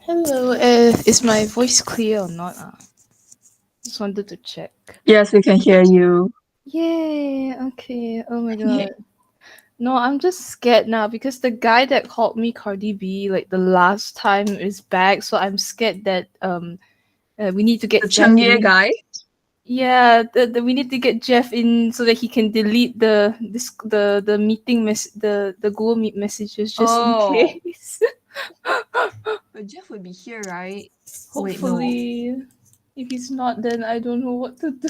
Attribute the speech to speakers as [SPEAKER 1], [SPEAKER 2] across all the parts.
[SPEAKER 1] Hello, is my voice clear or not? Just wanted to check.
[SPEAKER 2] Yes, we can hear you.
[SPEAKER 1] Yay! Okay. Oh my god. No, I'm just scared now because the guy that called me Cardi B like the last time is back, so I'm scared that we need to
[SPEAKER 2] The
[SPEAKER 1] get Jeff
[SPEAKER 2] Chengye
[SPEAKER 1] in.
[SPEAKER 2] guy.
[SPEAKER 1] Yeah, we need to get Jeff in so that he can delete the meeting the Google Meet messages just in
[SPEAKER 2] Oh,
[SPEAKER 1] case.
[SPEAKER 2] but Jeff would be here, right? Wait, no.
[SPEAKER 1] Hopefully, if he's not, then I don't know what to do.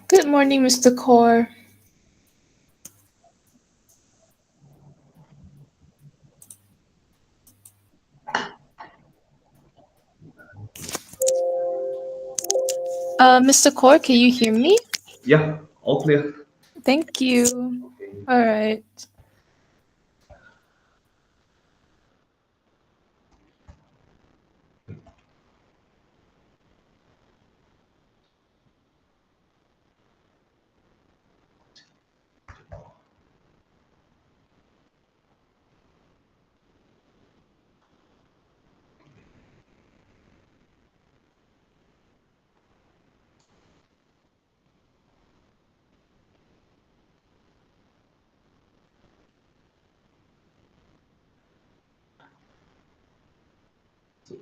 [SPEAKER 1] Good morning, Mr. Core. Mr. Core, can you hear me?
[SPEAKER 3] Yeah, all clear.
[SPEAKER 1] Thank you.
[SPEAKER 3] Okay.
[SPEAKER 1] All right.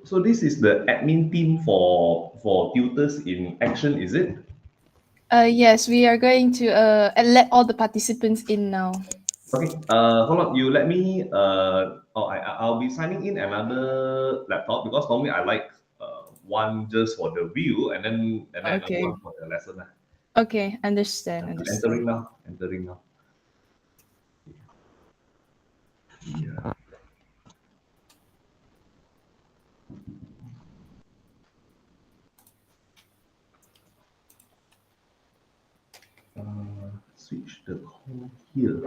[SPEAKER 3] So this is the admin team for Tutors in Action, is it?
[SPEAKER 1] Yes, we are going to let all the participants in now.
[SPEAKER 3] Okay. Hold on. You let me. I'll be signing in another laptop because normally I like one just for the view and then another
[SPEAKER 1] Okay.
[SPEAKER 3] one for the lesson.
[SPEAKER 1] Okay, understand, understand.
[SPEAKER 3] Entering now. Entering now. Yeah. Switch the call here.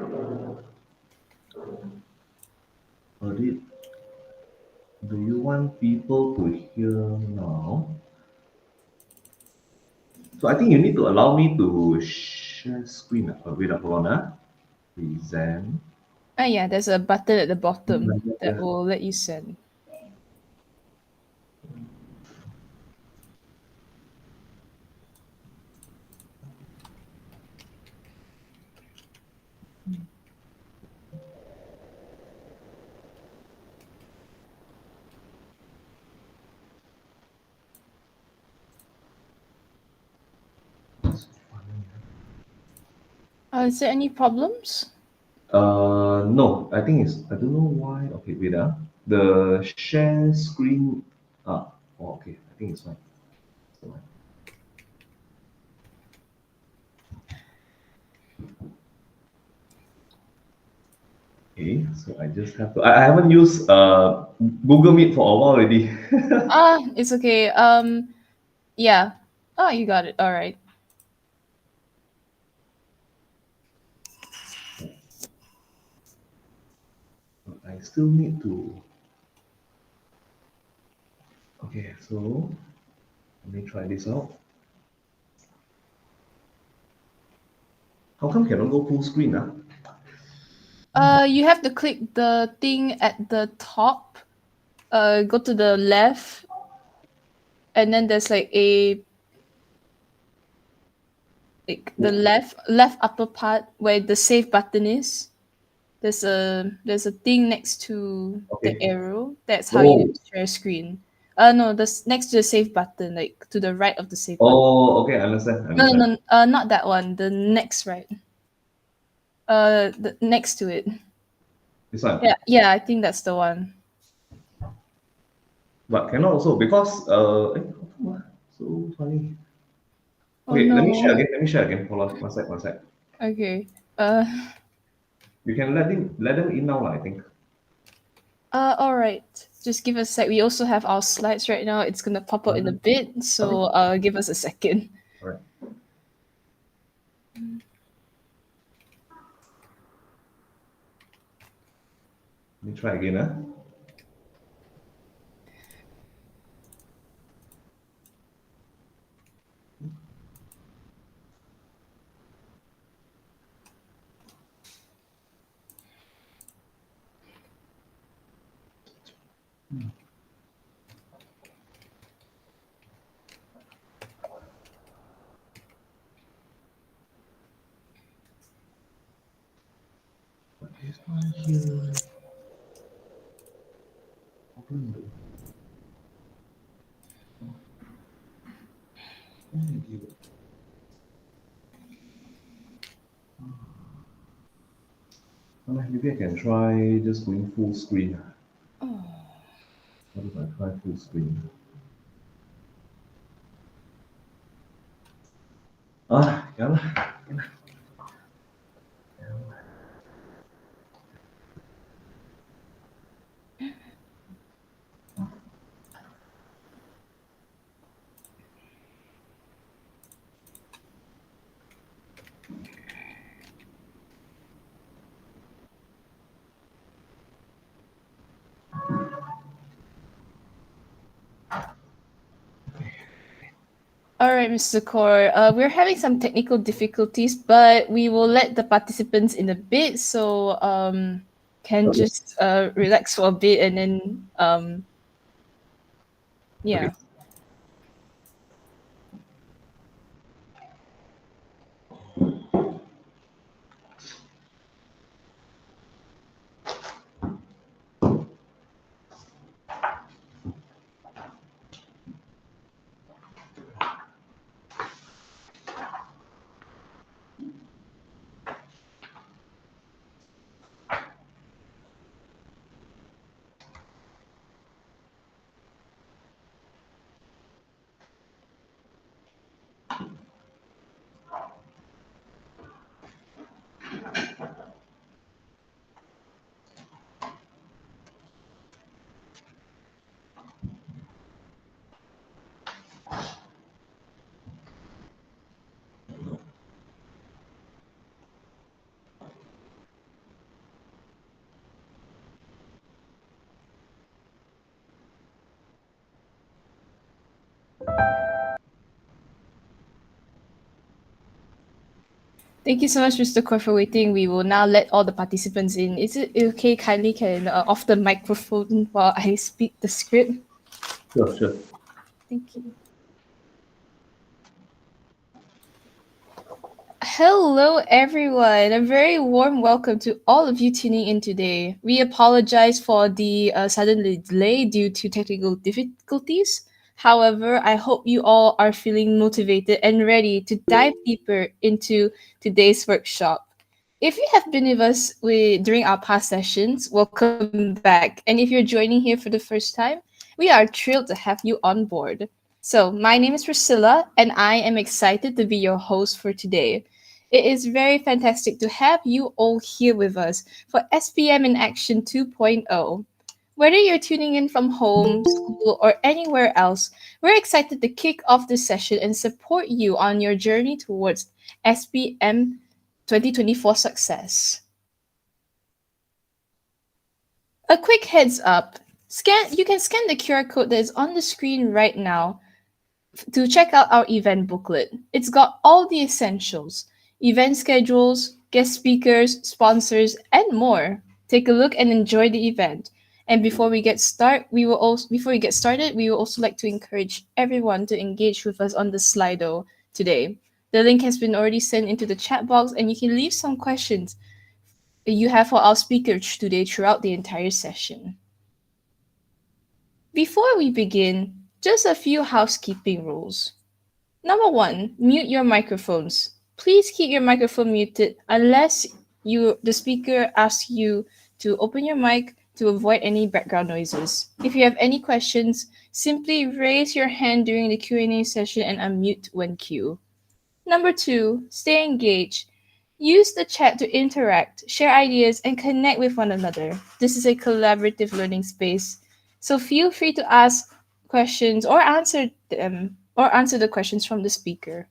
[SPEAKER 3] Edit. Do you want people to hear now? So I think you need to allow me to share screen. Wait, hold on. Present.
[SPEAKER 1] Yeah, there's a button at the bottom
[SPEAKER 3] Yeah,
[SPEAKER 1] that
[SPEAKER 3] yeah.
[SPEAKER 1] will let you send. Is there any problems?
[SPEAKER 3] No, I think it's, I don't know why. Okay, wait. The share screen. Okay. I think it's fine. It's fine. Okay, so I just have to. I haven't used Google Meet for a while already.
[SPEAKER 1] It's okay. Yeah. Oh, you got it. All right.
[SPEAKER 3] I still need to. Okay, so let me try this out. How come cannot go full screen?
[SPEAKER 1] You have to click the thing at the top. Go to the left, and then there's like the left upper part where the save button is. There's a thing next to the
[SPEAKER 3] Okay.
[SPEAKER 1] arrow. That's how you
[SPEAKER 3] Oh,
[SPEAKER 1] share screen. No, this next to the save button, like to the right of the save button.
[SPEAKER 3] okay. I understand. I
[SPEAKER 1] No,
[SPEAKER 3] understand.
[SPEAKER 1] no, no, not that one. The next right. The next to it.
[SPEAKER 3] This one.
[SPEAKER 1] Yeah, yeah, I think that's the one.
[SPEAKER 3] But cannot also because how come, so funny.
[SPEAKER 1] Oh
[SPEAKER 3] Okay, let me
[SPEAKER 1] no.
[SPEAKER 3] share again. Let me share again. Hold on, one sec, one sec.
[SPEAKER 1] Okay. Uh,
[SPEAKER 3] You can let them in now, lah, I think.
[SPEAKER 1] all right. Just give us a sec. We also have our slides right now. It's gonna pop up in a bit,
[SPEAKER 3] Okay.
[SPEAKER 1] so give us a second.
[SPEAKER 3] All right. Let me try again. But this one here. Open the. Maybe I can try just going full screen. What if I try full screen? Ya lah.
[SPEAKER 1] All right, Mr. Kaur. We're having some technical difficulties, but we will let the participants in a bit, so can
[SPEAKER 3] Okay.
[SPEAKER 1] just relax for a bit and then
[SPEAKER 3] Okay.
[SPEAKER 1] yeah. Thank you so much, Mr. Kaur, for waiting. We will now let all the participants in. Is it okay? Kindly can off the microphone while I speak the script.
[SPEAKER 3] Sure, sure.
[SPEAKER 1] Thank you. Hello, everyone. A very warm welcome to all of you tuning in today. We apologize for the sudden delay due to technical difficulties. However, I hope you all are feeling motivated and ready to dive deeper into today's workshop. If you have been with us during our past sessions, welcome back. And if you're joining here for the first time, we are thrilled to have you on board. So, my name is Priscilla, and I am excited to be your host for today. It is very fantastic to have you all here with us for SPM in Action 2.0. Whether you're tuning in from home, school, or anywhere else, we're excited to kick off this session and support you on your journey towards SPM 2024 success. A quick heads up. You can scan the QR code that is on the screen right now to check out our event booklet. It's got all the essentials: event schedules, guest speakers, sponsors, and more. Take a look and enjoy the event. And before we get started, we will also like to encourage everyone to engage with us on the Slido today. The link has been already sent into the chat box, and you can leave some questions you have for our speakers today throughout the entire session. Before we begin, just a few housekeeping rules. Number one, mute your microphones. Please keep your microphone muted unless the speaker asks you to open your mic to avoid any background noises. If you have any questions, simply raise your hand during the Q&A session and unmute when cue. Number two, stay engaged. Use the chat to interact, share ideas, and connect with one another. This is a collaborative learning space, so feel free to ask questions or answer the questions from the speaker.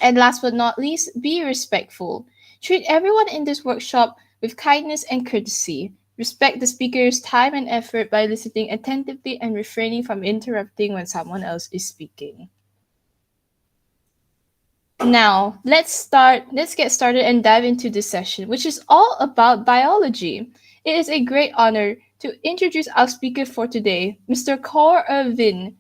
[SPEAKER 1] And last but not least, be respectful. Treat everyone in this workshop with kindness and courtesy. Respect the speaker's time and effort by listening attentively and refraining from interrupting when someone else is speaking. Now, let's get started and dive into this session, which is all about biology. It is a great honor to introduce our speaker for today, Mr. Kaur Vin.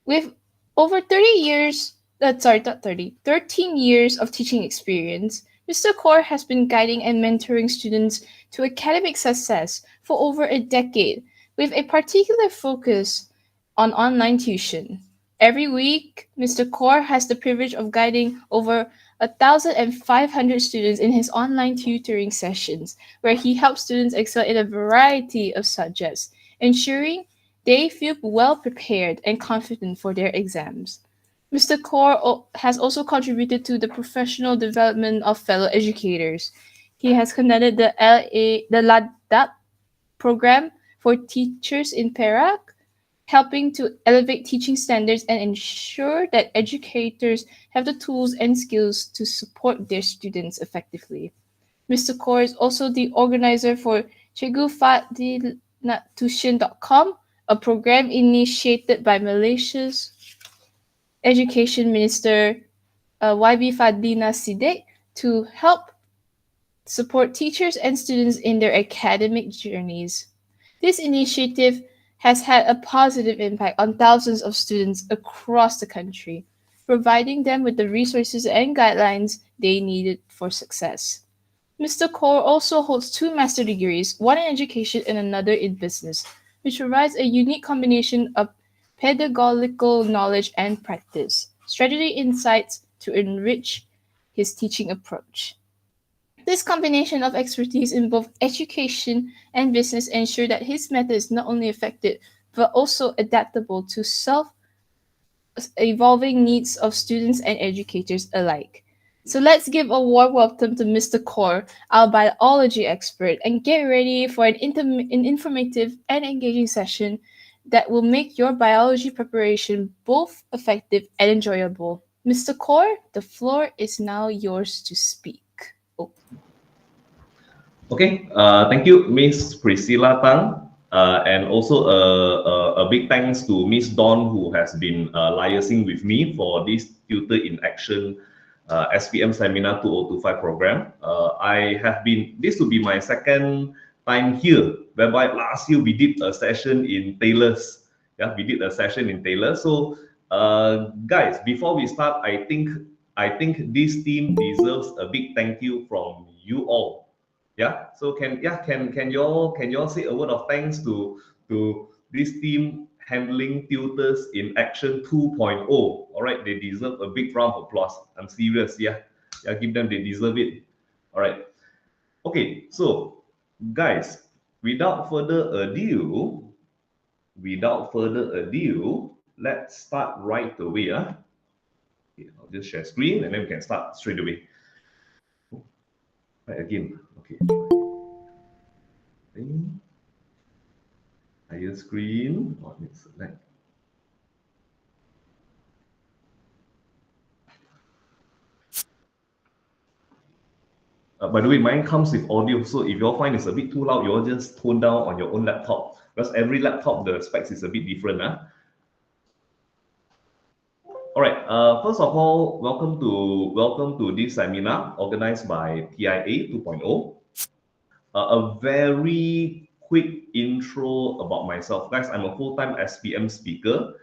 [SPEAKER 1] With over 30 years, sorry, not 30, 13 years of teaching experience, Mr. Kaur has been guiding and mentoring students to academic success for over a decade, with a particular focus on online tuition. Every week, Mr. Kaur has the privilege of guiding over 1,500 students in his online tutoring sessions, where he helps students excel in a variety of subjects, ensuring they feel well prepared and confident for their exams. Mr. Kaur has also contributed to the professional development of fellow educators. He has conducted the Ladakh program for teachers in Perak, helping to elevate teaching standards and ensure that educators have the tools and skills to support their students effectively. Mr. Kaur is also the organizer for ChegguFadilNatution.com, a program initiated by Malaysia's Education Minister YB Fadlina Sidek to help support teachers and students in their academic journeys. This initiative has had a positive impact on thousands of students across the country, providing them with the resources and guidelines they needed for success. Mr. Kaur also holds two master degrees, one in education and another in business, which provides a unique combination of pedagogical knowledge and practice, strategy insights to enrich his teaching approach. This combination of expertise in both education and business ensure that his method is not only effective but also adaptable to self-evolving needs of students and educators alike. So let's give a warm welcome to Mr. Kaur, our biology expert, and get ready for an informative and engaging session that will make your biology preparation both effective and enjoyable. Mr. Kaur, the floor is now yours to speak. Oh.
[SPEAKER 3] Okay, thank you, Miss Priscilla Tang, and also a big thanks to Miss Dawn who has been liaising with me for this Tutor in Action SPM Seminar 2025 program. This will be my second time here, whereby last year we did a session in Taylor's. Yeah, we did a session in Taylor. So, guys, before we start, I think this team deserves a big thank you from you all. Yeah. So can y'all say a word of thanks to this team handling Tutors in Action 2.0. All right, they deserve a big round of applause. I'm serious. Yeah, yeah, give them, they deserve it. All right. Okay. So guys, without further ado, let's start right away. Okay, I'll just share screen and then we can start straight away. Right again. Okay. Higher screen. What needs select? By the way, mine comes with audio, so if you all find it's a bit too loud, you all just tone down on your own laptop, because every laptop, the specs is a bit different. All right. First of all, welcome to this seminar organized by TIA 2.0. A very quick intro about myself, guys. I'm a full-time SPM speaker.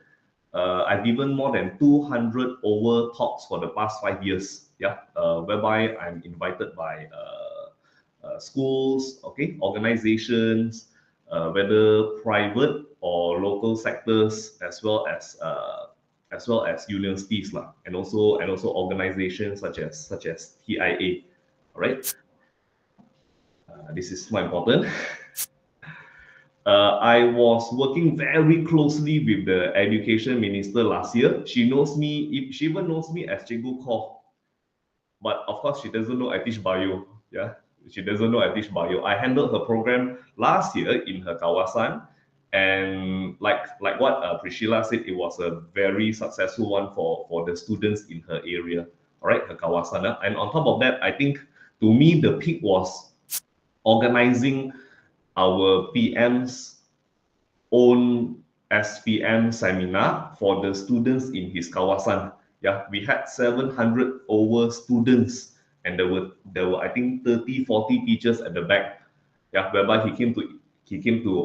[SPEAKER 3] I've given more than 200 over talks for the past 5 years. Yeah, whereby I'm invited by schools, okay, organizations, whether private or local sectors, as well as universities lah, and also organizations such as TIA. All right, this is more important. I was working very closely with the education minister last year. She knows me, she even knows me as Cikgu Koh. But of course, she doesn't know I teach bio. Yeah, she doesn't know I teach bio. I handled her program last year in her kawasan. And like what Priscilla said, it was a very successful one for the students in her area. All right, her kawasan. And on top of that, I think to me, the peak was organizing our PM's own SPM seminar for the students in his kawasan. Yeah, we had 700 over students, and there were I think 30-40 teachers at the back. Yeah, whereby he came to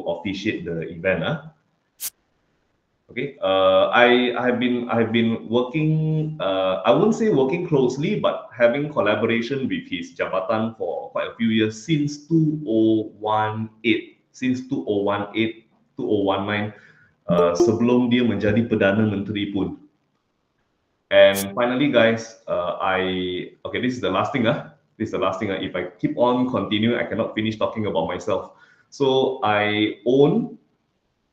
[SPEAKER 3] officiate the event. Okay, I have been working. I wouldn't say working closely, but having collaboration with his jabatan for quite a few years since 2018, since 2018, 2019. Sebelum dia menjadi Perdana Menteri pun. And finally, guys, this is the last thing. This is the last thing. If I keep on continuing, I cannot finish talking about myself. So I own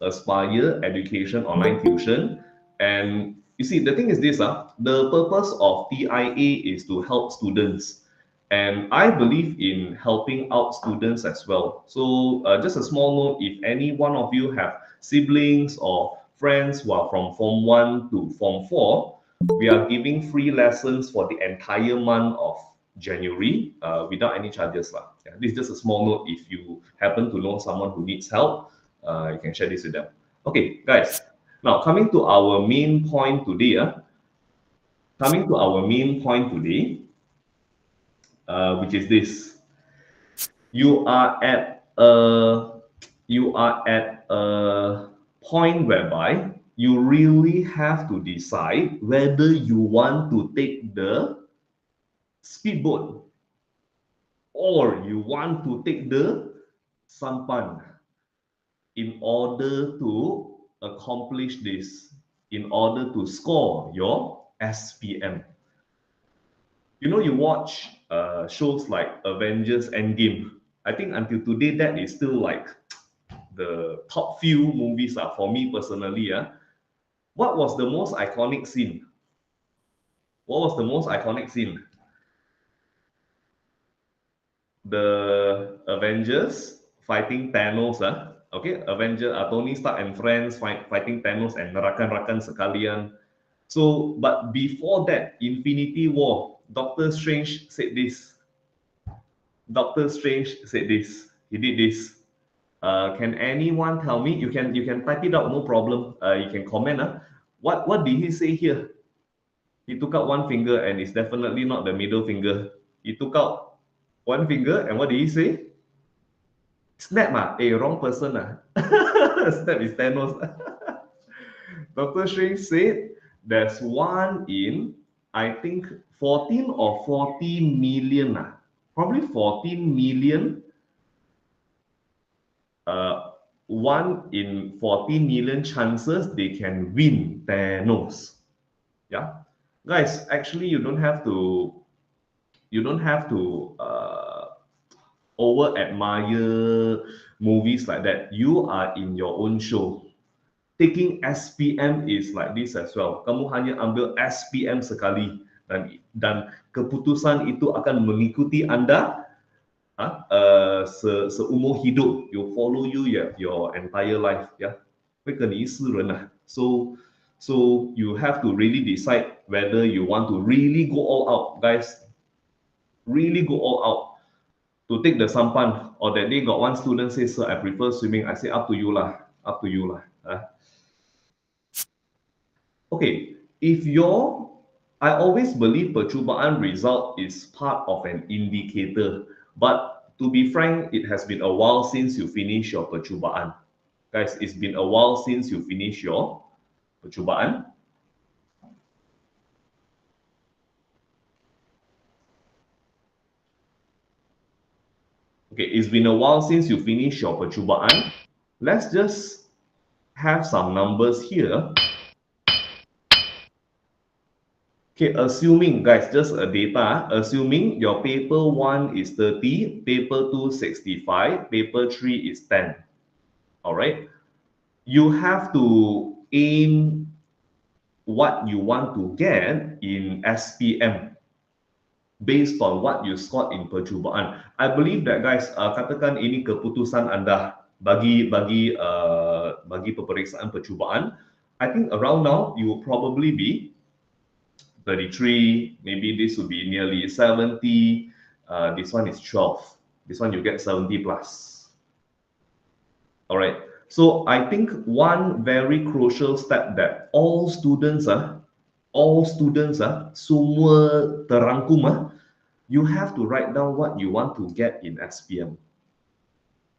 [SPEAKER 3] Aspire Education Online Tuition, and You see, the thing is this, the purpose of TIA is to help students. And I believe in helping out students as well. So just a small note, if any one of you have siblings or friends who are from Form 1 to Form 4, we are giving free lessons for the entire month of January without any charges. Yeah, this is just a small note. If you happen to know someone who needs help, you can share this with them. Okay, guys. Now, coming to our main point today, which is this: you are at a point whereby you really have to decide whether you want to take the speedboat or you want to take the sampan in order to accomplish this, in order to score your SPM. You know, you watch shows like Avengers Endgame. I think until today, that is still like the top few movies for me personally. What was the most iconic scene? What was the most iconic scene? The Avengers fighting Thanos. Okay, Tony Stark and friends fighting Thanos and rakan-rakan sekalian. So, but before that, Infinity War, Doctor Strange said this. He did this. Can anyone tell me? You can type it out, no problem. You can comment. What did he say here? He took out one finger and it's definitely not the middle finger. He took out one finger and what did he say? Snap wrong person Snap is Thanos. Doctor Strange said there's one in, I think, 14 or 40 million. Probably 14 million. 1 in 14 million chances they can win Thanos. Yeah. Guys, actually you don't have to over admire movies like that. You are in your own show. Taking SPM is like this as well. Kamu hanya ambil SPM sekali dan keputusan itu akan mengikuti Anda seumur hidup. You follow you your entire life. Yeah. 会跟你一世人So you have to really decide whether you want to really go all out, guys. Really go all out to take the sampan. Or that day got one student say, "Sir, I prefer swimming." I say, "Up to you lah. Up to you lah." Okay, I always believe percubaan result is part of an indicator. But to be frank, it has been a while since you finish your percubaan. Guys, it's been a while since you finish your percubaan. Okay, it's been a while since you finish your percubaan. Let's just have some numbers here. Okay, assuming, guys, just a data, assuming your paper 1 is 30, paper 2 65, paper 3 is 10. All right. You have to aim what you want to get in SPM based on what you scored in percubaan. I believe that, guys, katakan ini keputusan Anda bagi peperiksaan percubaan. I think around now you will probably be 33, maybe this would be nearly 70. This one is 12. This one you get 70 plus. All right. So I think one very crucial step that all students semua terangkum, you have to write down what you want to get in SPM.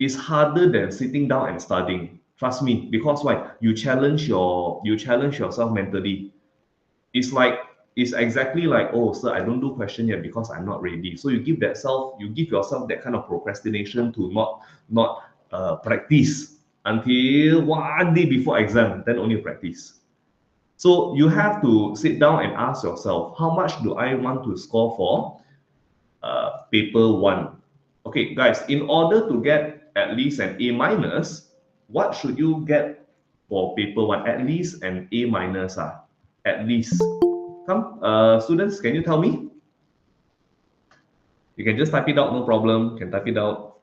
[SPEAKER 3] It's harder than sitting down and studying. Trust me, because why? You challenge yourself mentally. It's exactly like, oh, sir, I don't do question yet because I'm not ready. So you give yourself that kind of procrastination to not practice until one day before exam, then only practice. So you have to sit down and ask yourself, how much do I want to score for paper 1? Okay, guys, in order to get at least an A minus, what should you get for paper 1? At least an A minus. At least. Come, students, can you tell me? You can just type it out, no problem. Can type it out.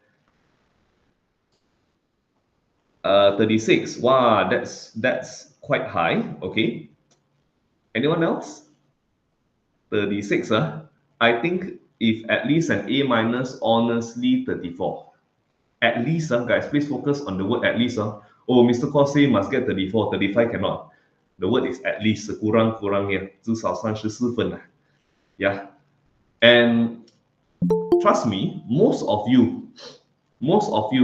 [SPEAKER 3] 36. Wow, that's quite high. Okay. Anyone else? 36. I think if at least an A minus, honestly 34. At least, guys, please focus on the word at least. Oh, Mr. Kor say must get 34, 35 cannot. The word is at least, kurang-kurangnya, 至少34分lah. Yeah. And trust me, most of you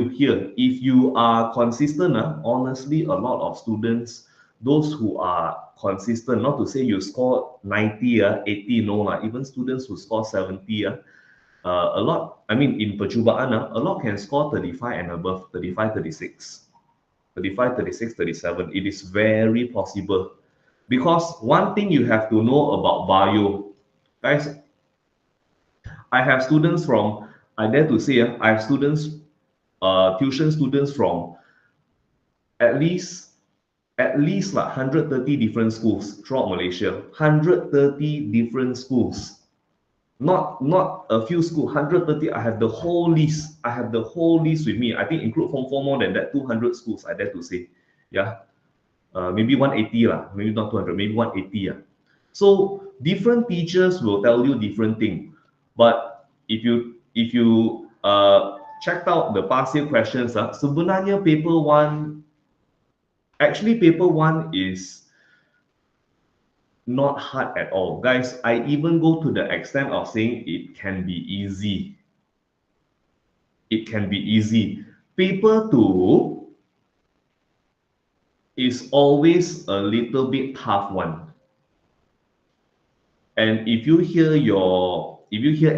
[SPEAKER 3] here, if you are consistent, honestly, a lot of students, those who are consistent, not to say you score 90, 80, no, even students who score 70, a lot, I mean, in percubaan, a lot can score 35 and above, 35, 36, 35, 36, 37. It is very possible. Because one thing you have to know about bio, guys, I have students from, I dare to say, I have students, tuition students from at least like 130 different schools throughout Malaysia. 130 different schools. Not a few schools, 130. I have the whole list. I have the whole list with me. I think include Form 4 more than that, 200 schools, I dare to say. Yeah. Maybe 180 lah, maybe not 200, maybe 180. So different teachers will tell you different thing. But if you checked out the past year questions, sebenarnya paper 1, actually paper 1 is not hard at all. Guys, I even go to the extent of saying it can be easy. It can be easy. Paper 2 is always a little bit tough one. And if you hear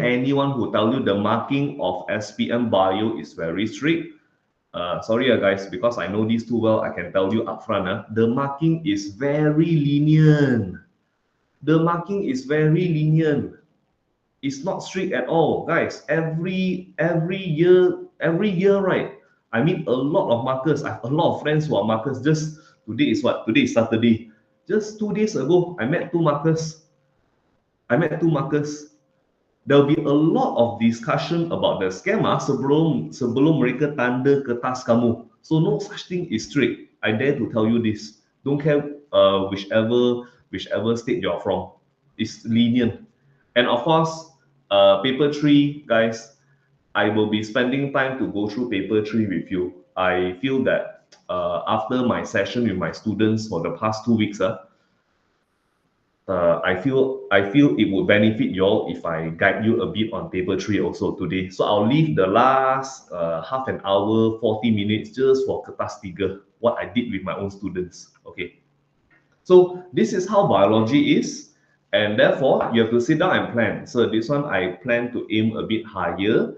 [SPEAKER 3] anyone who tell you the marking of SPM bio is very strict, sorry guys, because I know these too well, I can tell you upfront, the marking is very lenient. The marking is very lenient. It's not strict at all, guys. Every year, right? I meet a lot of markers. I have a lot of friends who are markers. Just today is what? Today is Saturday. Just 2 days ago, I met two markers. There'll be a lot of discussion about the schema sebelum mereka tanda kertas kamu. So no such thing is strict. I dare to tell you this. Don't care whichever state you're from. It's lenient. And of course, paper 3, guys, I will be spending time to go through paper 3 with you. I feel that after my session with my students for the past 2 weeks, I feel it would benefit you all if I guide you a bit on paper 3 also today. So I'll leave the last half an hour, 40 minutes just for kertas 3, what I did with my own students. Okay. So this is how biology is, and therefore you have to sit down and plan. So this one I plan to aim a bit higher.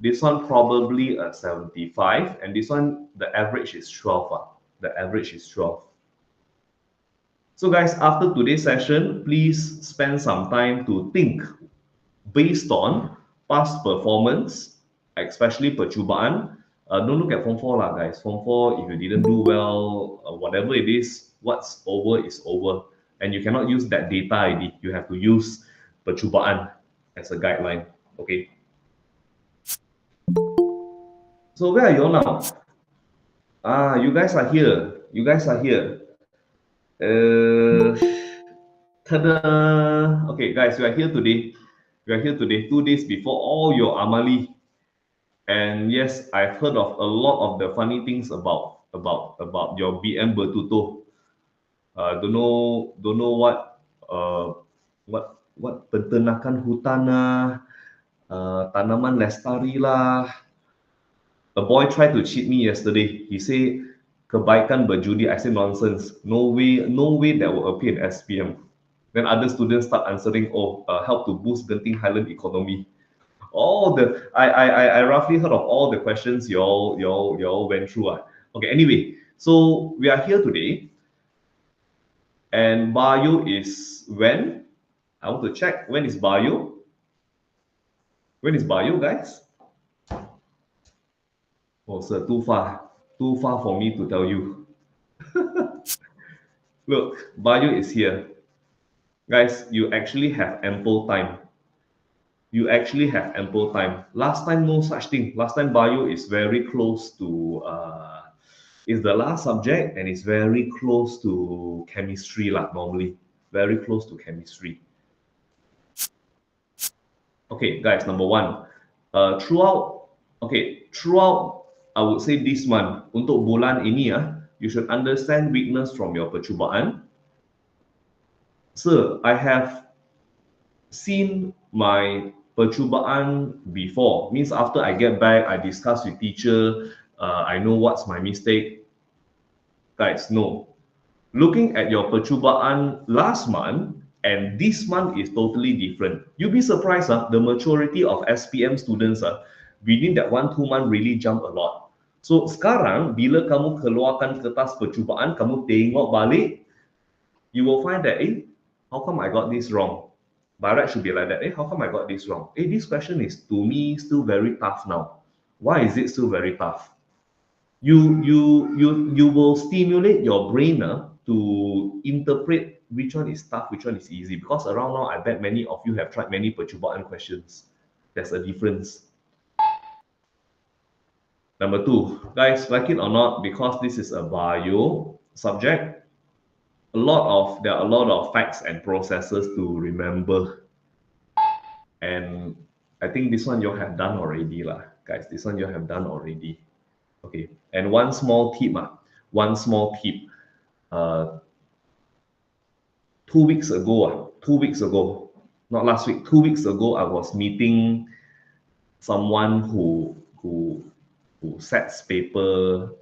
[SPEAKER 3] This one probably a 75, and this one the average is 12. The average is 12. So guys, after today's session, please spend some time to think based on past performance, especially percubaan. Don't look at Form 4 lah, guys. Form 4, if you didn't do well, whatever it is, what's over is over. And you cannot use that data ID. You have to use percubaan as a guideline, okay? So where are you all now? You guys are here. You guys are here. Ta-da! Okay, guys, we are here today. 2 days before all your amali. And yes, I've heard of a lot of the funny things about your BM Bertuto. Don't know what peternakan hutan tanaman lestari lah. A boy tried to cheat me yesterday. He said kebaikan berjudi. I said nonsense. No way that will appear in SPM. Then other students start answering, help to boost Genting Highland economy. I roughly heard of all the questions you all went through. Okay, anyway, so we are here today, and bio is when? I want to check when is bio. When is bio, guys? Oh, sir, too far for me to tell you. Look, bio is here. Guys, you actually have ample time. You actually have ample time. Last time, no such thing. Last time, bio is very close to, is the last subject and it's very close to chemistry, lah, normally. Very close to chemistry. Okay, guys, number one. Throughout, I would say this month, untuk bulan ini you should understand weakness from your percubaan. Sir, I have seen my percubaan before. Means after I get back, I discuss with teacher, I know what's my mistake. Guys, no. Looking at your percubaan last month and this month is totally different. You'll be surprised, the maturity of SPM students within that 1-2 month really jump a lot. So sekarang, bila kamu keluarkan kertas percubaan, kamu tengok balik, you will find that, how come I got this wrong? By right should be like that. How come I got this wrong? This question is to me still very tough now. Why is it still very tough? You will stimulate your brain to interpret which one is tough, which one is easy. Because around now, I bet many of you have tried many percubaan questions. There's a difference. Number two, guys, like it or not, because this is a bio subject, there are a lot of facts and processes to remember. And I think this one you have done already, lah, guys. This one you have done already. Okay. And one small tip, 2 weeks ago, not last week, 2 weeks ago, I was meeting someone who sets paper.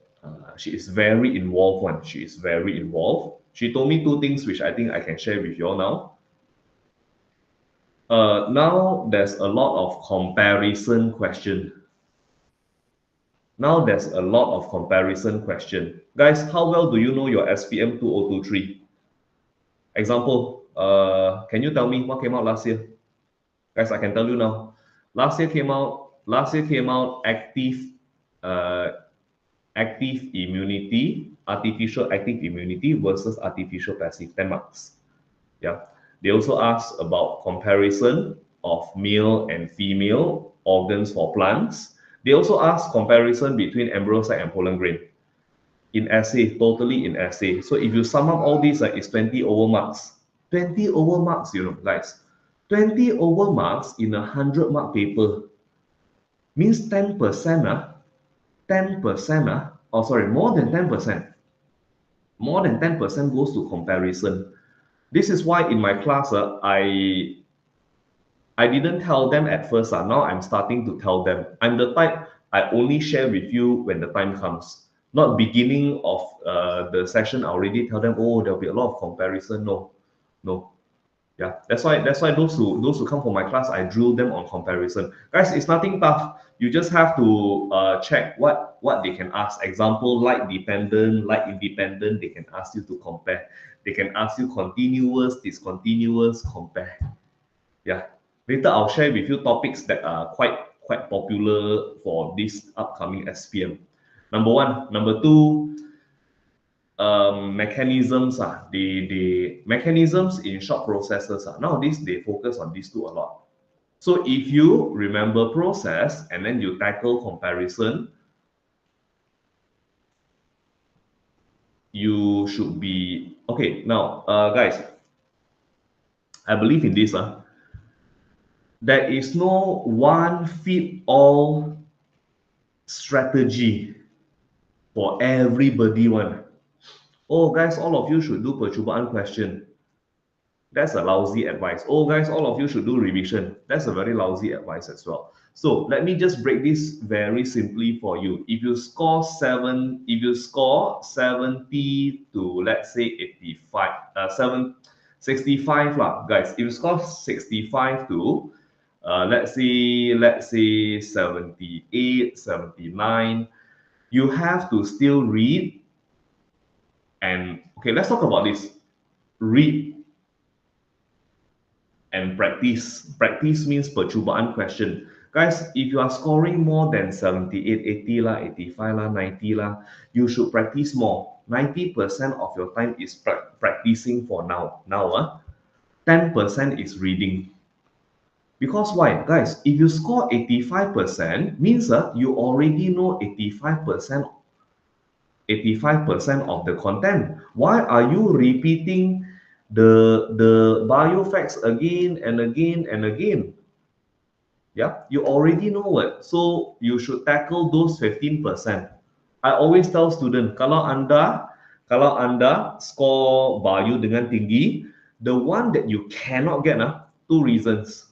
[SPEAKER 3] She is very involved. She told me two things which I think I can share with you all now. Now there's a lot of comparison question. Guys, how well do you know your SPM 2023? Example, can you tell me what came out last year? Guys, I can tell you now. Last year came out active immunity, artificial active immunity versus artificial passive, 10 marks. Yeah. They also asked about comparison of male and female organs for plants. They also asked comparison between embryo sac and pollen grain. In essay, totally in essay. So if you sum up all these, it's 20 over marks. 20 over marks, guys. 20 over marks in a 100-mark paper means 10%, more than 10%. More than 10% goes to comparison. This is why in my class, I didn't tell them at first. Now I'm starting to tell them. I'm the type, I only share with you when the time comes. Not beginning of the session, I already tell them, oh, there'll be a lot of comparison. No. Yeah, that's why those who come for my class, I drill them on comparison. Guys, it's nothing tough. You just have to check what they can ask. Example, light dependent, light independent, they can ask you to compare. They can ask you continuous, discontinuous, compare. Yeah. Later I'll share with you topics that are quite popular for this upcoming SPM. Number one. Number two, mechanisms, the mechanisms in short processes, nowadays they focus on these two a lot. So if you remember process and then you tackle comparison, you should be okay. Now, guys, I believe in this. There is no one fit all strategy for everybody one. Oh, guys, all of you should do percubaan question. That's a lousy advice. Oh, guys, all of you should do revision. That's a very lousy advice as well. So let me just break this very simply for you. If you score 70 to, let's say, 65 lah, guys. If you score 65 to, let's say 78, 79, you have to still read. And okay, let's talk about this. Read and practice. Practice means percubaan question. Guys, if you are scoring more than 78, 80 lah, 85 lah, 90 lah, you should practice more. 90% of your time is practicing for now. 10% is reading. Because why? Guys, if you score 85%, means that you already know 85% of the content. Why are you repeating the bio facts again and again and again? Yeah, you already know it. So you should tackle those 15%. I always tell student, kalau anda score bio dengan tinggi, the one that you cannot get, two reasons.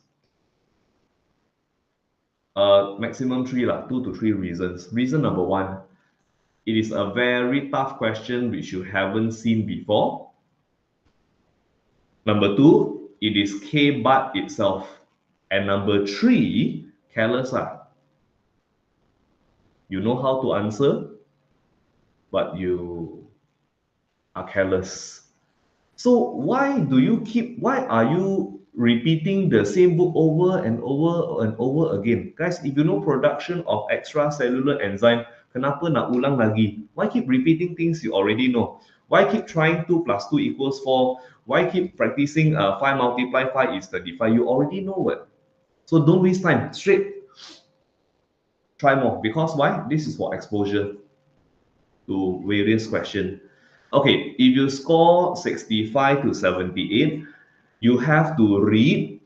[SPEAKER 3] Maximum three lah, 2 to 3 reasons. Reason number one, it is a very tough question which you haven't seen before. Number two, it is K-but itself. And number three, careless. You know how to answer, but you are careless. So why are you repeating the same book over and over and over again? Guys, if you know production of extracellular enzyme, kenapa nak ulang lagi? Why keep repeating things you already know? Why keep trying 2 plus 2 equals 4? Why keep practicing 5 multiply 5 is 35? You already know it. So don't waste time. Straight. Try more. Because why? This is for exposure to various questions. Okay, if you score 65 to 78, you have to read,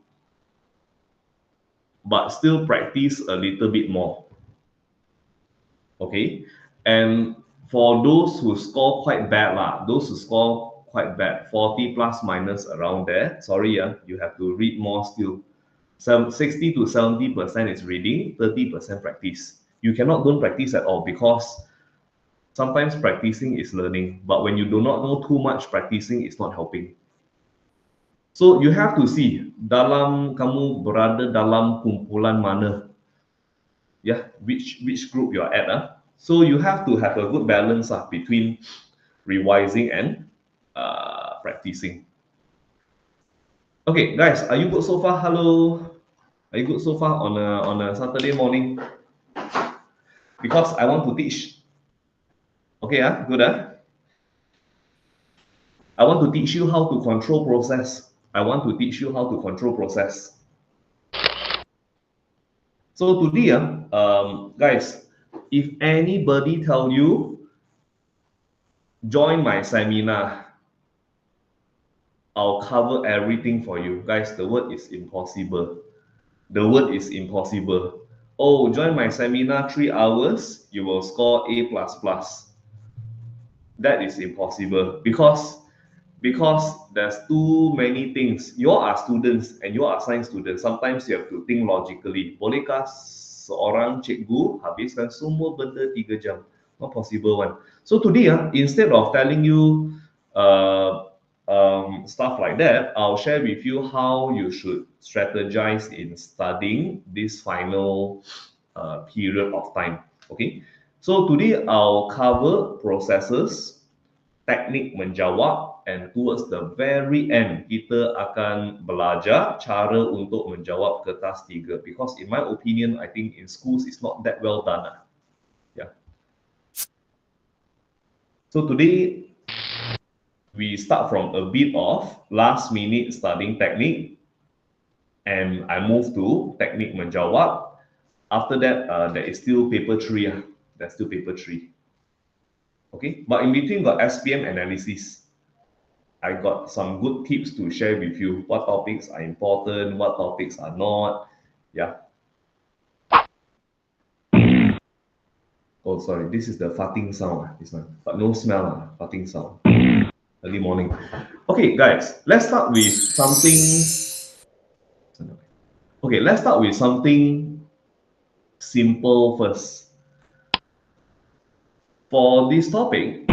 [SPEAKER 3] but still practice a little bit more. Okay, and for those who score quite bad, 40 plus minus around there, sorry, you have to read more still. 60 to 70% is reading, 30% practice. You cannot don't practice at all because sometimes practicing is learning, but when you do not know too much, practicing is not helping. So you have to see kamu berada dalam kumpulan mana, which group you are at. So you have to have a good balance between revising and practicing. Okay, guys, are you good so far? Hello, are you good so far on a Saturday morning? Because I want to teach. Okay, good. I want to teach you how to control process. So today, guys, if anybody tell you, join my seminar, I'll cover everything for you. Guys, the word is impossible. Oh, join my seminar 3 hours, you will score A++. That is impossible because there's too many things. You all are students and you are science students. Sometimes you have to think logically. Bolehkah seorang cikgu habiskan semua benda 3 jam? Not possible one. So today, instead of telling you stuff like that, I'll share with you how you should strategize in studying this final period of time. Okay, so today I'll cover processes, teknik menjawab, and towards the very end kita akan belajar cara untuk menjawab kertas 3, because in my opinion I think in schools it's not that well done. So today we start from a bit of last minute studying technique, and I move to teknik menjawab. After that, there is still paper 3. There's still paper 3. Okay, but in between got SPM analysis. I got some good tips to share with you. What topics are important, what topics are not. Oh, sorry, this is the farting sound, this one, but no smell, farting sound. Early morning. Okay, guys, let's start with something. Okay, let's start with something simple first. For this topic,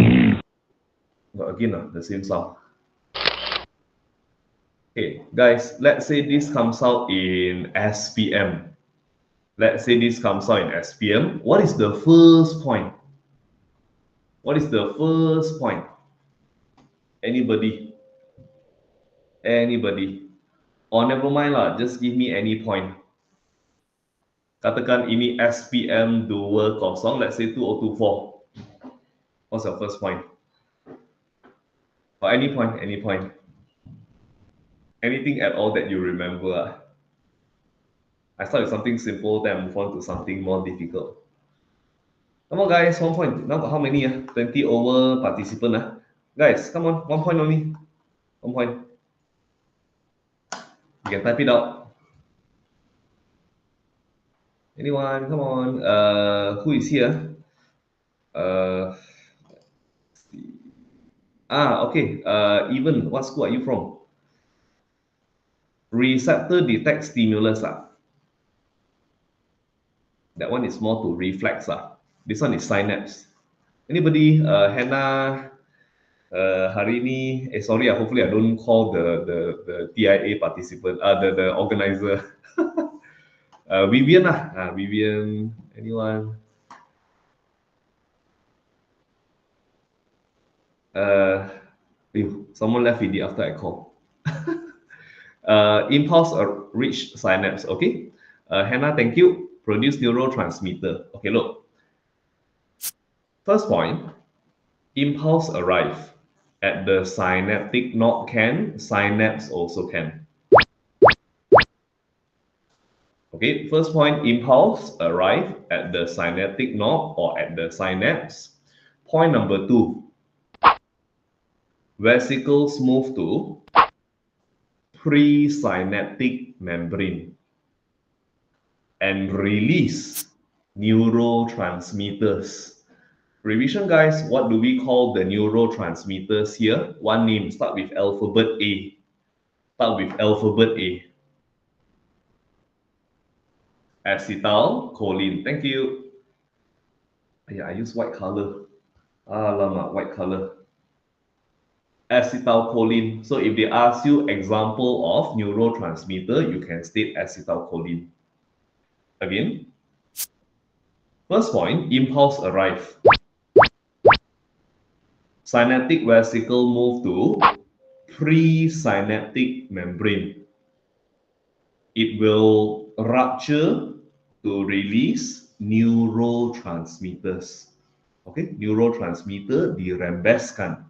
[SPEAKER 3] again, the same sound. Okay, guys, let's say this comes out in SPM. Let's say this comes out in SPM. What is the first point? What is the first point? Anybody? Anybody? Or never mind lah, just give me any point. Katakan ini SPM 20, let's say 2024. What's your first point? Or any point, any point. Anything at all that you remember? I start with something simple, then I move on to something more difficult. Come on, guys, 1 point. Now how many? 20 over participant. Guys, come on, 1 point only. 1 point. You can type it out. Anyone? Come on. Who is here? Okay. Even, what school are you from? Receptor detect stimulus. That one is more to reflex. This one is synapse. Anybody? Hannah, Harini. Sorry, hopefully I don't call the TIA participant, the organizer. Vivian. Vivian. Anyone? Someone left VD after I call. Impulse reach synapse. Okay. Hannah, thank you. Produce neurotransmitter. Okay, look. First point, impulse arrive at the synaptic node can, synapse also can. Okay, first point, impulse arrive at the synaptic node or at the synapse. Point number 2, vesicles move to presynaptic membrane and release neurotransmitters. Revision, guys, what do we call the neurotransmitters here? One name, start with alphabet A. Start with alphabet A. Acetylcholine. Thank you. Yeah, I use white color. Alamak, white color. Acetylcholine. So if they ask you example of neurotransmitter, you can state acetylcholine. Again, first point, impulse arrive. Synaptic vesicle move to presynaptic membrane. It will rupture to release neurotransmitters. Okay, neurotransmitter dirembeskan.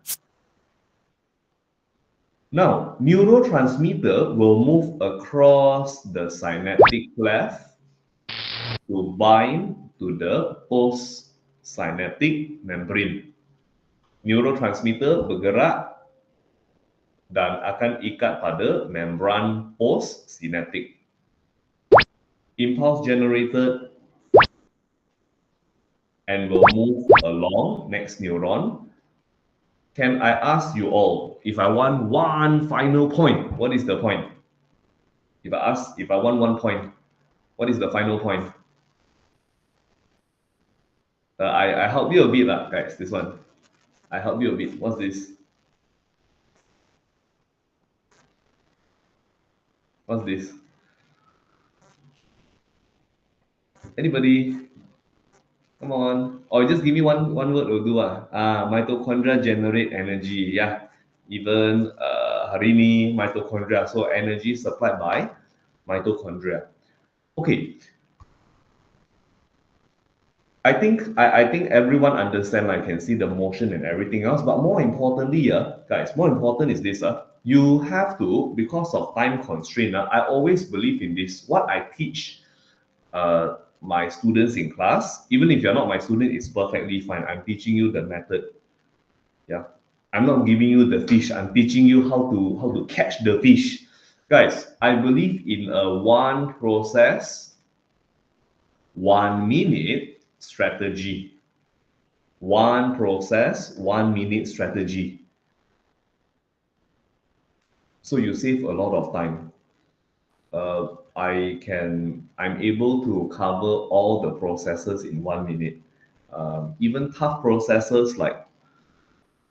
[SPEAKER 3] Now, neurotransmitter will move across the synaptic cleft to bind to the postsynaptic membrane. Neurotransmitter bergerak dan akan ikat pada membran postsynaptic. Impulse generated and will move along next neuron. Can I ask you all, if I want one final point, what is the point? If I want 1 point, what is the final point? I help you a bit, guys, this one. I help you a bit. What's this? What's this? Anybody? Come on. Or just give me one word will do. Mitochondria generate energy. Yeah. Even Harini, mitochondria. So energy supplied by mitochondria. Okay. I think everyone understand. I can see the motion and everything else. But more importantly, guys, more important is this. You have to, because of time constraint, I always believe in this. What I teach my students in class, even if you're not my student, it's perfectly fine. I'm teaching you the method. Yeah. I'm not giving you the fish. I'm teaching you how to catch the fish. Guys, I believe in a one process, 1 minute strategy. One process, 1 minute strategy. So you save a lot of time. I'm able to cover all the processes in 1 minute. Even tough processes, like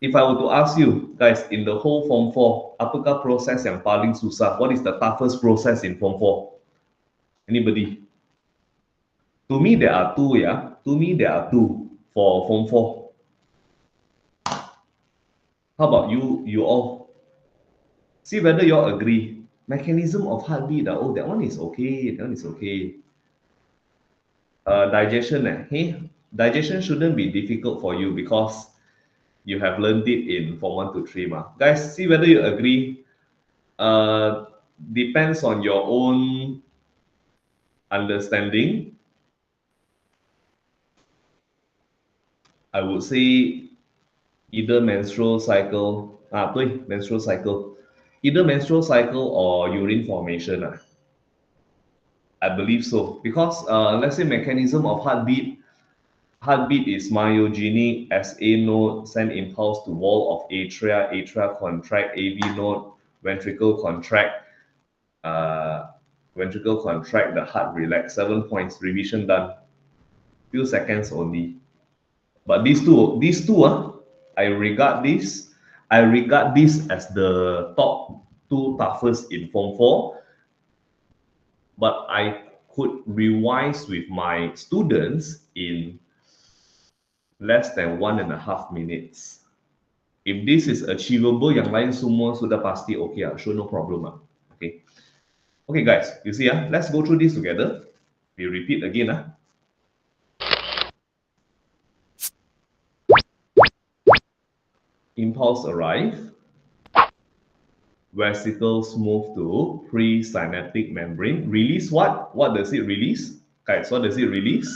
[SPEAKER 3] if I were to ask you guys in the whole Form 4, apakah proses yang paling susah? What is the toughest process in Form 4? Anybody? To me, there are two, yeah. To me, there are two for Form 4. How about you all? See whether you all agree. Mechanism of heartbeat, oh, that one is okay. That one is okay. Digestion, hey, digestion shouldn't be difficult for you because you have learned it in Form 1 to 3. Guys, see whether you agree. depends on your own understanding. I would say either menstrual cycle, menstrual cycle, either menstrual cycle or urine formation. I believe so because let's say mechanism of heartbeat is myogenic, SA node send impulse to wall of atria contract, AV node, uh, ventricle contract, the heart relax. 7 points, revision done. Few seconds only. But these two, I regard this as the top two toughest in Form 4. But I could revise with my students in less than 1.5 minutes. If this is achievable, yang lain semua sudah pasti okay, sure, no problem. Okay. Okay, guys, you see, let's go through this together. We repeat again. Impulse arrive. Vesicles move to presynaptic membrane. Release what? What does it release? Guys, what does it release?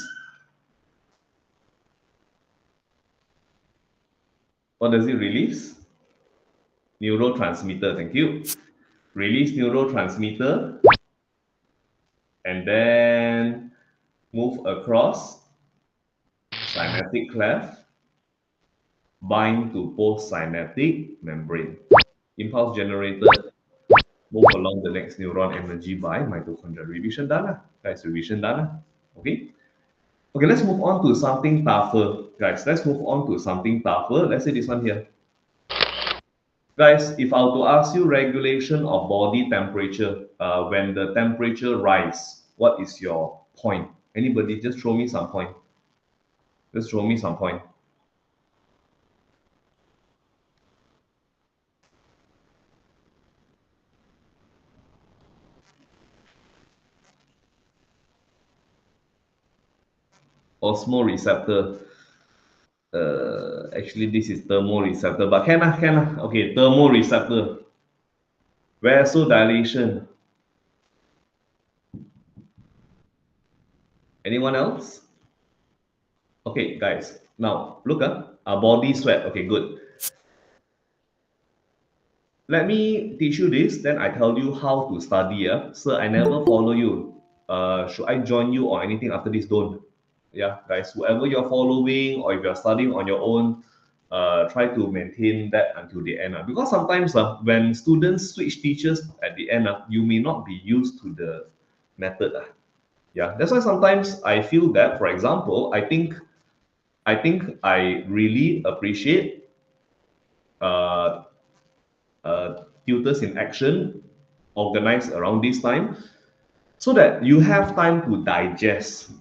[SPEAKER 3] What does it release? Neurotransmitter, thank you. Release neurotransmitter. And then move across synaptic cleft. Bind to postsynaptic membrane. Impulse generated. Move along the next neuron energy by mitochondrial. Revision done. Guys, revision done. Okay. Okay, let's move on to something tougher. Guys, let's move on to something tougher. Let's say this one here. Guys, if I were to ask you regulation of body temperature, when the temperature rise, what is your point? Anybody just throw me some point. Just throw me some point. Osmoreceptor. Actually, this is thermoreceptor, but can. Okay, thermoreceptor. Vasodilation. Anyone else? Okay, guys. Now look our body sweat. Okay, good. Let me teach you this, then I tell you how to study. Sir, I never follow you. Should I join you or anything after this? Don't. Yeah, guys, whoever you're following or if you're studying on your own, try to maintain that until the end. Because sometimes when students switch teachers at the end, you may not be used to the method. Yeah, that's why sometimes I feel that, for example, I think I really appreciate Tutors in Action organized around this time so that you have time to digest.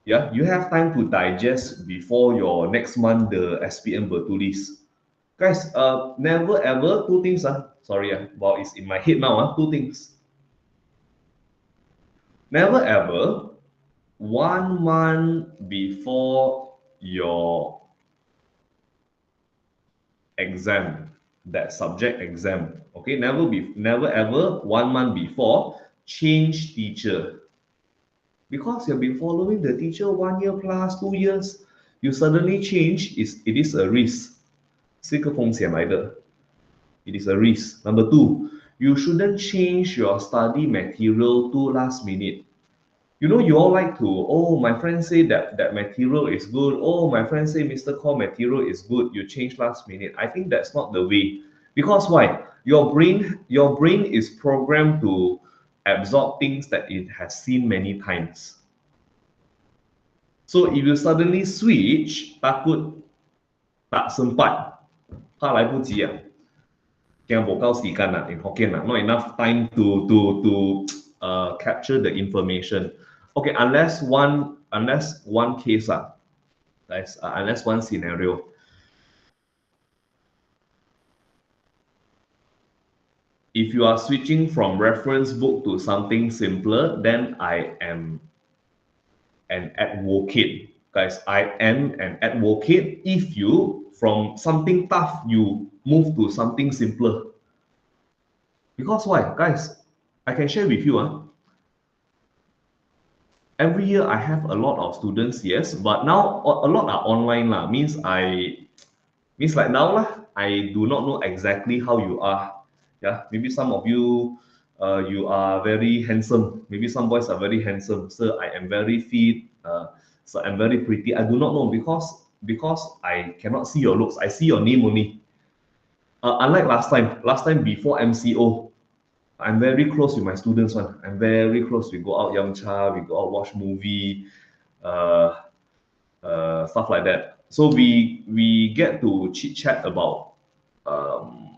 [SPEAKER 3] Yeah, you have time to digest before your next month the SPM bertulis. Guys, never ever two things. Sorry, well, it's in my head now. Two things. Never ever 1 month before your exam, that subject exam. Okay, never ever 1 month before change teacher. Because you've been following the teacher 1 year plus 2 years, you suddenly change, it is a risk. 是个风险来的. It is a risk. Number 2, you shouldn't change your study material too last minute. You know, you all like to, oh, my friend say that material is good. Oh, my friend say Mr. Core material is good. You change last minute. I think that's not the way. Because why? Your brain is programmed to absorb things that it has seen many times. So if you suddenly switch, takut tak sempat, 怕来不及啊。Yang bokau sikan in Hokkien not enough time to capture the information. Okay, unless one case guys, unless one scenario. If you are switching from reference book to something simpler, then I am an advocate. Guys, I am an advocate if you, from something tough, you move to something simpler. Because why? Guys, I can share with you. Every year I have a lot of students, yes, but now a lot are online lah. Means like now lah, I do not know exactly how you are. Yeah, maybe some of you, you are very handsome. Maybe some boys are very handsome. So I am very fit. So I'm very pretty. I do not know because I cannot see your looks. I see your name only. Unlike last time before MCO, I'm very close with my students. One, I'm very close. We go out young child. We go out watch movie. Uh, Stuff like that. So we get to chit chat about um,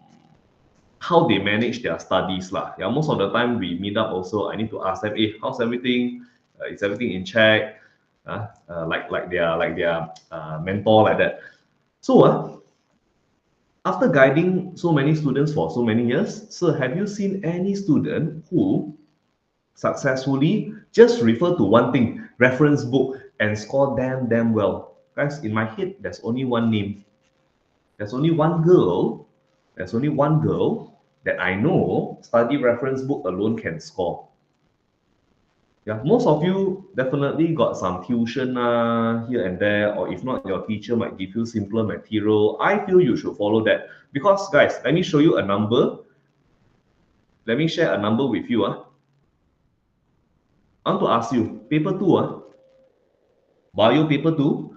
[SPEAKER 3] how they manage their studies lah. Yeah, most of the time we meet up. Also, I need to ask them, hey, how's everything? Is everything in check? Like their mentor like that. So after guiding so many students for so many years, so have you seen any student who successfully just refer to one thing, reference book, and score damn well? Guys, in my head, there's only one name. There's only one girl. There's only one girl that I know study reference book alone can score. Yeah, most of you definitely got some tuition here and there, or if not, your teacher might give you simpler material. I feel you should follow that because, guys, let me show you a number. Let me share a number with you. I want to ask you, paper 2, bio paper 2,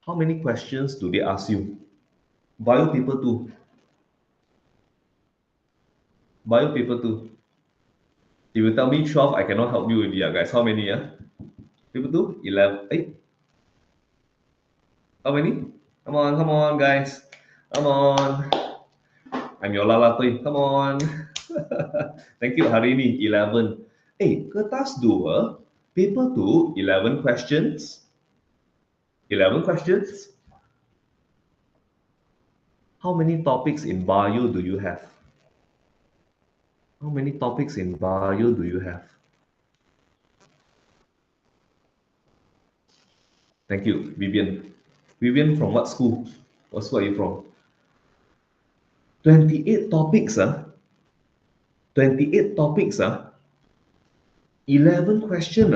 [SPEAKER 3] how many questions do they ask you? Bio paper 2. Bio paper 2. If you tell me 12, I cannot help you with it, guys. How many? Paper 2? 11. How many? Come on, guys. Come on. I'm your lalatoy. Come on. Thank you, Harini. 11. Kertas 2, paper 2, 11 questions. 11 questions. How many topics in bio do you have? How many topics in bio do you have? Thank you, Vivian. Vivian, from what school? What school are you from? 28 topics, 28 topics, 11 question,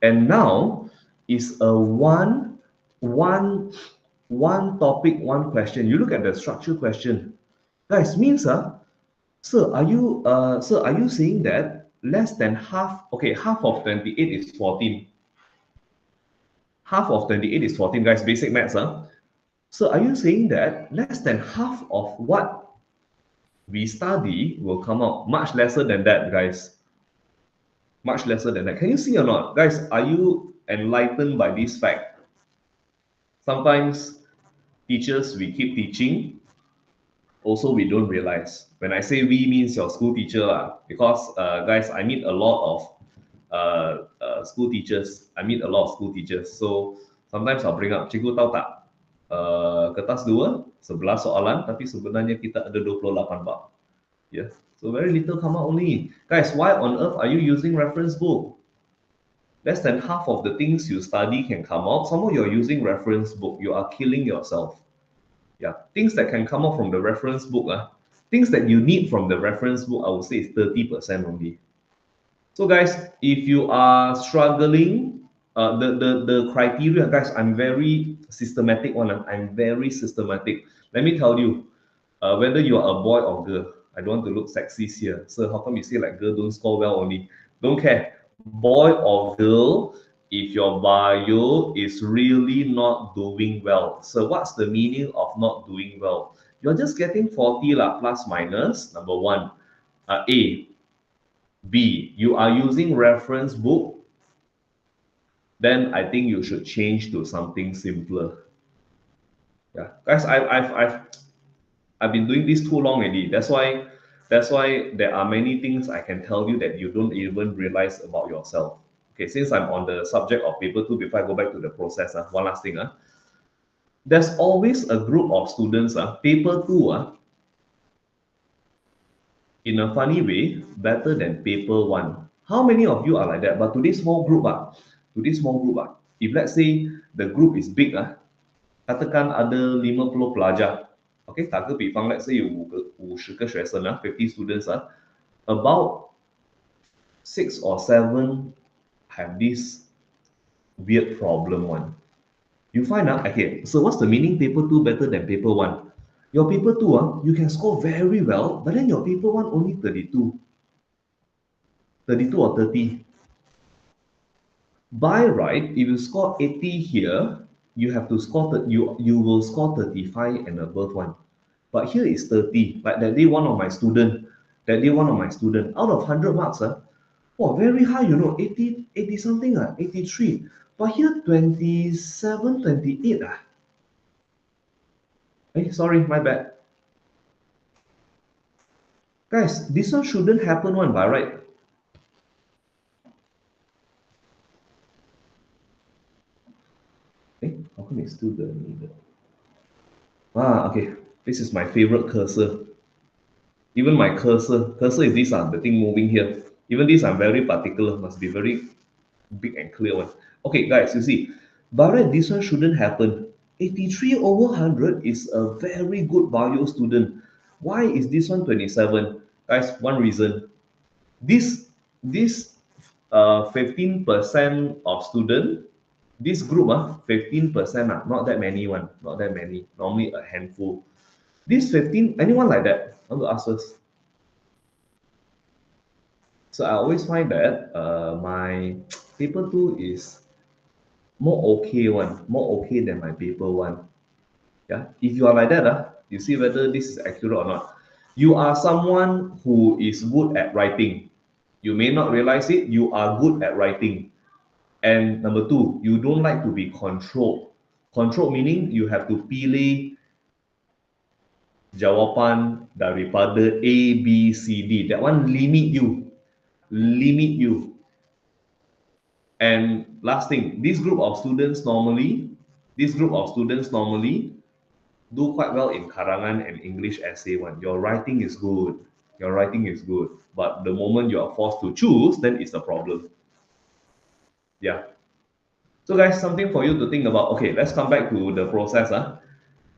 [SPEAKER 3] and now is a one topic, one question. You look at the structure question. Guys, means, sir, are you saying that less than half, okay, half of 28 is 14. Half of 28 is 14, guys, basic maths, So are you saying that less than half of what we study will come out? Much lesser than that, guys. Much lesser than that. Can you see or not? Guys, are you enlightened by this fact? Sometimes teachers, we keep teaching. Also, we don't realize. When I say we, means your school teacher, because guys, I meet a lot of school teachers. I meet a lot of school teachers. So sometimes I'll bring up, cikgu tahu tak? Kertas 2, 11 soalan, tapi sebenarnya kita ada 28 bab. Yeah. So very little come out only. Guys, why on earth are you using reference book? Less than half of the things you study can come out. Some of you're using reference book. You are killing yourself. Yeah. Things that can come out from the reference book, things that you need from the reference book, I would say is 30% only. So guys, if you are struggling, the criteria, guys, I'm very systematic one. I'm very systematic. Let me tell you, whether you are a boy or girl, I don't want to look sexist here. So how come you say like girl don't score well only? Don't care. Boy or girl, if your bio is really not doing well. So what's the meaning of not doing well? You're just getting 40 lah, plus minus, number one. A. B, you are using reference book, then I think you should change to something simpler. Yeah, guys, I've been doing this too long already. That's why there are many things I can tell you that you don't even realize about yourself. Okay, since I'm on the subject of paper 2, before I go back to the process, one last thing. There's always a group of students, paper 2, in a funny way, better than paper 1. How many of you are like that? But to this small group, if let's say the group is big, katakan ada 50 pelajar, OK， 打个比方 ，let's say 有50个学生啊，50 students 啊，about 6 or 7 have this weird problem one. You find out, okay, so what's the meaning paper 2 better than paper 1? Your paper 2, you can score very well, but then your paper 1 only 32. 32 or 30. By right, if you score 80 here, you have to score, you will score 35 and above one. But here is 30. Like that day, one of my student, out of 100 marks, very high, 80 something, 83. But here, 27, 28. Hey, sorry, my bad. Guys, this one shouldn't happen one by right. Hey, how come it's still the middle? Okay. This is my favorite cursor. Even my cursor is this, the thing moving here. Even this, I'm very particular, must be very big and clear one. Okay, guys, you see, by right, this one shouldn't happen. 83 over 100 is a very good bio student. Why is this one 27? Guys, one reason. This 15% of student, this group, 15%, not that many one, not that many, normally a handful. This 15, anyone like that? I want to ask first. So I always find that my paper 2 is more okay than my paper 1. Yeah, if you are like that, you see whether this is accurate or not. You are someone who is good at writing. You may not realize it, you are good at writing. And number 2, you don't like to be controlled. Controlled meaning you have to pilih jawapan daripada A, B, C, D. That one limit you. Limit you. And last thing, this group of students normally do quite well in karangan and English essay one. Your writing is good. Your writing is good. But the moment you are forced to choose, then it's a problem. Yeah. So guys, something for you to think about. Okay, let's come back to the process.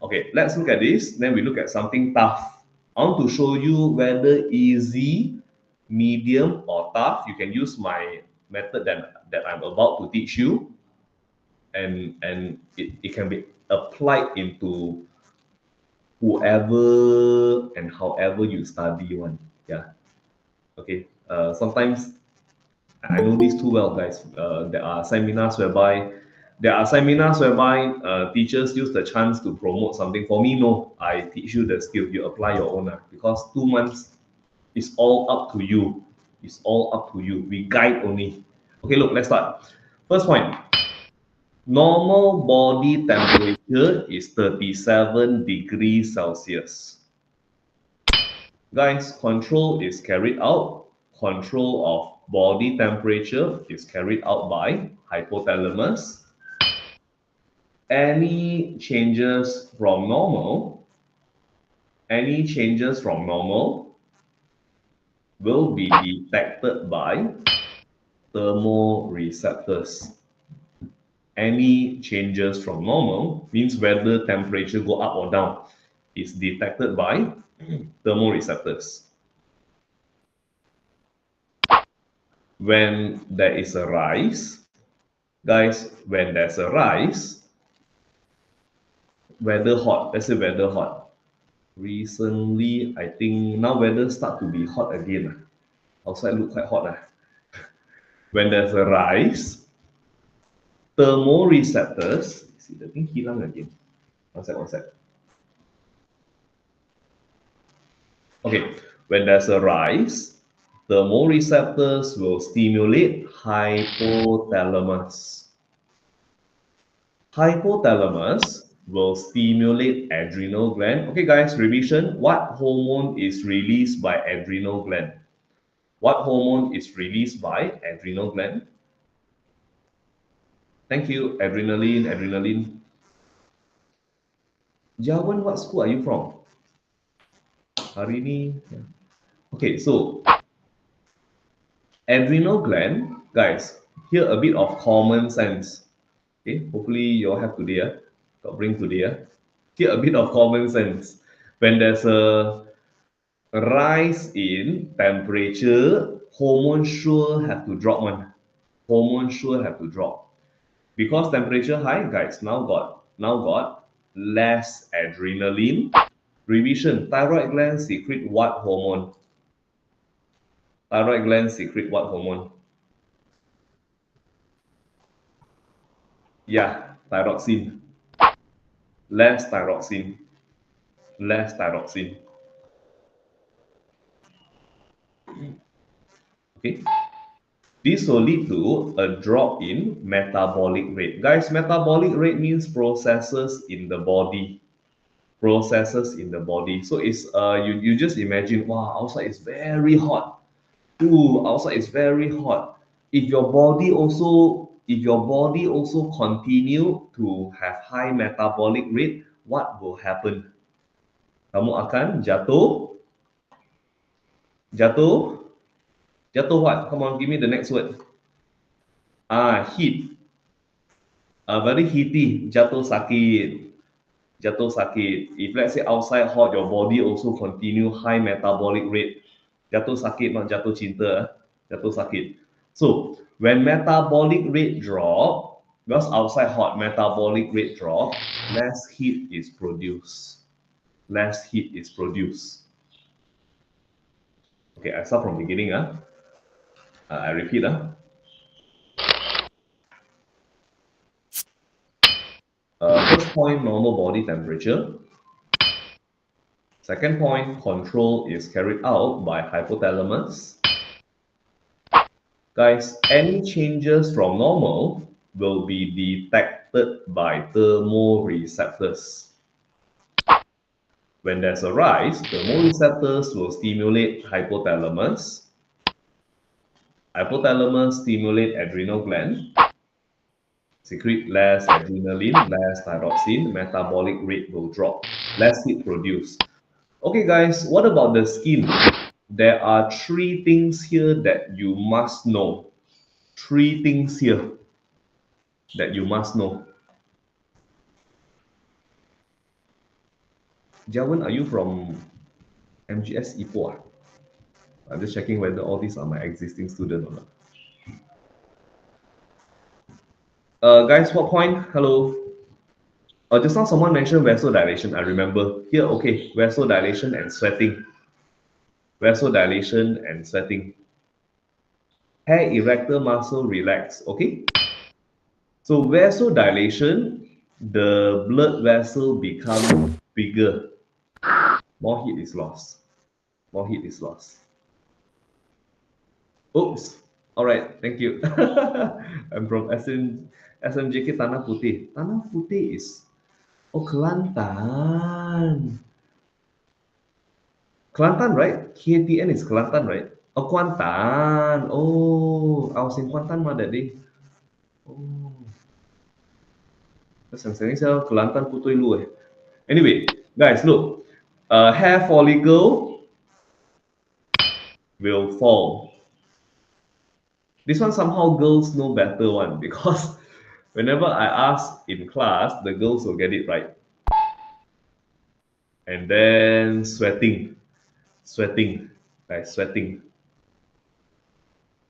[SPEAKER 3] Okay, let's look at this. Then we look at something tough. I want to show you whether easy, medium, or tough. You can use my method that I'm about to teach you. And it can be applied into whoever and however you study one. Yeah. Okay. Sometimes I know this too well, guys. There are seminars whereby teachers use the chance to promote something. For me, no. I teach you the skill. You apply your own because 2 months is all up to you. It's all up to you. We guide only. Okay, look, let's start. First point. Normal body temperature is 37 degrees Celsius. Guys, control is carried out. Control of body temperature is carried out by hypothalamus. Any changes from normal will be detected by thermoreceptors. Any changes from normal means whether temperature go up or down is detected by thermoreceptors. When there is a rise, guys, when there's a rise, weather hot, let's say weather hot. Recently, I think now weather start to be hot again. Outside look quite hot. When there's a rise, thermoreceptors, see the thing hilang again. One sec. Okay, when there's a rise, thermoreceptors will stimulate hypothalamus. Hypothalamus will stimulate adrenal gland. Okay, guys, revision. What hormone is released by adrenal gland? What hormone is released by adrenal gland? Thank you. Adrenaline. Jawan, what school are you from? Hari ni. Okay, so adrenal gland, guys, here a bit of common sense. Okay, hopefully you all have today, got bring today. Here a bit of common sense. When there's a rise in temperature, hormones sure have to drop one. Hormones sure have to drop. Because temperature high, guys, now got less adrenaline. Revision, thyroid gland secrete what hormone? Thyroid gland secrete what hormone? Yeah, thyroxine. Less thyroxine. Less thyroxine. Okay. This will lead to a drop in metabolic rate. Guys, metabolic rate means processes in the body. Processes in the body. So it's you just imagine, wow, outside is very hot. Ooh, outside is very hot. If your body also continue to have high metabolic rate, what will happen? Kamu akan jatuh, jatuh what? Come on, give me the next word. Heat. Very heaty, jatuh sakit. Jatuh sakit. If let's say outside hot, your body also continue high metabolic rate. Jatuh sakit, not jatuh cinta. Jatuh sakit. So when metabolic rate drop, because outside hot, metabolic rate drop, less heat is produced. Less heat is produced. Okay, I start from beginning. I repeat. First point, normal body temperature. Second point, control is carried out by hypothalamus. Guys, any changes from normal will be detected by thermoreceptors. When there's a rise, thermoreceptors will stimulate hypothalamus. Hypothalamus stimulate adrenal gland, secrete less adrenaline, less thyroxine, metabolic rate will drop, less heat produced. Okay, guys, what about the skin? There are three things here that you must know. Three things here that you must know. Jawan, are you from MGS Ipoh? I'm just checking whether all these are my existing students or not. Guys, what point? Hello. Just now someone mentioned vasodilation. I remember. Here, okay, vasodilation and sweating. Vasodilation and sweating. Hair erector muscle relax. Okay. So vasodilation, the blood vessel become bigger. More heat is lost. More heat is lost. Oops. All right. Thank you. I'm from SMJK Tanah Putih. Tanah Putih is Kelantan. Kelantan, right? KTN is Kelantan, right? Oh, Kuantan. Oh, I was in Kuantan that day. Oh. Terus yang saya Kelantan Putih lu. Anyway, guys, look. Hair follicle will fall. This one somehow girls know better one because whenever I ask in class, the girls will get it right. And then sweating, guys, sweating.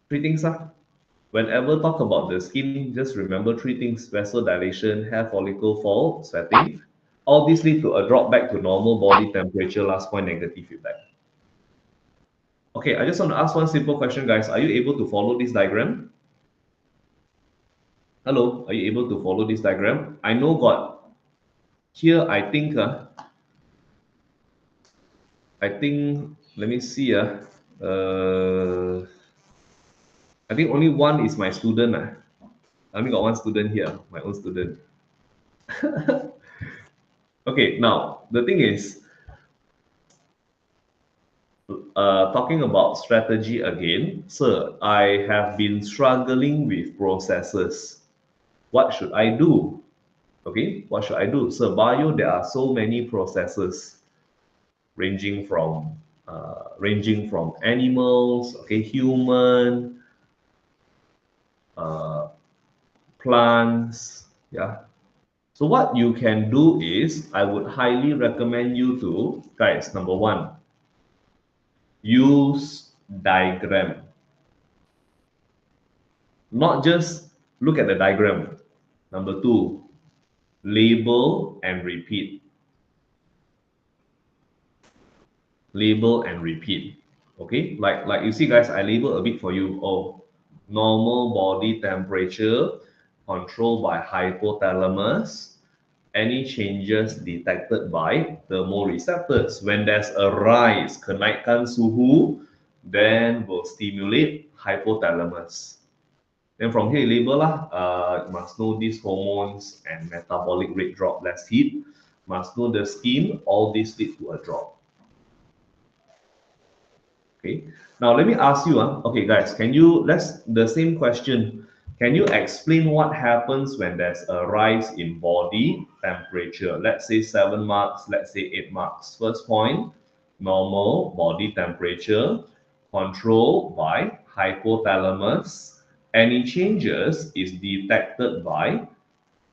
[SPEAKER 3] Three things. Whenever talk about the skin, just remember three things: vasodilation, hair follicle fall, sweating. All these lead to a drop back to normal body temperature. Last point, negative feedback. Okay, I just want to ask one simple question, guys. Are you able to follow this diagram? Hello, are you able to follow this diagram? I know got here, I think, let me see. I think only one is my student. I only got one student here, my own student. Okay, now, the thing is, talking about strategy again, sir, I have been struggling with processes. What should I do? Okay, what should I do? So bio, there are so many processes ranging from animals, okay, human, plants, yeah. So what you can do is, I would highly recommend you to, guys, number one, use diagram. Not just look at the diagram. Number two, label and repeat. Label and repeat. Okay, like you see, guys, I label a bit for you. Oh, normal body temperature controlled by hypothalamus. Any changes detected by thermoreceptors. When there's a rise, kenaikan suhu, then will stimulate hypothalamus. Then from here, label lah. You must know these hormones and metabolic rate drop, less heat. Must know the skin. All this lead to a drop. Okay. Now let me ask you. Okay, guys, can you the same question? Can you explain what happens when there's a rise in body temperature? Let's say 7 marks. Let's say 8 marks. First point: normal body temperature controlled by hypothalamus. Any changes is detected by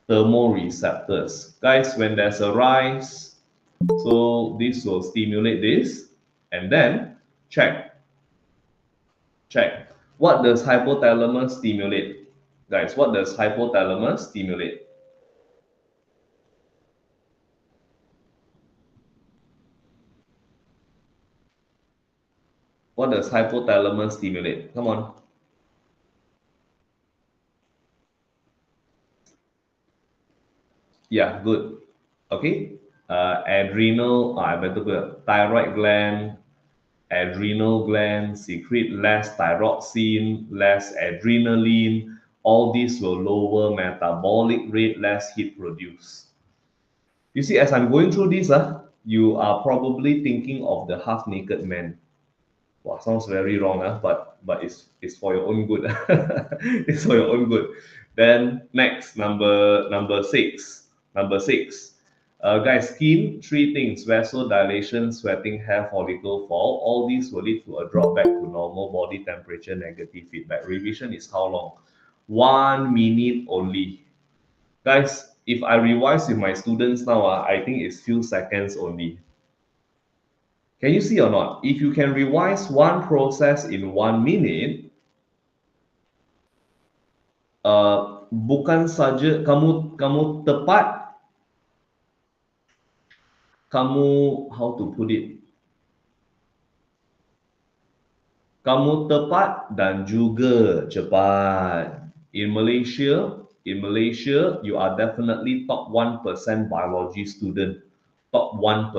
[SPEAKER 3] thermoreceptors. Guys, when there's a rise, so this will stimulate this, and then check. What does hypothalamus stimulate? Guys, what does hypothalamus stimulate? What does hypothalamus stimulate? Come on. Yeah, good. Okay. Adrenal, I better put thyroid gland, adrenal gland secrete less thyroxine, less adrenaline. All this will lower metabolic rate, less heat produced. You see, as I'm going through this, you are probably thinking of the half-naked man. Wow, sounds very wrong, but it's for your own good. It's for your own good. Then next, number six. Number six. Guys, skin, three things: vasodilation, sweating, hair follicle fall. All these will lead to a drop back to normal body temperature, negative feedback. Revision is how long? 1 minute only. Guys, if I revise with my students now, I think it's few seconds only. Can you see or not? If you can revise one process in 1 minute, bukan saja kamu tepat, kamu, how to put it? Kamu tepat dan juga cepat. In Malaysia, you are definitely top 1% biology student. Top 1%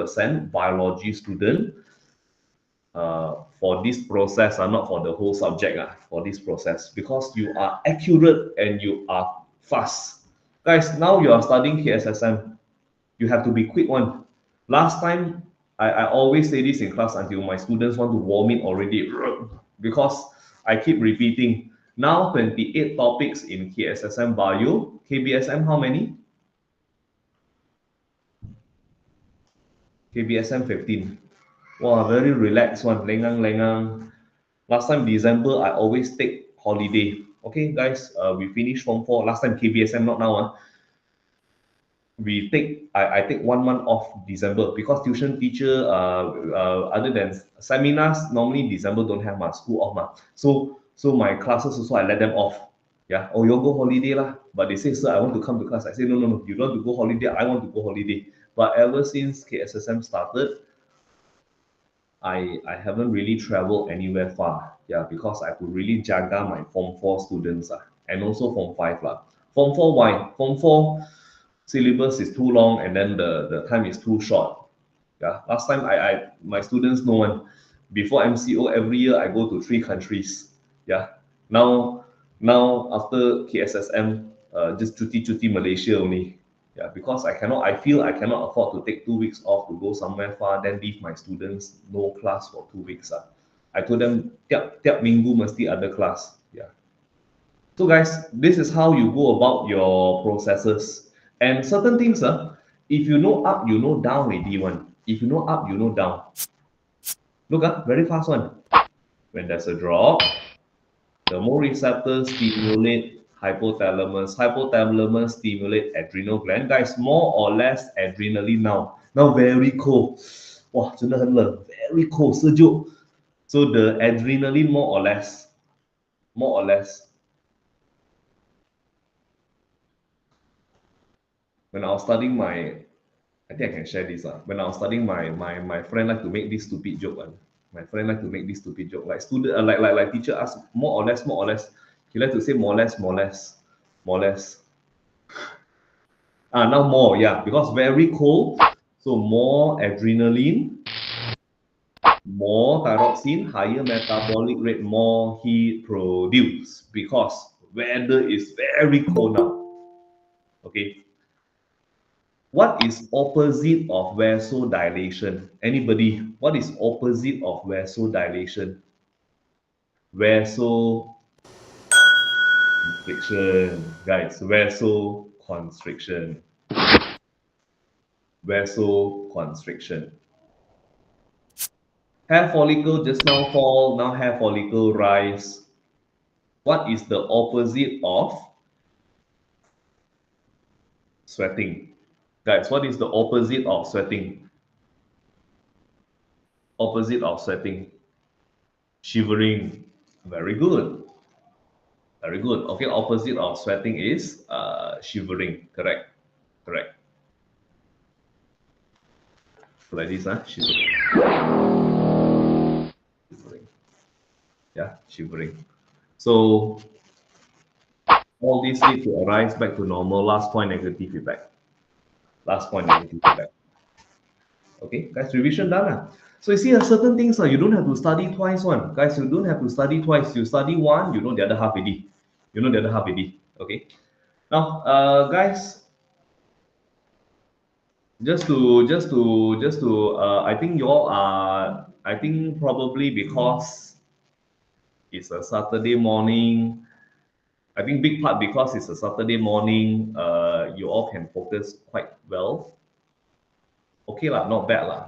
[SPEAKER 3] biology student. For this process, not for the whole subject, for this process, because you are accurate and you are fast. Guys, now you are studying KSSM. You have to be quick one. Last time, I always say this in class until my students want to vomit already because I keep repeating. Now 28 topics in KSSM Bio. KBSM, how many? KBSM 15. Wow, very relaxed one. Lengang. Last time December, I always take holiday. Okay, guys, we finished Form 4. Last time KBSM, not now. I take 1 month off December because tuition teacher, other than seminars, normally December don't have my school off. So my classes also, I let them off. Yeah, oh, you go holiday lah. But they say, sir, I want to come to class. I say, no, you don't want to go holiday. I want to go holiday. But ever since KSSM started, I haven't really traveled anywhere far. Yeah, because I could really jaga my Form 4 students and also Form 5 lah. Form 4, why? Form 4 syllabus is too long and then the time is too short. Yeah, last time my students know one. Before MCO, every year I go to 3 countries. Yeah, now after KSSM, just cuti Malaysia only. Yeah, because I feel I cannot afford to take 2 weeks off to go somewhere far, then leave my students no class for 2 weeks. I told them, tiap minggu mesti ada class. Yeah. So guys, this is how you go about your processes. And certain things, if you know up, you know down already one. If you know up, you know down. Look, very fast one. When there's a drop, the more receptors stimulate hypothalamus. Hypothalamus stimulate adrenal gland. Guys, more or less adrenaline now. Now very cold. Wow, 真的很冷 very cold, sejuk. So the adrenaline more or less. When I was studying I think I can share this. When I was studying, my friend like to make this stupid joke. My friend like to make this stupid joke. Like student, like teacher ask more or less, more or less. He like to say more or less, more or less, more or less. Now more, yeah, because very cold. So more adrenaline, more thyroxine, higher metabolic rate, more heat produced because weather is very cold now. Okay. What is opposite of vasodilation? Anybody? What is opposite of vasodilation? Vasoconstriction, guys. Vasoconstriction. Vasoconstriction. Hair follicle just now fall, now hair follicle rise. What is the opposite of sweating? Guys, what is the opposite of sweating? Opposite of sweating. Shivering. Very good. Very good. Okay, opposite of sweating is shivering. Correct. Correct. Like this, shivering. Shivering. Yeah, shivering. So all these need to arise back to normal. Last point, negative feedback. Last point, negative feedback. Okay, guys, revision done. So you see, certain things you don't have to study twice. One, guys, you don't have to study twice. You study one, you know the other half already. You know the other half already. Okay. Now, guys, just to I think you all are. I think probably because it's a Saturday morning. I think big part because it's a Saturday morning. You all can focus quite well. Okay lah, not bad lah.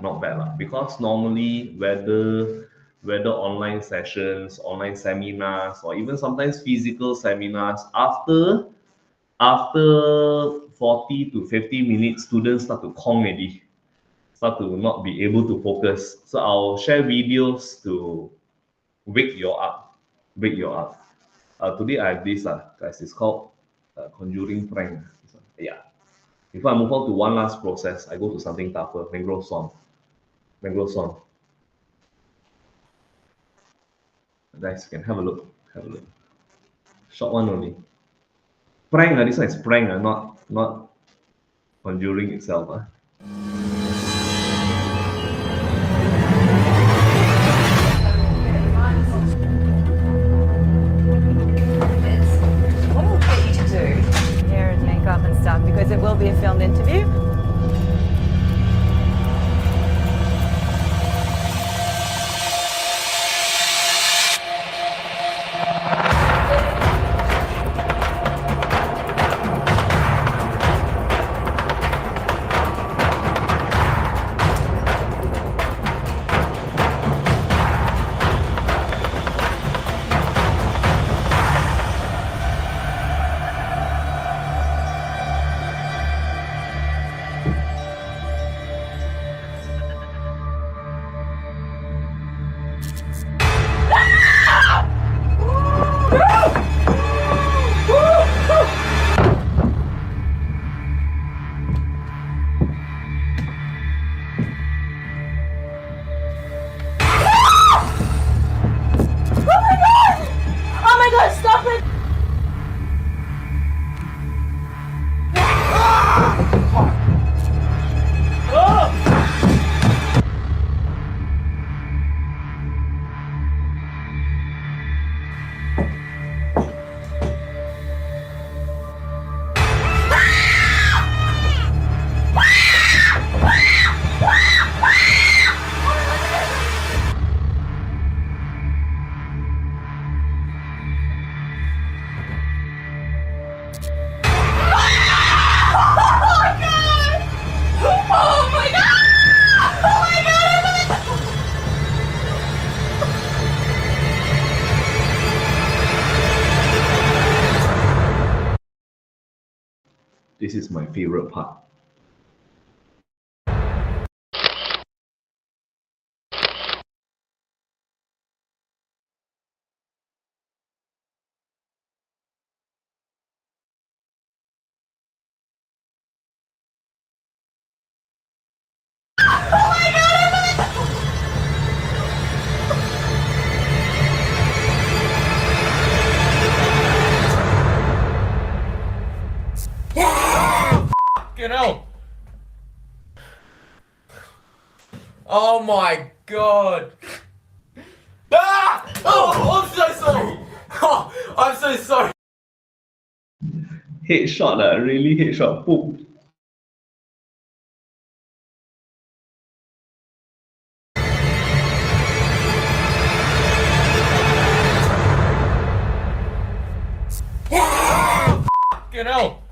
[SPEAKER 3] Because normally whether online sessions, online seminars, or even sometimes physical seminars, after 40 to 50 minutes, students start to kong already, start to not be able to focus. So I'll share videos to wake you up. Today I have this, guys. It's called conjuring prank. Yeah. Before I move on to one last process, I go to something tougher. Mangrove song. Guys, you can have a look. Short one only. Prank. This one is prank. Not conjuring itself.
[SPEAKER 4] What will get you to do hair and makeup and stuff, because it will be a filmed interview.
[SPEAKER 3] This is my favorite part.
[SPEAKER 5] Fucking hell. Oh my god. Ah! Oh, I'm so sorry. Oh, I'm so sorry.
[SPEAKER 3] Headshot, really headshot. Boom.
[SPEAKER 5] Fucking hell.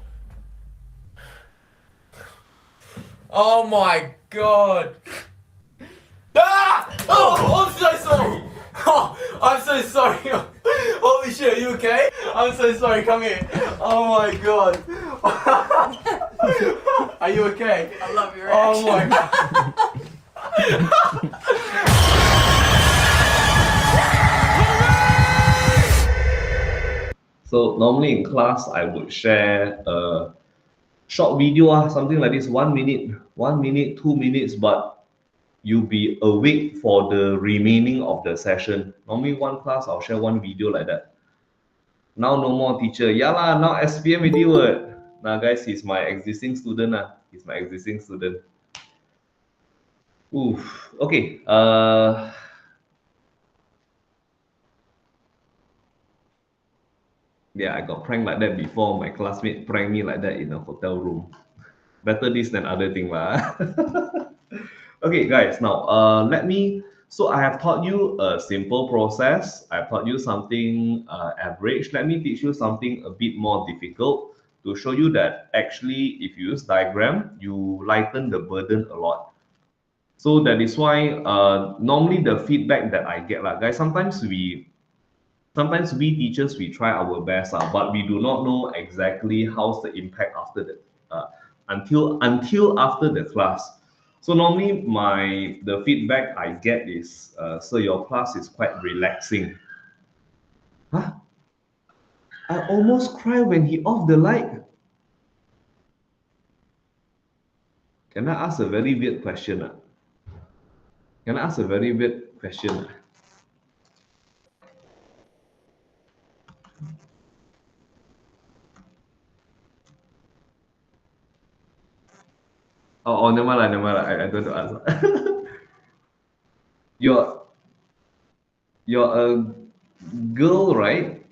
[SPEAKER 5] Oh my god. Ah! Oh, I'm so sorry. Oh, I'm so sorry. Holy shit, are you okay? I'm so sorry, come here. Oh my god. Are you okay?
[SPEAKER 2] I love your
[SPEAKER 5] Oh
[SPEAKER 2] reaction.
[SPEAKER 5] my god.
[SPEAKER 3] So normally in class, I would share a short video, something like this, 1 minute, 2 minutes, but you'll be awake for the remaining of the session. Normally one class, I'll share one video like that. Now no more teacher. Yeah lah, now SPM with you. Now guys, he's my existing student. He's my existing student. Oof. Okay. Yeah, I got pranked like that before. My classmate pranked me like that in a hotel room. Better this than other thing lah. Okay, guys. Now, let me. So I have taught you a simple process. I've taught you something average. Let me teach you something a bit more difficult to show you that actually, if you use diagram, you lighten the burden a lot. So that is why normally the feedback that I get, like guys, sometimes we teachers we try our best, but we do not know exactly how's the impact after the until after the class. So normally the feedback I get is, so your class is quite relaxing. Huh? I almost cry when he off the light. Can I ask a very weird question? Can I ask a very weird question? Oh, never mind, never mind. I don't want to ask. you're you're a girl, right?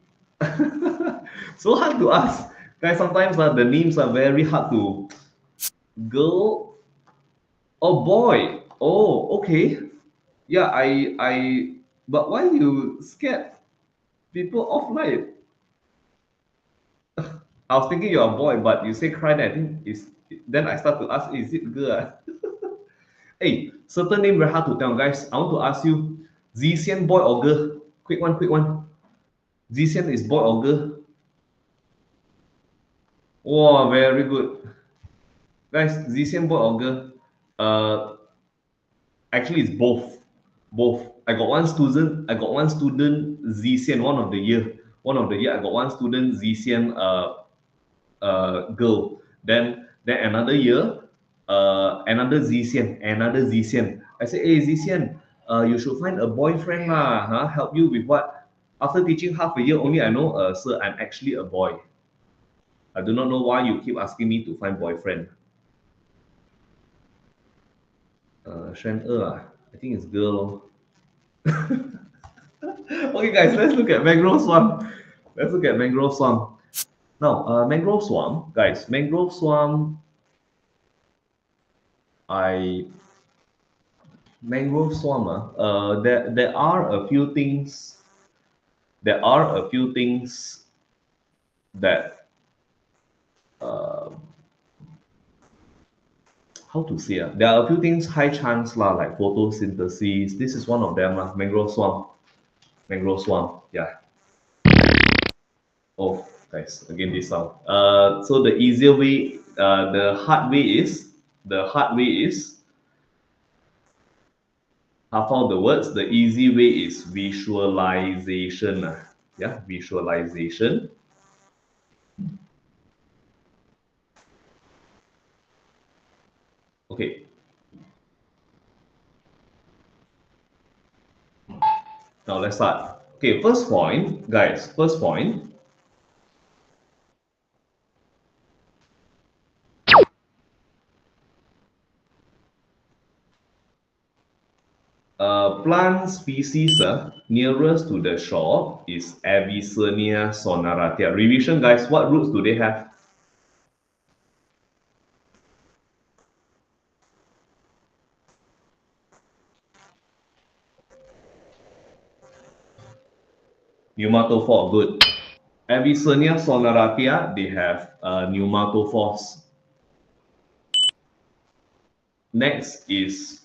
[SPEAKER 3] So hard to ask. Guys, sometimes the names are very hard to. Girl or boy? Oh, okay. Yeah, but why you scared people off light? I was thinking you're a boy, but you say cry, then I think is then I start to ask, is it girl? Hey, certain name very hard to tell, guys. I want to ask you, Zixian boy or girl? Quick one, quick one. Zixian is boy or girl? Wow, very good. Guys, Zixian boy or girl? Actually it's both. Both. I got one student Zixian, one of the year. I got one student Zixian girl. Then another year, another Zixian. I said, hey Zixian, you should find a boyfriend lah, huh? Help you with what? After teaching half a year only, I know, sir, I'm actually a boy. I do not know why you keep asking me to find boyfriend. Shen I think it's girl. Okay, guys, let's look at mangrove swamp. Now, mangrove swamp, guys. Mangrove swamp. Mangrove swamp. There are a few things. There are a few things that how to say. There are a few things high chance lah, like photosynthesis. This is one of them lah. Mangrove swamp. Yeah. Oh, Guys, again this sound. So the easier way, the hard way is hafal the words. The easy way is visualization. Yeah, visualization. Okay. Now let's start. Okay, first point, guys. First point. Plant species nearest to the shore is Avicennia sonaratia. Revision, guys. What roots do they have? Pneumatophore, good. Avicennia sonaratia, they have pneumatophores. Next is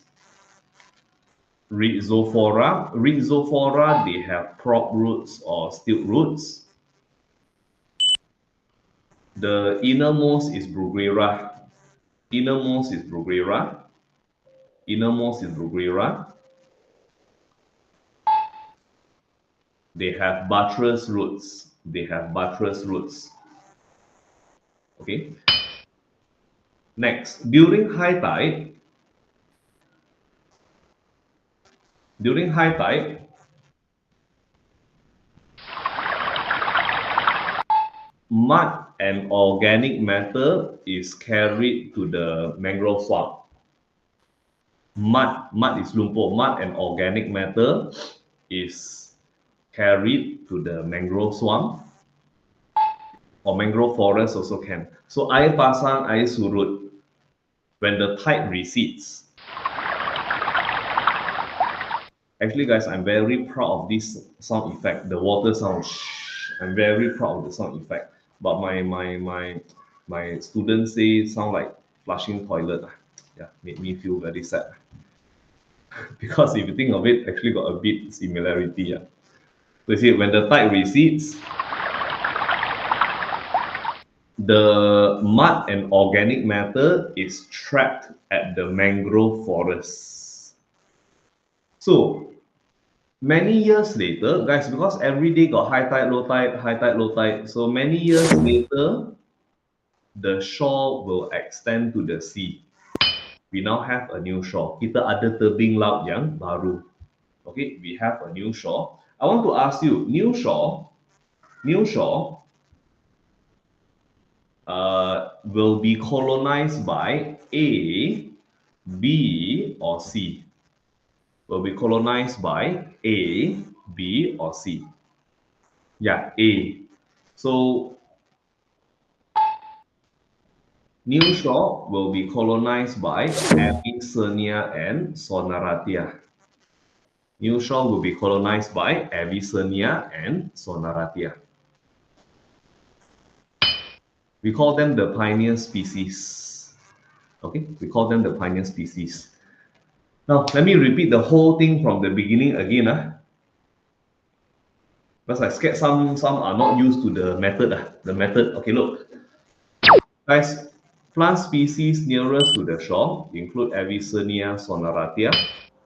[SPEAKER 3] Rhizophora. Rhizophora, they have prop roots or stilt roots. The innermost is Bruguera. Innermost is Bruguera. Innermost is Bruguera. They have buttress roots. They have buttress roots. Okay. Next, during high tide, mud and organic matter is carried to the mangrove swamp. Mud is lumpur. Mud and organic matter is carried to the mangrove swamp, or mangrove forest also can. So air pasang, air surut. When the tide recedes. Actually, guys, I'm very proud of this sound effect, the water sound. I'm very proud of the sound effect. But my students say sound like flushing toilet. Yeah, made me feel very sad. Because if you think of it, actually got a bit similarity. Yeah. So you see, when the tide recedes, the mud and organic matter is trapped at the mangrove forest. So many years later, guys, because every day got high tide, low tide, high tide, low tide. So many years later, the shore will extend to the sea. We now have a new shore. Kita ada tebing laut yang baru. Okay, we have a new shore. I want to ask you, new shore will be colonized by A, B, or C? Will be colonized by A, B, or C? Yeah, A. So new shore will be colonized by Avicennia and Sonaratia. New shore will be colonized by Avicennia and Sonaratia. We call them the pioneer species. Okay, we call them the pioneer species. Now, let me repeat the whole thing from the beginning again. Because I scared some are not used to the method. The method, okay, look. Guys, plant species nearest to the shore include Avicennia sonaratia,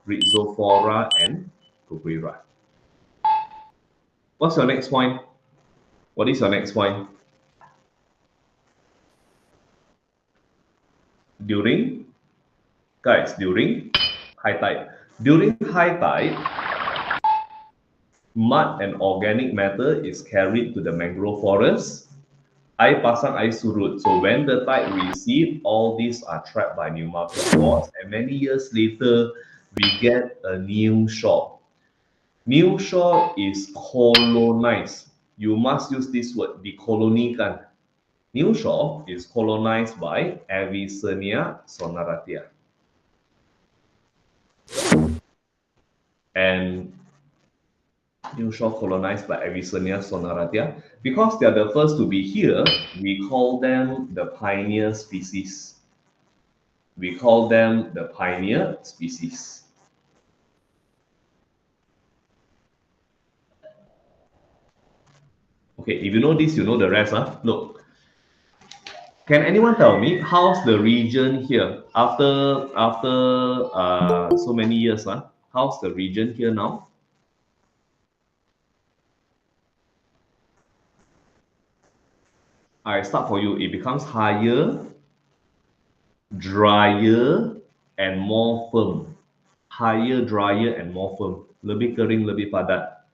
[SPEAKER 3] Rhizophora, and Bruguera. What's your next point? What is your next point? During high tide. During high tide, mud and organic matter is carried to the mangrove forest. Air pasang, air surut. So when the tide recedes, all these are trapped by pneumatophores, and many years later, we get a new shore. New shore is colonized. You must use this word, dikolonikan. New shore is colonized by Avicennia sonaratia. And new shore colonized by Avicennia sonaratia. Because they are the first to be here, we call them the pioneer species. We call them the pioneer species. Okay, if you know this, you know the rest. Look, can anyone tell me how's the region here after so many years? How's the region here now? I start for you. It becomes higher, drier, and more firm. Higher, drier, and more firm. Lebih kering, lebih padat.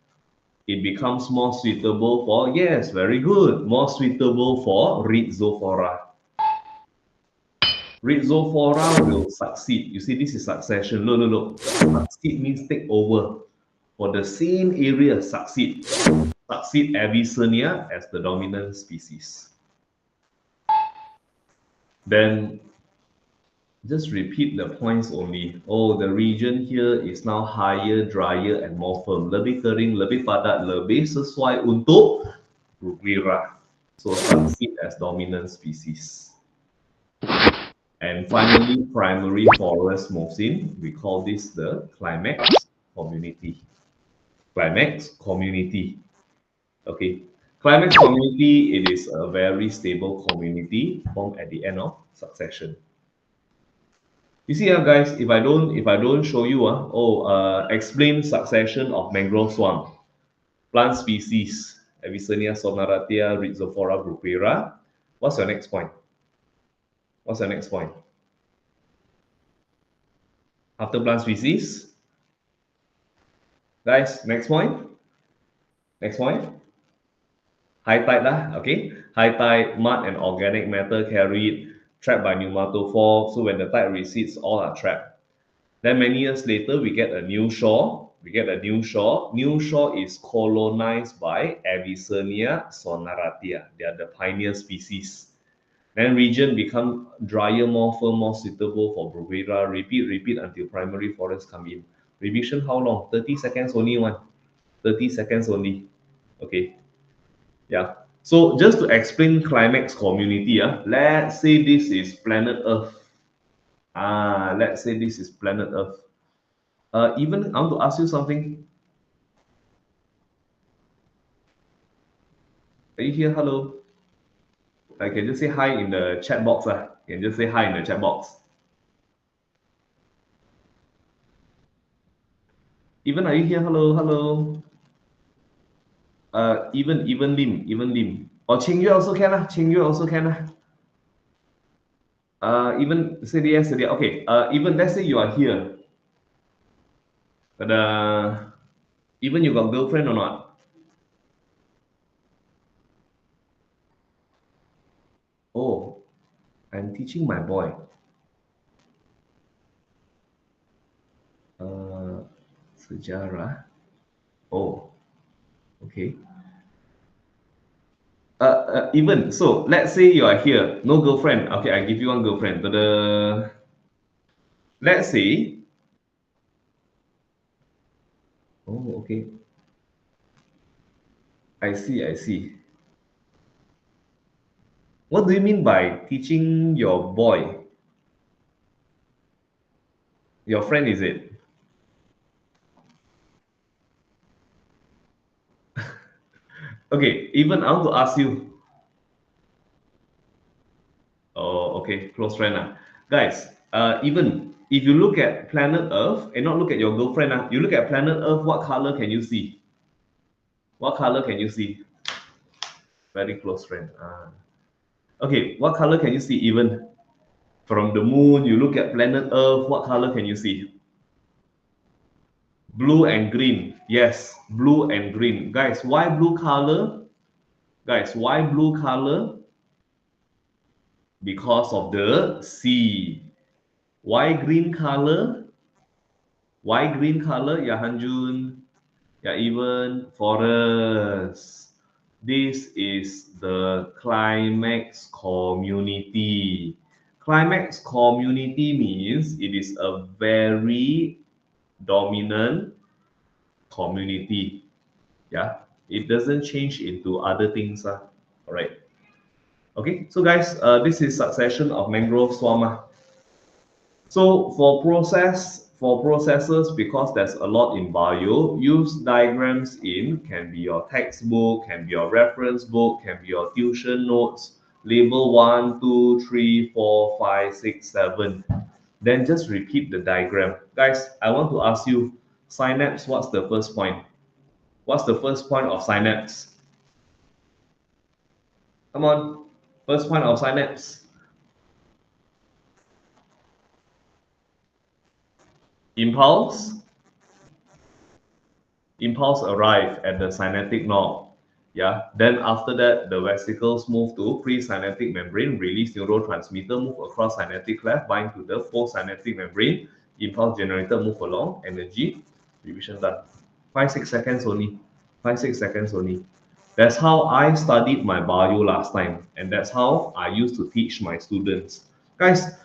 [SPEAKER 3] It becomes more suitable for, yes, very good, more suitable for rhizophora. Rhizophora will succeed. You see, this is succession. Look. Succeed means take over. For the same area, succeed. Succeed Avicennia as the dominant species. Then just repeat the points only. Oh, the region here is now higher, drier, and more firm. Lebih kering, lebih padat, lebih sesuai untuk Bruguera. So succeed as dominant species. And finally, primary forest moves in. We call this the climax community. Climax community. Okay. Climax community, it is a very stable community formed at the end of succession. You see, guys, if I don't show you, explain succession of mangrove swamp, plant species, Avicennia sonaratia, Rhizophora bruguera. What's your next point? What's your next point? After plant species, guys, next point. Next point. High tide lah, okay? High tide, mud and organic matter carried, trapped by pneumatophore. So when the tide recedes, all are trapped. Then many years later, we get a new shore. New shore is colonized by Avicennia sonaratia. They are the pioneer species. Then region become drier, more firm, more suitable for Bruguera. Repeat until primary forests come in. Revision how long? 30 seconds only one. 30 seconds only. Okay. Yeah. So just to explain climax community, let's say this is planet Earth. Let's say this is planet Earth. Even I want to ask you something. Are you here? Hello. I can just say hi in the chat box. You can just say hi in the chat box. Even, are you here? Hello. Even Lim. Or Qingyue also can. Even say yes. Okay. Even let's say you are here. But even you got girlfriend or not? Oh, I'm teaching my boy. Sejarah. Oh, okay. Even so, let's say you are here, no girlfriend. Okay, I give you one girlfriend. Let's say. Oh, okay. I see. What do you mean by teaching your boy? Your friend, is it? Okay, even I want to ask you. Oh, okay, close friend. Guys, even if you look at planet Earth and not look at your girlfriend, you look at planet Earth, what color can you see? What color can you see? Very close friend. Okay, what color can you see even? From the moon, you look at planet Earth, what color can you see? Blue and green. Yes, blue and green. Guys, why blue color? Guys, why blue color? Because of the sea. Why green color? Why green color? Ya Hanjun, ya even forest. This is the climax community. Climax community means it is a very dominant community. Yeah, it doesn't change into other things. All right. Okay, so guys, this is succession of mangrove swamp. So for process For processes, because there's a lot in bio, use diagrams in, can be your textbook, can be your reference book, can be your tuition notes, label 1, 2, 3, 4, 5, 6, 7. Then just repeat the diagram. Guys, I want to ask you, synapse, what's the first point? What's the first point of synapse? Come on, first point of synapse. Impulse. Impulse arrive at the synaptic knob. Yeah. Then after that, the vesicles move to presynaptic membrane, release neurotransmitter, move across synaptic cleft, bind to the postsynaptic membrane. Impulse generator move along, energy, revision done. 5-6 seconds only. 5-6 seconds only. That's how I studied my bio last time, and that's how I used to teach my students. Guys,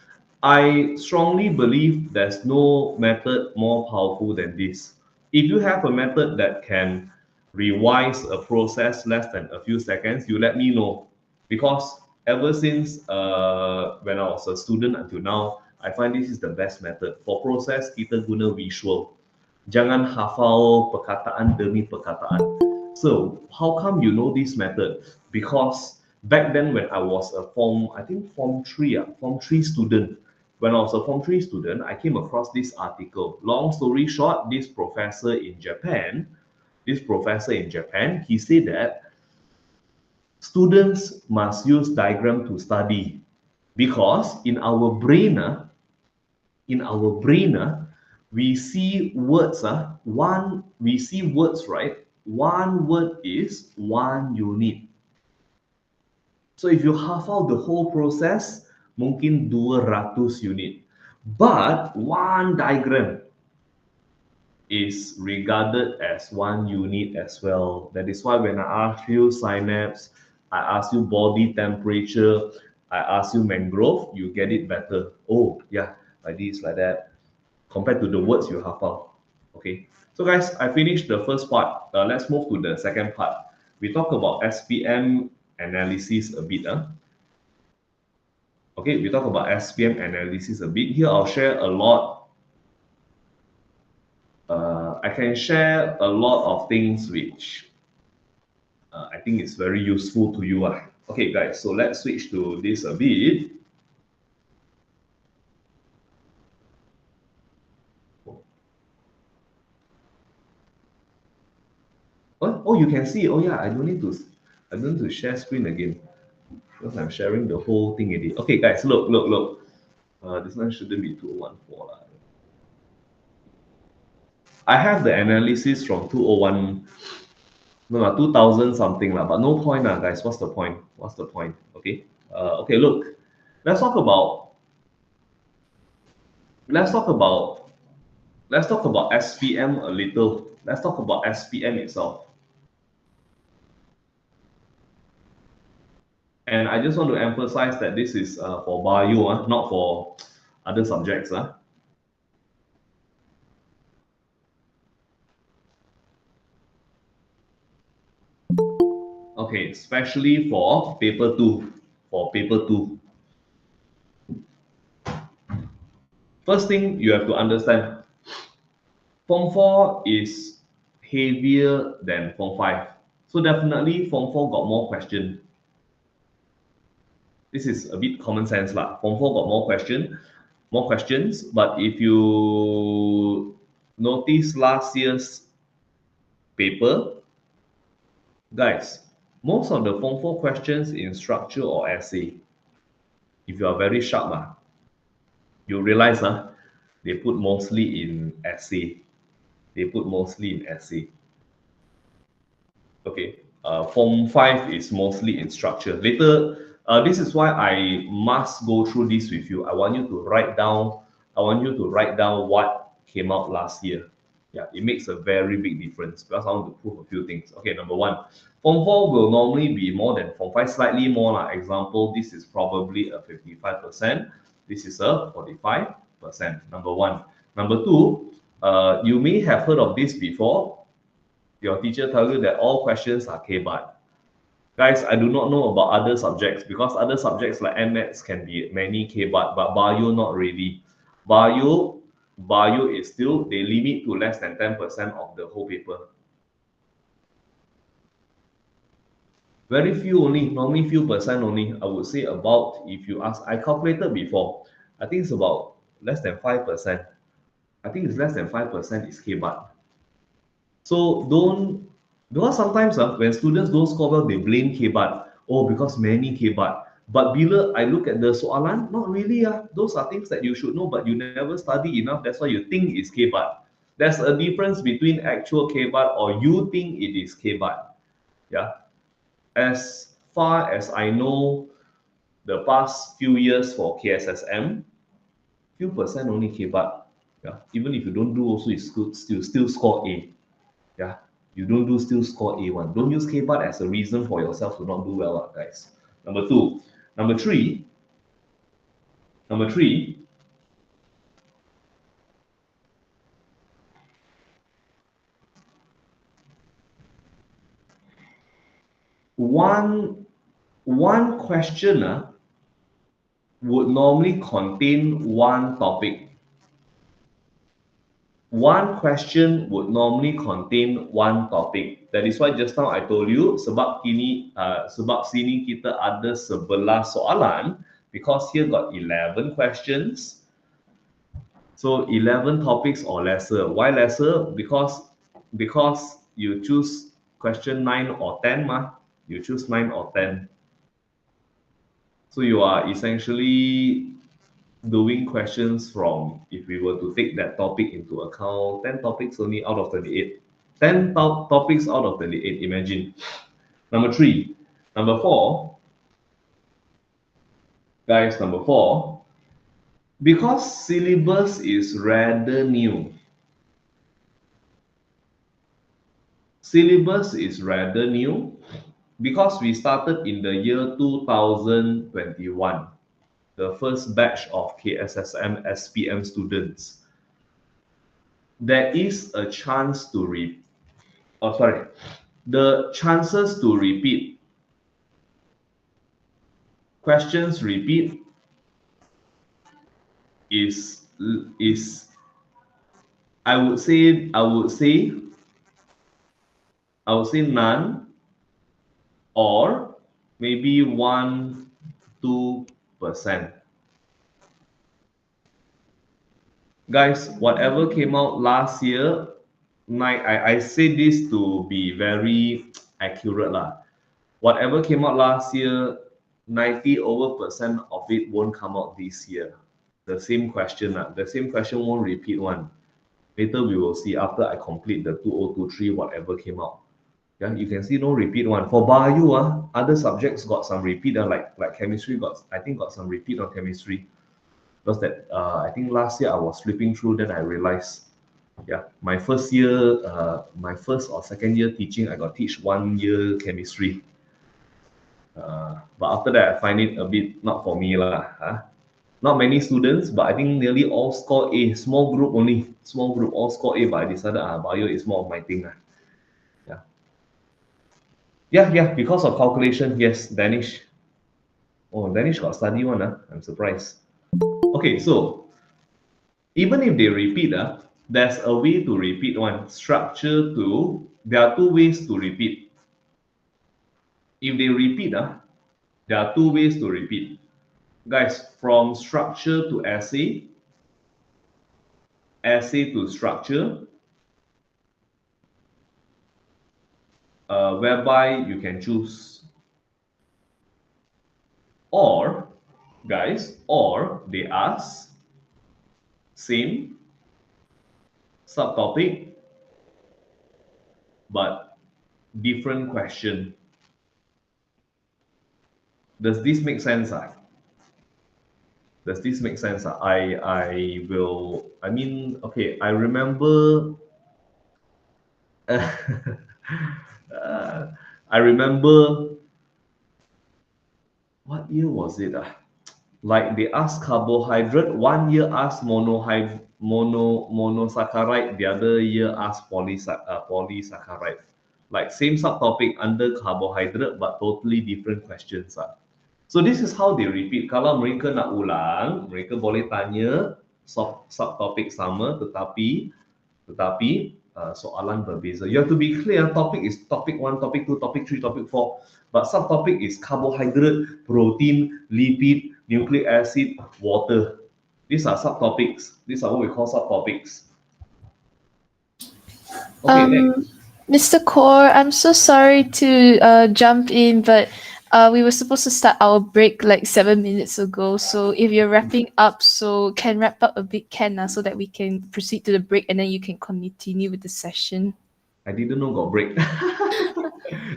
[SPEAKER 3] I strongly believe there's no method more powerful than this. If you have a method that can revise a process less than a few seconds, you let me know. Because ever since when I was a student until now, I find this is the best method. For process, kita guna visual. Jangan hafal perkataan demi perkataan. So, how come you know this method? Because back then when I was a form 3 student, when I was a form 3 student, I came across this article. Long story short, this professor in Japan, he said that students must use diagram to study because in our brain, we see words, right? One word is 1 unit. So if you hafal the whole process, mungkin 200 unit. But one diagram is regarded as 1 unit as well. That is why when I ask you synapse, I ask you body temperature, I ask you mangrove, you get it better. Oh, yeah, like this, like that, compared to the words you hafal. Okay, so guys, I finished the first part. Let's move to the second part. We talk about SPM analysis a bit. Okay, we talk about SPM analysis a bit. Here I'll share a lot. I can share a lot of things which I think is very useful to you. Okay, guys, so let's switch to this a bit. Oh, you can see. Oh yeah, I don't need to share screen again because I'm sharing the whole thing already. Okay, guys, look. This one shouldn't be 2014. I have the analysis from 201. No, 2000 something lah, but no point guys. What's the point? Okay. Okay, look. Let's talk about SPM a little. Let's talk about SPM itself. And I just want to emphasize that this is for bio, not for other subjects. Okay, especially for paper 2. First thing you have to understand, Form 4 is heavier than Form 5. So definitely Form 4 got more questions. This is a bit common sense lah. Form 4 got more questions. But if you notice last year's paper, guys, most of the Form 4 questions in structure or essay, if you are very sharp, you realize they put mostly in essay. Okay, Form 5 is mostly in structure. Later, this is why I must go through this with you. I want you to write down what came out last year. Yeah, it makes a very big difference because I want to prove a few things. Okay, number 1, Form 4 will normally be more than Form 5, slightly more. Example, this is probably a 55%. This is a 45%. Number 1. Number 2, you may have heard of this before. Your teacher tells you that all questions are K-bar. Guys, I do not know about other subjects because other subjects like MX can be many K-bar, but bio not really. Bio, Bio is still, they limit to less than 10% of the whole paper. Very few only, normally few percent only. I would say about, if you ask, I calculated before, I think it's about less than 5%. I think it's less than 5% is K-bar. So don't, because sometimes when students don't score well, they blame K-bar. Oh, because many K-bar. But bila I look at the soalan, not really. Those are things that you should know, but you never study enough. That's why you think it's K-bar. There's a difference between actual K-bar or you think it is K-bar. Yeah. As far as I know, the past few years for KSSM, few percent only K-bar. Yeah. Even if you don't do also, it's good, still score A. Yeah. You don't do, still score A1. Don't use K-bar as a reason for yourself to not do well, guys. Number two. Number three, one question would normally contain one topic. One question would normally contain one topic. That is why just now I told you, sebab sini kita ada 11 soalan, because here got 11 questions. So 11 topics or lesser. Why lesser? Because you choose question 9 or 10 you choose 9 or 10. So you are essentially doing questions from, if we were to take that topic into account, 10 topics only out of 28. 10 topics out of 28, imagine. Number four, guys, number four, because syllabus is rather new. Syllabus is rather new because we started in the year 2021, the first batch of KSSM SPM students. There is a chance to the chances to repeat, questions repeat is I would say none, or maybe 1-2%. Guys, whatever came out last year, I say this to be very accurate Whatever came out last year, 90% of it won't come out this year. The same question won't repeat one. Later we will see after I complete the 2023 whatever came out. Yeah, you can see no repeat one. For Bio, other subjects got some repeat. Like chemistry got some repeat on chemistry. Because that I think last year I was flipping through, then I realized, yeah, my first or second year teaching, I got teach 1 year chemistry. But after that, I find it a bit not for me Not many students, but I think nearly all score A. Small group all score A. But I decided Bio is more of my thing Yeah, because of calculation. Yes, Danish. Oh, Danish got study one. I'm surprised. Okay, so even if they repeat, there's a way to repeat one. There are two ways to repeat. If they repeat, there are two ways to repeat. Guys, from structure to essay to structure, whereby you can choose. Or they ask same subtopic but different question. Does this make sense? Does this make sense? I remember I remember, what year was it? Like they asked carbohydrate, 1 year asked monosaccharide, the other year asked polysaccharide. Like same subtopic under carbohydrate, but totally different questions. So this is how they repeat. Kalau mereka nak ulang, mereka boleh tanya subtopik sama, tetapi soalan berbeza. You have to be clear. Topic is topic 1, topic 2, topic 3, topic 4. But subtopic is carbohydrate, protein, lipid, nucleic acid, water. These are subtopics. These are what we call subtopics. Okay, next.
[SPEAKER 1] Mr. Kaur, I'm so sorry to jump in, but we were supposed to start our break like 7 minutes ago. So if you're wrapping up, so can wrap up a bit, so that we can proceed to the break and then you can continue with the session.
[SPEAKER 3] I didn't know got break.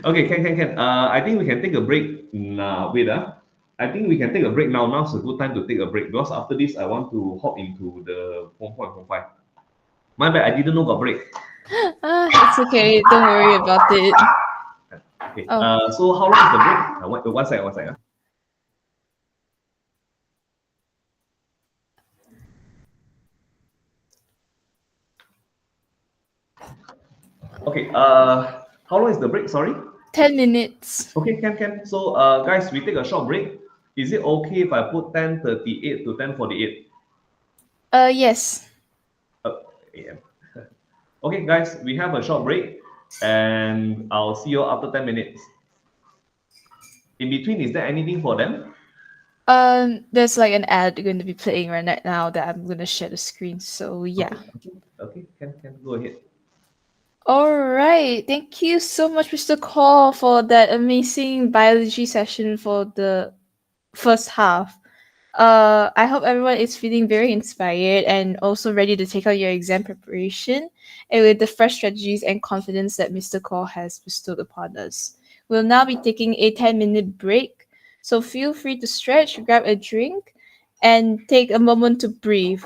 [SPEAKER 3] Okay, can. I think we can take a break. Wait. I think we can take a break now. Now's a good time to take a break because after this, I want to hop into the 1.5. My bad, I didn't know got break.
[SPEAKER 1] It's okay. Don't worry about it.
[SPEAKER 3] Okay.
[SPEAKER 1] Oh.
[SPEAKER 3] So how long is the break? One second. Okay. How long is the break? Sorry.
[SPEAKER 1] 10 minutes.
[SPEAKER 3] Okay, can. So, guys, we take a short break. Is it okay if I put 10:38 to 10:48?
[SPEAKER 1] Yes.
[SPEAKER 3] AM. Okay, guys, we have a short break, and I'll see you after 10 minutes. In between, is there anything for them?
[SPEAKER 1] There's like an ad going to be playing right now that I'm gonna share the screen. So yeah.
[SPEAKER 3] Okay, can go ahead.
[SPEAKER 1] All right. Thank you so much, Mr. Call, for that amazing biology session for the first half. I hope everyone is feeling very inspired and also ready to take out your exam preparation and with the fresh strategies and confidence that Mr. Call has bestowed upon us. We'll now be taking a 10-minute break, so feel free to stretch, grab a drink, and take a moment to breathe.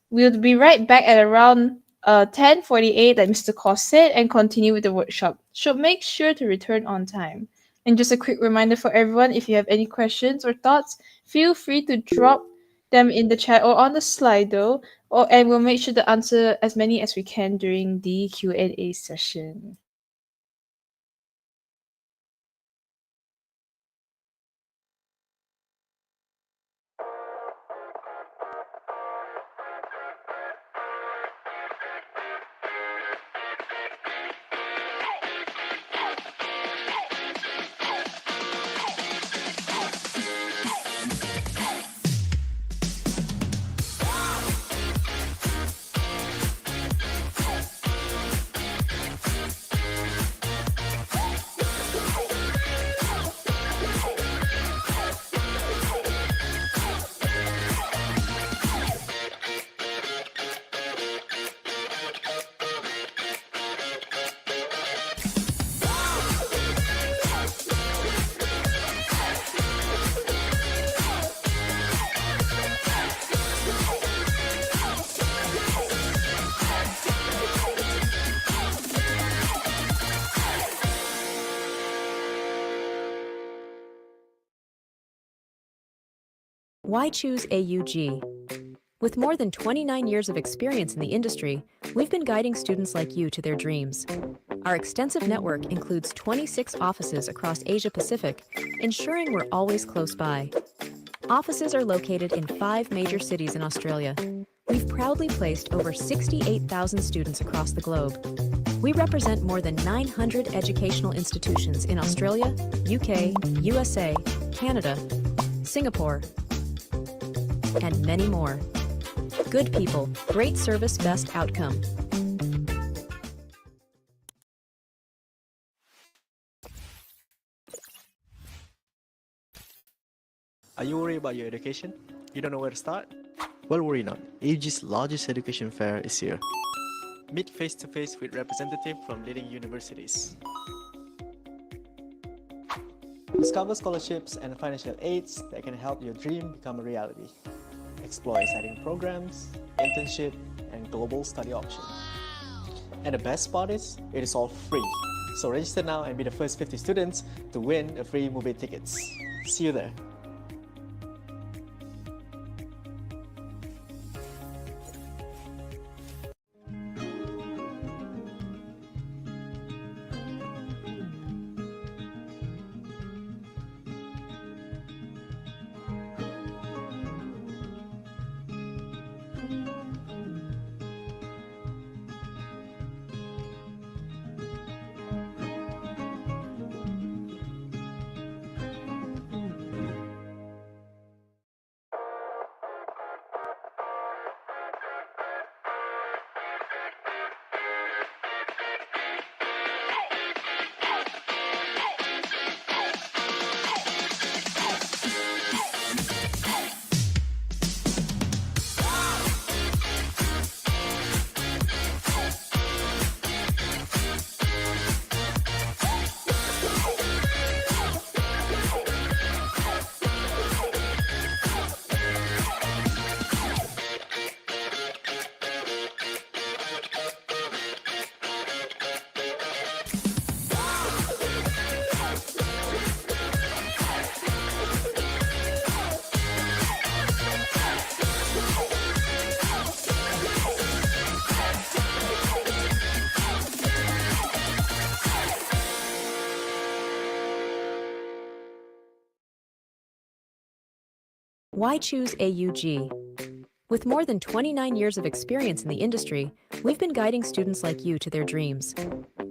[SPEAKER 1] We'll be right back at around 10:48, like Mr. Call said, and continue with the workshop. So make sure to return on time. And just a quick reminder for everyone, if you have any questions or thoughts, feel free to drop them in the chat or on the Slido, and we'll make sure to answer as many as we can during the Q&A session.
[SPEAKER 6] Why choose AUG? With more than 29 years of experience in the industry, we've been guiding students like you to their dreams. Our extensive network includes 26 offices across Asia Pacific, ensuring we're always close by. Offices are located in 5 major cities in Australia. We've proudly placed over 68,000 students across the globe. We represent more than 900 educational institutions in Australia, UK, USA, Canada, Singapore, and many more. Good people, great service, best outcome.
[SPEAKER 7] Are you worried about your education? You don't know where to start? Well, worry not. AUG's largest education fair is here. Meet face-to-face with representatives from leading universities. Discover scholarships and financial aids that can help your dream become a reality. Explore exciting programs, internship, and global study options. And the best part is, it is all free. So register now and be the first 50 students to win a free movie tickets. See you there.
[SPEAKER 6] Why choose AUG? With more than 29 years of experience in the industry, we've been guiding students like you to their dreams.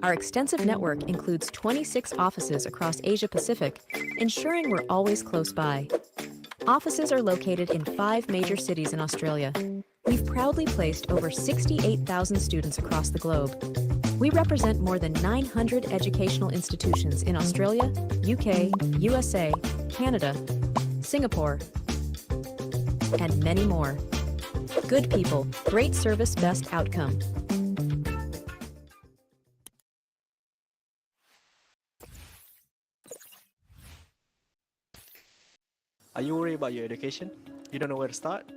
[SPEAKER 6] Our extensive network includes 26 offices across Asia Pacific, ensuring we're always close by. Offices are located in 5 major cities in Australia. We've proudly placed over 68,000 students across the globe. We represent more than 900 educational institutions in Australia, UK, USA, Canada, Singapore, and many more. Good people, great service, best outcome.
[SPEAKER 7] Are you worried about your education? You don't know where to start?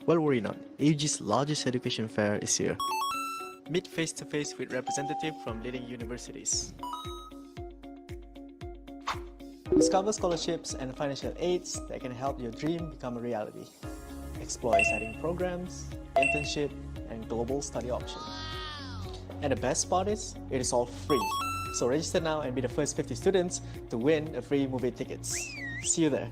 [SPEAKER 7] Well, worry not. AUG's largest education fair is here. Meet face-to-face with representatives from leading universities. Discover scholarships and financial aids that can help your dream become a reality. Explore exciting programs, internship, and global study options. And the best part is, it is all free. So register now and be the first 50 students to win a free movie tickets. See you there.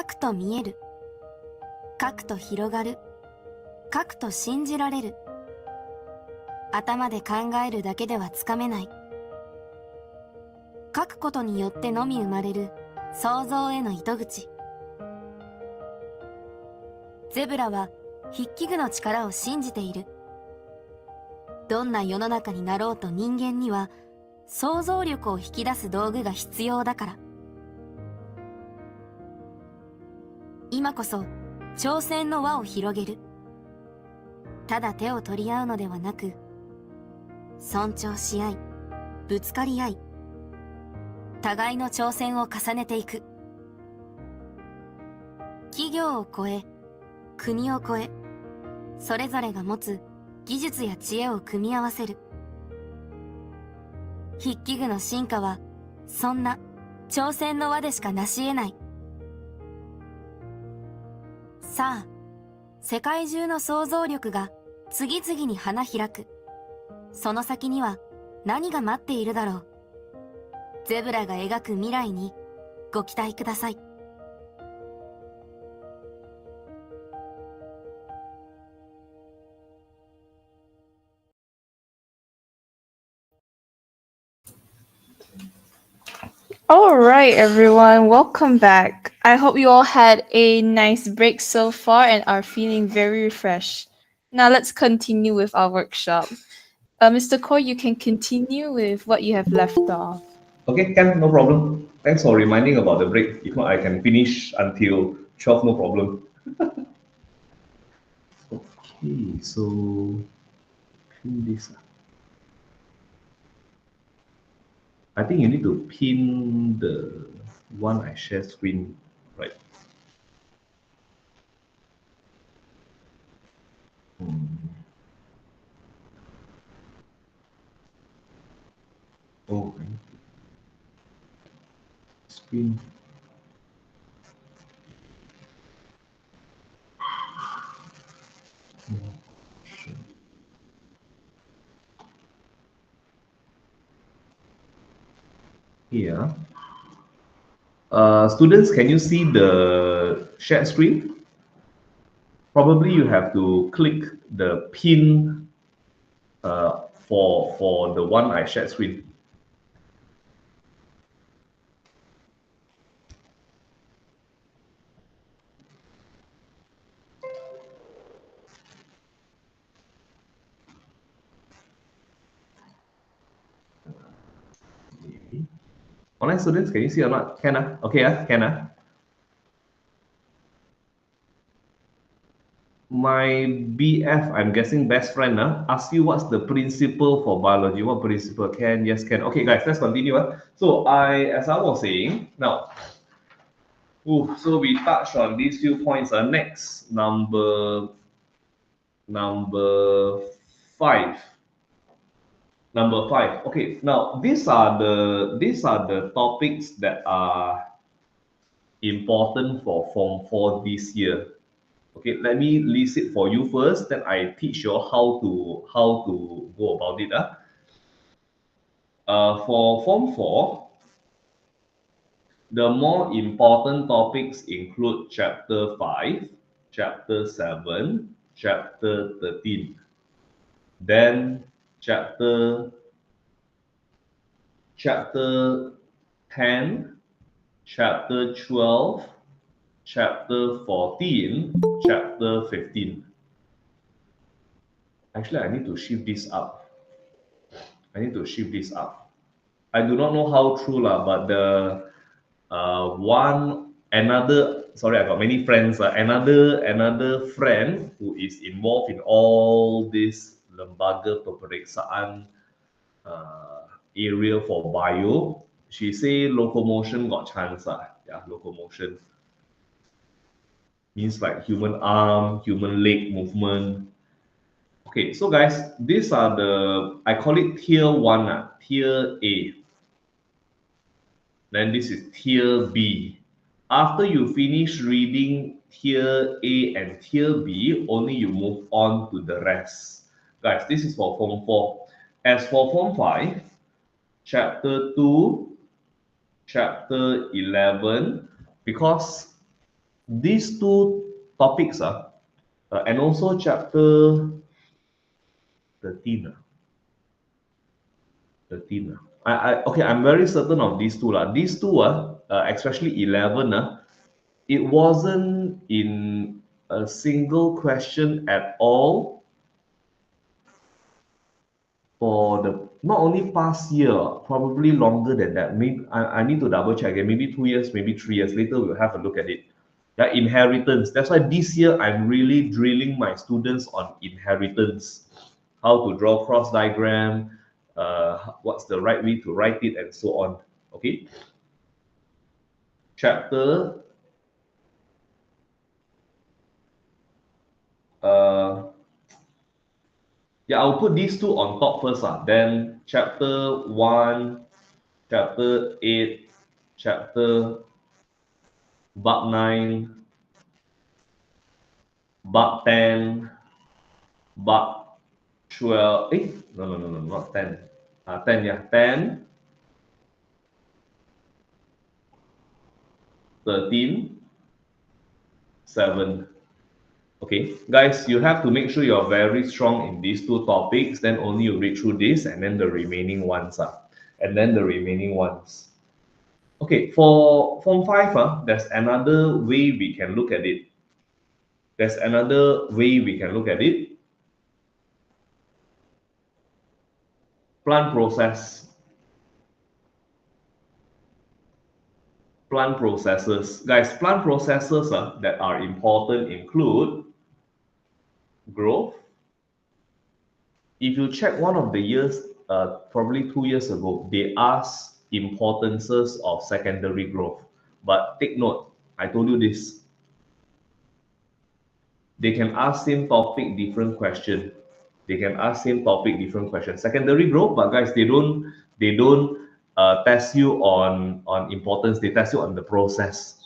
[SPEAKER 8] くと見える、書くと広がる、書くと信じられる。頭で考えるだけではつかめない。書くことによってのみ生まれる想像への糸口。ゼブラは筆記具の力を信じている。どんな世の中になろうと人間には想像力を引き出す道具が必要だから。今こそ挑戦の輪を広げる。ただ手を取り合うのではなく、尊重し合い、ぶつかり合い、互いの挑戦を重ねていく。企業を超え、国を超え、それぞれが持つ技術や知恵を組み合わせる。筆記具の進化はそんな挑戦の輪でしか成し得ない。さあ、世界中の想像力が次々に花開く。その先には何が待っているだろう。ゼブラが描く未来にご期待ください。
[SPEAKER 1] All right, everyone, welcome back. I hope you all had a nice break so far and are feeling very refreshed. Now let's continue with our workshop. Mr. Koi, you can continue with what you have left off.
[SPEAKER 3] Okay, Ken, no problem. Thanks for reminding about the break. If not, I can finish until 12, no problem. Okay, so pin this. I think you need to pin the one I share screen, right? Oh, I need to screen. Here. Students, can you see the shared screen? Probably you have to click the pin for the one I shared screen. Online students, can you see or not? Can okay, can My BF, I'm guessing best friend, ask you what's the principle for biology. What principle? Can, yes, can. Okay, guys, let's continue. So as I was saying, now, so we touched on these few points. Next, number 5. Number 5. Okay, now these are the topics that are important for Form 4 this year. Okay, let me list it for you first, then I teach you how to go about it. For Form 4, the more important topics include Chapter 5, Chapter 7, Chapter 13. Then Chapter 10, Chapter 12, Chapter 14, Chapter 15. Actually, I need to shift this up. I do not know how true, but the sorry, I got many friends. Another friend who is involved in all this lembaga peperiksaan area for bio, she say locomotion got chance. Yeah, locomotion means like human arm, human leg movement. Okay, so guys, these are I call it tier 1, tier A. Then this is tier B. After you finish reading tier A and tier B, only you move on to the rest. Guys, this is for Form 4. As for Form 5, Chapter 2, Chapter 11, because these two topics are, and also chapter 13. 13. Okay, I'm very certain of these two. These two, especially 11, it wasn't in a single question at all for the not only past year, probably longer than that. Maybe I need to double check again. Maybe 2 years, maybe 3 years later, we'll have a look at it. Yeah, inheritance. That's why this year I'm really drilling my students on inheritance, how to draw cross diagram, what's the right way to write it, and so on. Okay. Chapter yeah, I'll put these two on top first. Then chapter 1, chapter 8, chapter bab 9, bab 10, bab 12. No, not 10. 10, yeah. 10, 13, 7. Okay, guys, you have to make sure you're very strong in these two topics. Then only you read through this, and then the remaining ones Okay, for Form 5, there's another way we can look at it. Plant process. Plant processes. Guys, plant processes that are important include growth. If you check one of the years, probably 2 years ago, they asked importances of secondary growth. But take note, I told you this. They can ask same topic, different question. Secondary growth, but guys, they don't test you on importance. They test you on the process.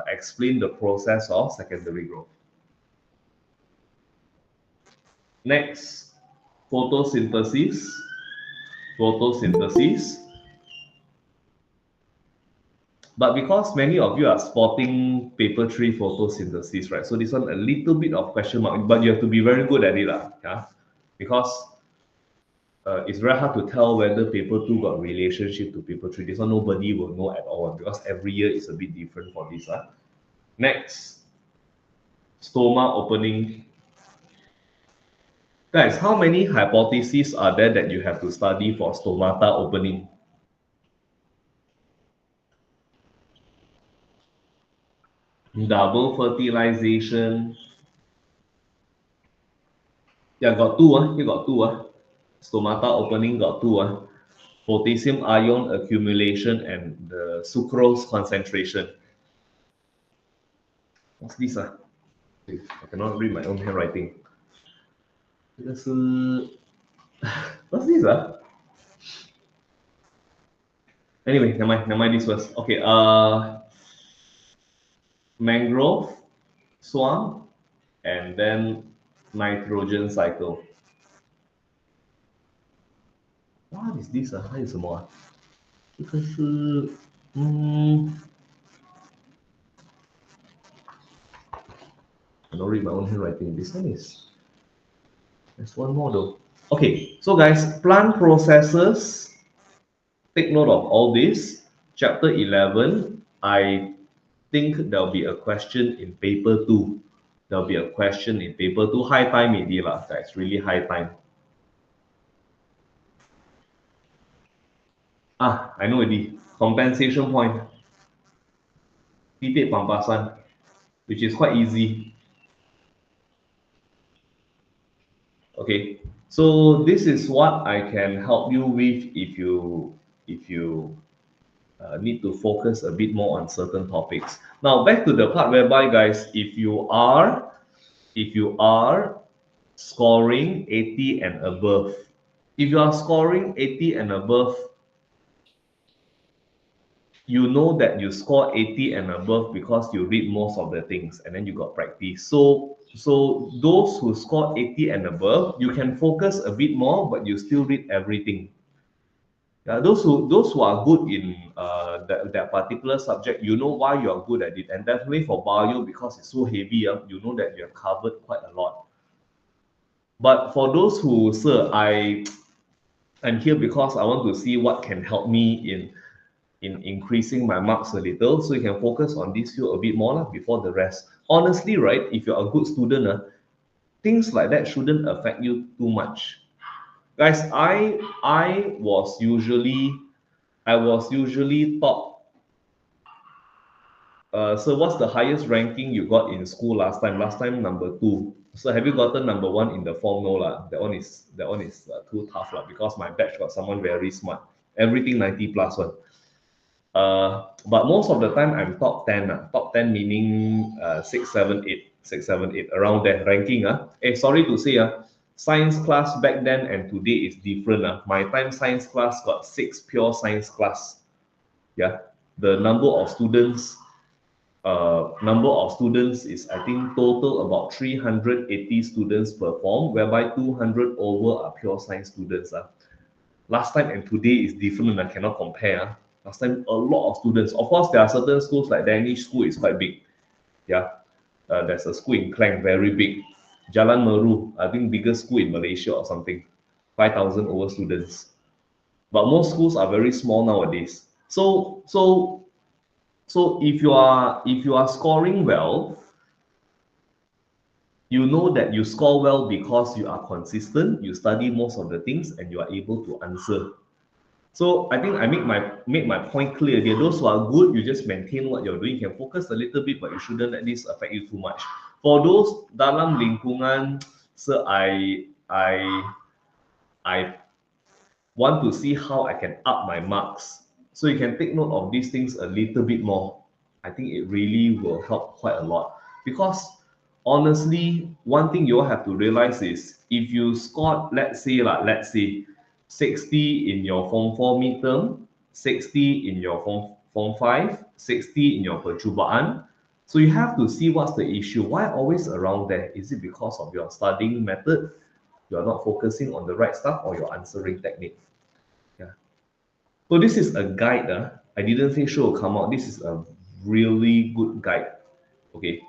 [SPEAKER 3] Explain the process of secondary growth. Next, photosynthesis. But because many of you are spotting paper 3 photosynthesis, right? So this one a little bit of question mark, but you have to be very good at it, yeah? Because it's very hard to tell whether paper 2 got relationship to paper 3. This one nobody will know at all because every year is a bit different for this. Next, stoma opening. Guys, how many hypotheses are there that you have to study for stomata opening? Double fertilization. Yeah, got two. Here got two. Stomata opening got two. Potassium ion accumulation and the sucrose concentration. What's this? I cannot read my own handwriting. What's this? Anyway, never mind this first. Okay, mangrove, swamp, and then nitrogen cycle. What is this? 还有什么啊？这个是I don't read my own handwriting. This one is. There's one more though. Okay, so guys, plant processes. Take note of all this. Chapter 11. I think there'll be a question in paper 2. High time already lah. That's really high time. I know already. Compensation point. Titik pampasan, which is quite easy. Okay, so this is what I can help you with if you need to focus a bit more on certain topics. Now back to the part whereby, guys, if you are scoring 80 and above, you know that you score 80 and above because you read most of the things and then you got practice. So those who score 80 and above, you can focus a bit more, but you still read everything. Those who are good in that particular subject, you know why you are good at it. And definitely for bio, because it's so heavy, you know that you have covered quite a lot. But for those who, sir, I'm here because I want to see what can help me in increasing my marks a little, so you can focus on this field a bit more before the rest. Honestly, right, if you're a good student, things like that shouldn't affect you too much. Guys, I was usually top. So what's the highest ranking you got in school last time? Last time number 2. So have you gotten number 1 in the form? No lah. That one is too tough lah, because my batch got someone very smart. Everything 90 plus one. But most of the time I'm top 10. Top 10 meaning 6, 7, 8, around that ranking. Sorry to say, science class back then and today is different. My time science class got 6 pure science class. Yeah, the number of students is, I think, total about 380 students per form, whereby 200 over are pure science students. Last time and today is different, and I cannot compare. Last time, a lot of students. Of course, there are certain schools like Danish school is quite big. Yeah, there's a school in Klang, very big. Jalan Meru, I think biggest school in Malaysia or something. 5,000 over students. But most schools are very small nowadays. So if you are scoring well, you know that you score well because you are consistent, you study most of the things, and you are able to answer. So I think I make my point clear here. Those who are good, you just maintain what you're doing. You can focus a little bit, but you shouldn't let this affect you too much. For those dalam lingkungan, so I want to see how I can up my marks. So you can take note of these things a little bit more. I think it really will help quite a lot. Because honestly, one thing you all have to realize is if you scored, let's say 60 in your Form 4 midterm, 60 in your Form 5, 60 in your percubaan. So you have to see what's the issue. Why always around there? Is it because of your studying method? You're not focusing on the right stuff, or your answering technique? Yeah. So this is a guide. I didn't say sure will come out. This is a really good guide. Okay.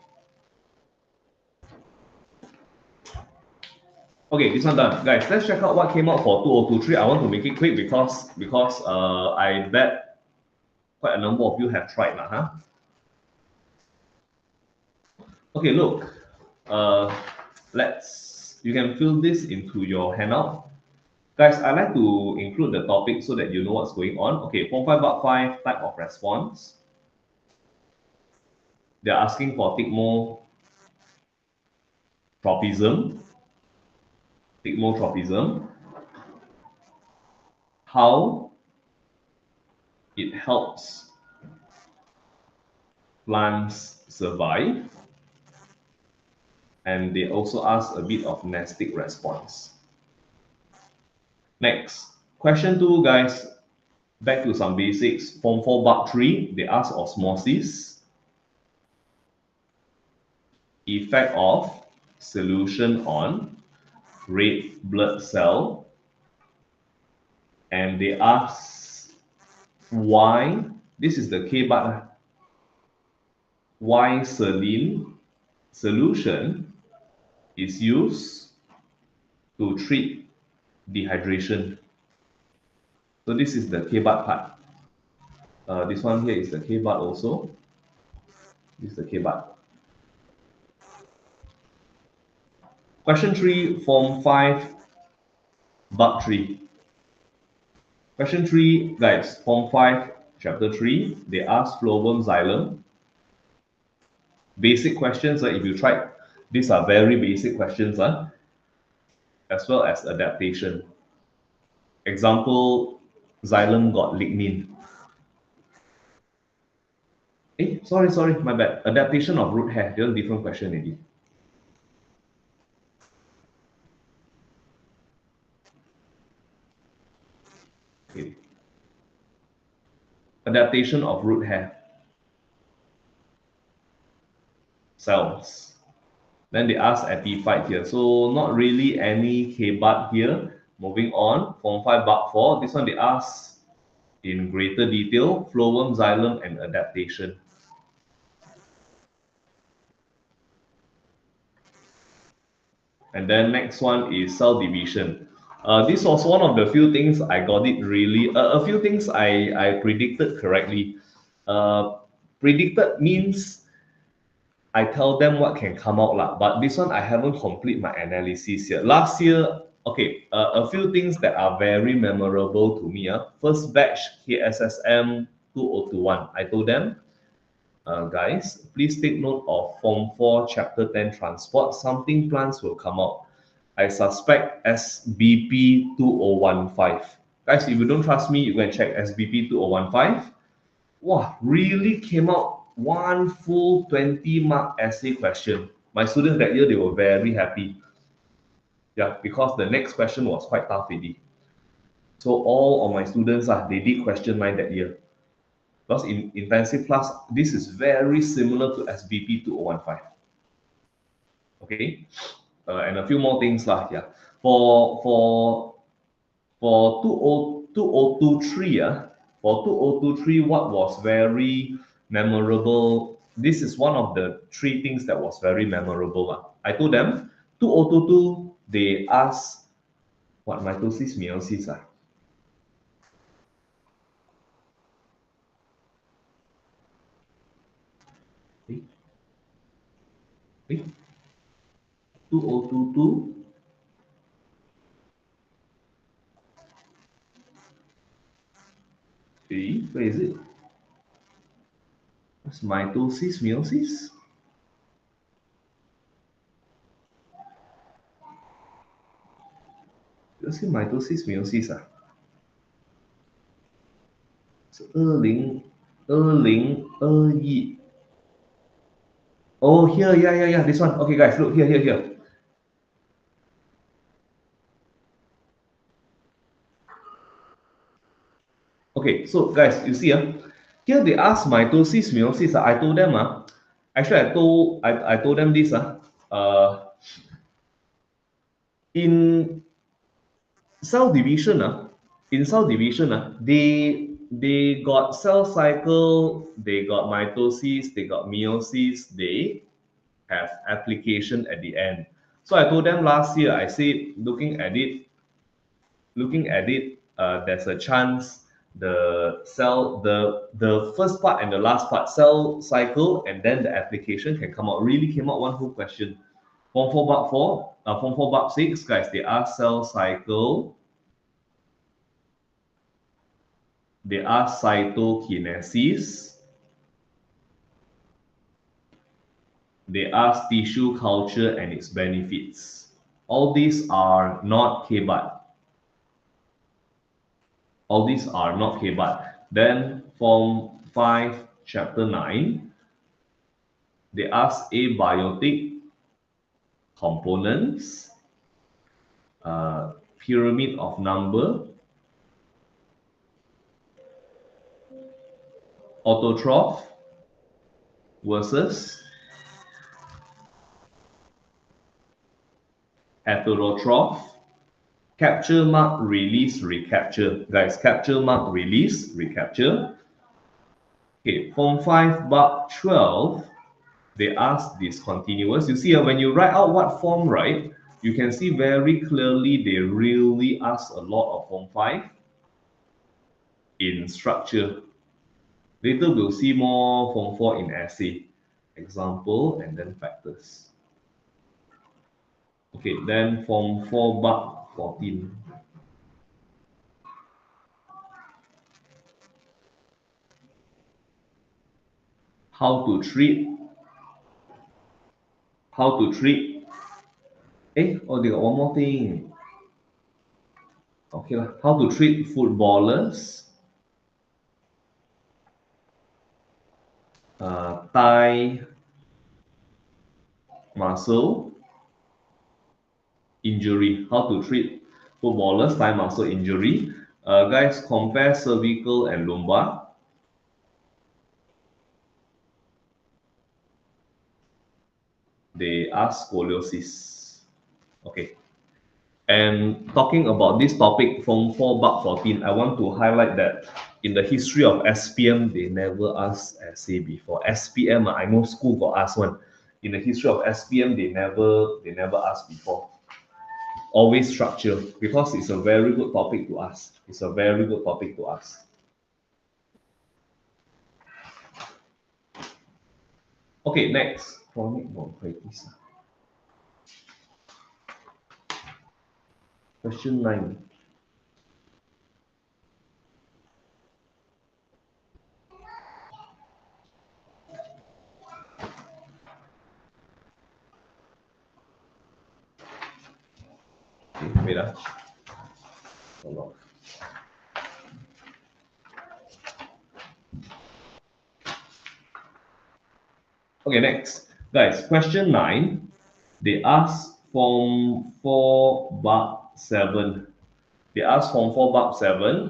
[SPEAKER 3] Okay, this one done. Guys, let's check out what came out for 2023. I want to make it quick because I bet quite a number of you have tried now, Okay, look. You can fill this into your handout. Guys, I like to include the topic so that you know what's going on. Okay, Form 5 Part 5, type of response. They're asking for thigmotropism. Thigmotropism. How it helps plants survive. And they also ask a bit of nestic response. Next, question 2, guys. Back to some basics. Form 4 Part 3, they ask osmosis. Effect of solution on red blood cell. And they ask why, this is the K-bar, why saline solution is used to treat dehydration. So this is the K-bar part. This one here is the K-bar also. This is the K-bar. Question 3, Form 5, Part 3. Question 3, guys, Form 5, Chapter 3, they ask phloem, xylem. Basic questions, if you tried, these are very basic questions, as well as adaptation. Example, xylem got lignin. Sorry, my bad. Adaptation of root hair, there's a different question already. Okay. Adaptation of root hair cells. Then they ask epiphyte here. So not really any K-bar here. Moving on, Form 5 Part 4. This one they ask in greater detail, phloem, xylem, and adaptation. And then next one is cell division. This was one of the few things I got it really, a few things I predicted correctly. Predicted means I tell them what can come out lah. But this one I haven't complete my analysis yet. Last year, okay, a few things that are very memorable to me. First batch KSSM 2021. I told them, guys, please take note of Form 4 Chapter 10 Transport. Something plans will come out. I suspect SBP 2015. Guys, if you don't trust me, you can check SBP 2015. Wow, really came out one full 20-mark essay question. My students that year, they were very happy. Yeah, because the next question was quite tough already. So all of my students, they did question 9 that year. Because in intensive class, this is very similar to SBP 2015. Okay, and a few more things lah. Yeah, for 2023, for 2023, what was very memorable? This is one of the 3 things that was very memorable. I told them 2022 they asked what mitosis, meiosis. Okay. 2022. Okay, where is it? What's mitosis, meiosis? Let's see mitosis, meiosis. So 2021. Oh, here, yeah. This one. Okay, guys, look here. Okay, so guys, you see, here they ask mitosis, meiosis. I told them, actually, I told them this, in cell division, they got cell cycle, they got mitosis, they got meiosis, they have application at the end. So I told them last year, I said, looking at it, there's a chance the first part and the last part, cell cycle and then the application can come out. Really came out one whole question. Form 4 Part 4, Form 4 Part 6, guys, they ask cell cycle. They ask cytokinesis. They ask tissue culture and its benefits. All these are not KBAT. All these are not KBAT. Then Form 5, Chapter 9, they ask abiotic components, pyramid of number, autotroph versus heterotroph, capture, mark, release, recapture. Guys, capture, mark, release, recapture. Okay, Form 5, Part 12, they ask discontinuous. You see, when you write out what form, right, you can see very clearly they really ask a lot of Form 5 in structure. Later, we'll see more Form 4 in essay, example, and then factors. Okay, then Form 4, Part 14. How to treat. They got one more thing. Okay, how to treat footballers, thigh muscle injury. How to treat footballers, thigh muscle injury. Guys, compare cervical and lumbar. They ask scoliosis. Okay. And talking about this topic from 4 Part 14, I want to highlight that in the history of SPM, they never asked essay before. SPM, I know school got asked one. In the history of SPM, they never asked before. Always structure, because it's a very good topic to ask. It's a very good topic to ask. Okay, next. Chronic bronchitis. Question 9. Okay, wait. Hold on. Okay, next. Guys, question 9. They ask Form 4 Bab 7. They ask Form 4 Bab 7.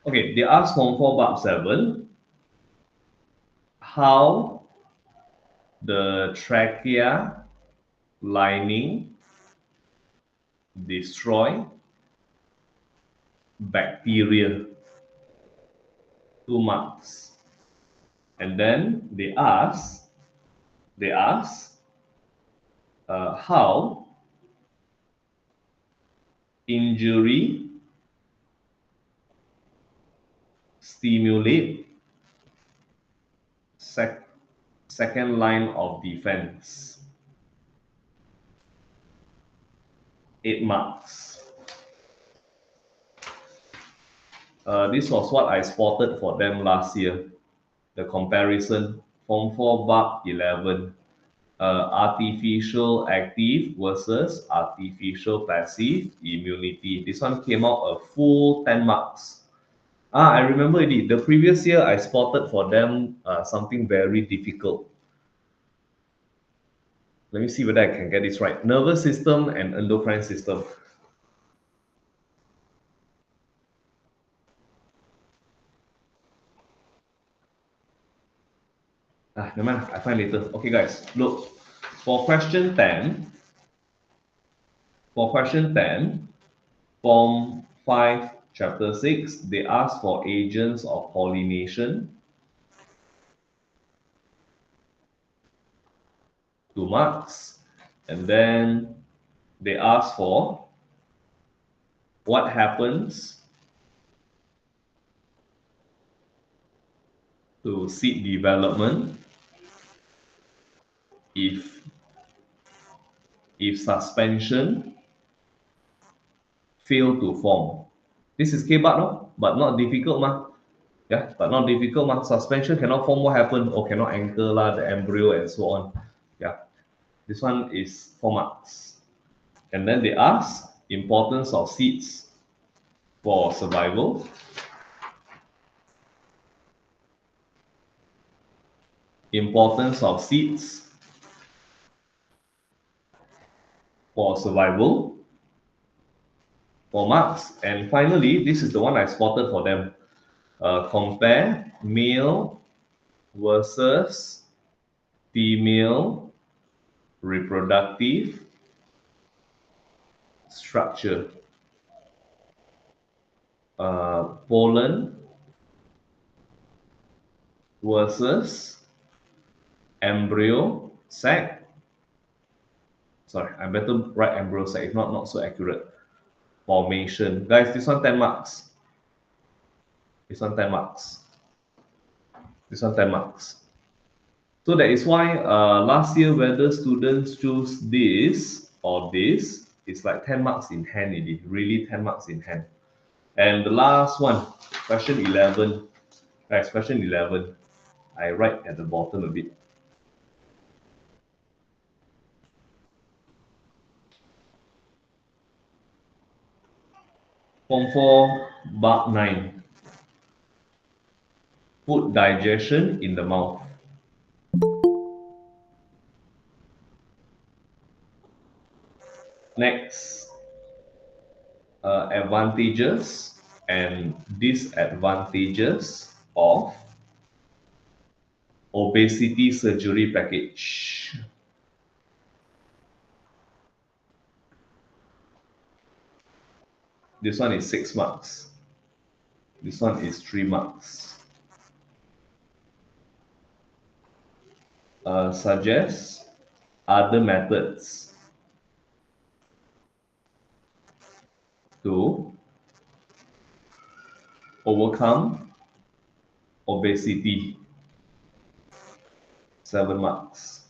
[SPEAKER 3] Okay, they ask Form 4 Bab 7 how the trachea lining destroy bacteria. 2 marks. And then they ask how injury stimulate second line of defense. 8 marks. This was what I spotted for them last year. The comparison, Form 4 Bab 11. Artificial active versus artificial passive immunity. This one came out a full 10 marks. I remember it. The previous year, I spotted for them something very difficult. Let me see whether I can get this right. Nervous system and endocrine system. Never mind, I find later. Okay, guys, look. For question 10, Form 5, Chapter 6, they ask for agents of pollination. 2 marks. And then they ask for what happens to seed development if suspension fail to form. This is K-BAT, no? But not difficult, ma. Yeah, but not difficult, ma. Suspension cannot form, what happened? Or cannot anchor la, the embryo and so on. Yeah, this one is 4 marks. And then they ask importance of seeds for survival. Importance of seeds for survival. 4 marks. And finally, this is the one I spotted for them. Compare male versus female reproductive structure. Pollen versus embryo sac. Sorry, I better write embryo sac, if not so accurate. Formation. Guys, this one 10 marks. This one 10 marks. This one 10 marks. So that is why last year, whether students choose this or this, it's like 10 marks in hand, indeed. Really 10 marks in hand. And the last one, question 11. Guys, question 11. I write at the bottom a bit. Form 4, Bab 9. Food digestion in the mouth. Next, advantages and disadvantages of obesity surgery package. This one is 6 marks. This one is 3 marks. Suggest other methods to overcome obesity. 7 marks.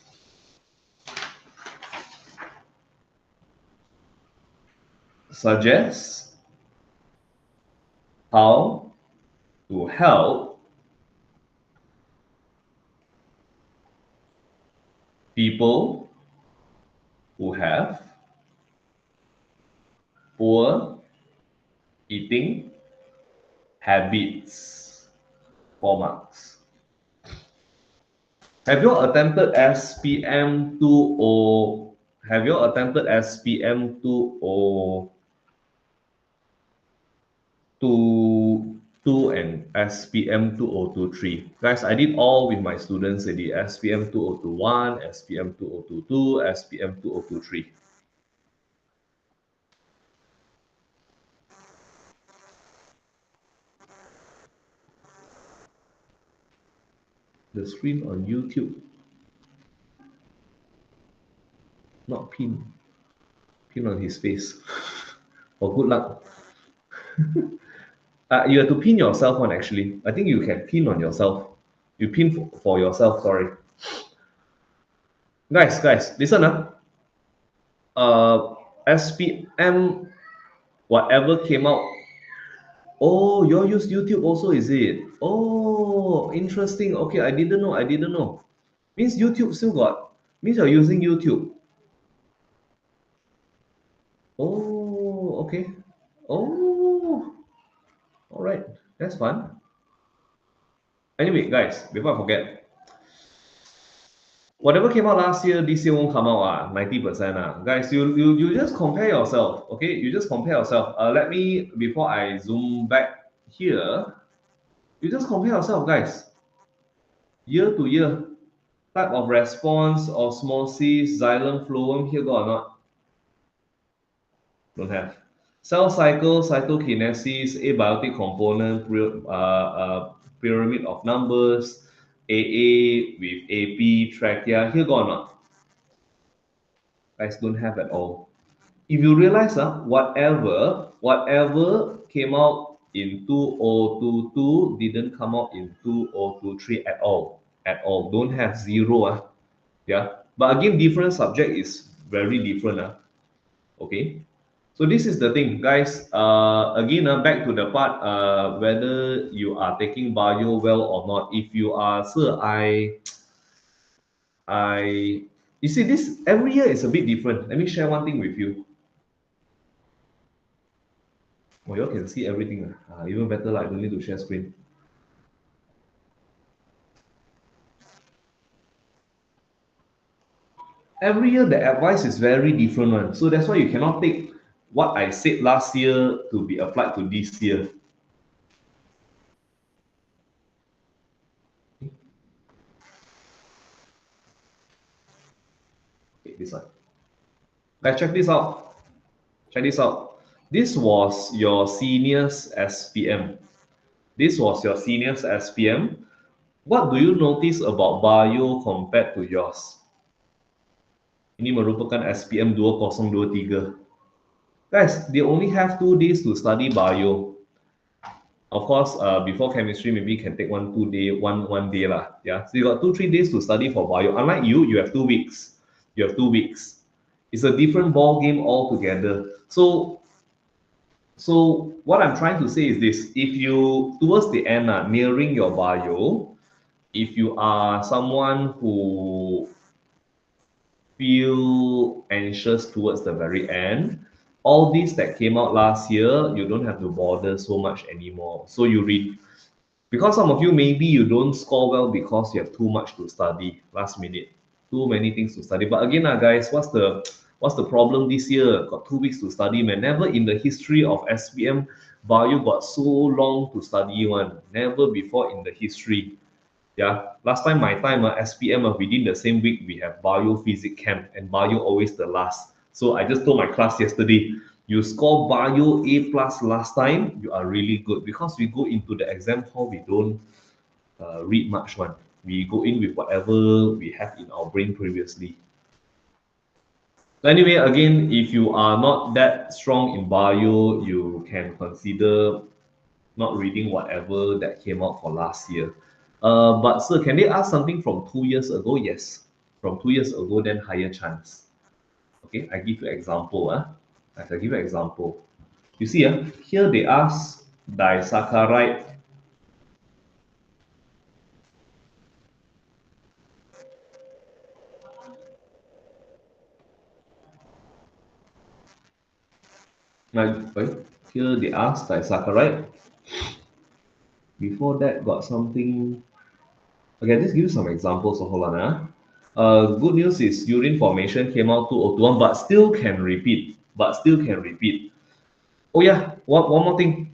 [SPEAKER 3] Suggest how to help people who have poor eating habits. 4 marks. Have you attempted SPM 20? Have you attempted SPM 2022 and SPM 2023? Guys, I did all with my students already. SPM 2021, SPM 2022, SPM 2023. The screen on YouTube. Not pin. Pin on his face. For good luck. You have to pin yourself on actually. I think you can pin on yourself. You pin for yourself, sorry. Guys, listen up. SPM, whatever came out. Oh, you all use YouTube also, is it? Oh, interesting. Okay, I didn't know. Means YouTube still got, means you're using YouTube. Oh, okay. Oh, all right. That's fun. Anyway, guys, before I forget, whatever came out last year, this year won't come out 90%. Guys, you just compare yourself, okay? You just compare yourself. Let me, before I zoom back here, you just compare yourself, guys. Year to year, type of response, osmosis, xylem, phloem, here got or not? Don't have. Cell cycle, cytokinesis, abiotic component, pyramid of numbers, AA with AP, trachea, here got or not? Guys, don't have at all. If you realize, whatever came out in 2022 didn't come out in 2023 at all. Don't have, zero. Yeah. But again, different subject is very different. Okay. So this is the thing, guys. Again, back to the part whether you are taking bio well or not. If you are, sir, you see, this every year is a bit different. Let me share one thing with you. Oh, you all can see everything. Even better, I don't need to share screen. Every year, the advice is very different one. So that's why you cannot take what I said last year to be applied to this year. Okay, this one. Let's check this out. This was your seniors SPM. What do you notice about bio compared to yours? Ini merupakan SPM 2023. Guys, they only have 2 days to study bio. Of course, before chemistry, maybe you can take one day lah. Yeah, so you got 2-3 days to study for bio. Unlike you have 2 weeks. It's a different ball game altogether. So what I'm trying to say is this: if you towards the end, nearing your bio, if you are someone who feel anxious towards the very end, all these that came out last year, you don't have to bother so much anymore. So you read, because some of you maybe you don't score well because you have too much to study last minute, too many things to study. But again, guys, what's the problem this year? Got 2 weeks to study, man. Never in the history of SPM Bio got so long to study one, never before in the history. Yeah, last time my time SPM within the same week we have bio physics camp, and bio always the last. So I just told my class yesterday, you score bio A plus last time, you are really good, because we go into the exam hall, we don't read much one. We go in with whatever we have in our brain previously. So anyway, again, if you are not that strong in bio, you can consider not reading whatever that came out for last year. But sir, can they ask something from 2 years ago? Yes, from 2 years ago, then higher chance. Okay, I give you example. I can give you example. You see, here they ask disaccharide. Here they ask disaccharide. Before that, got something. Okay, just give you some examples. So hold on. Good news is urine formation came out 2021, but still can repeat. Oh yeah, one more thing.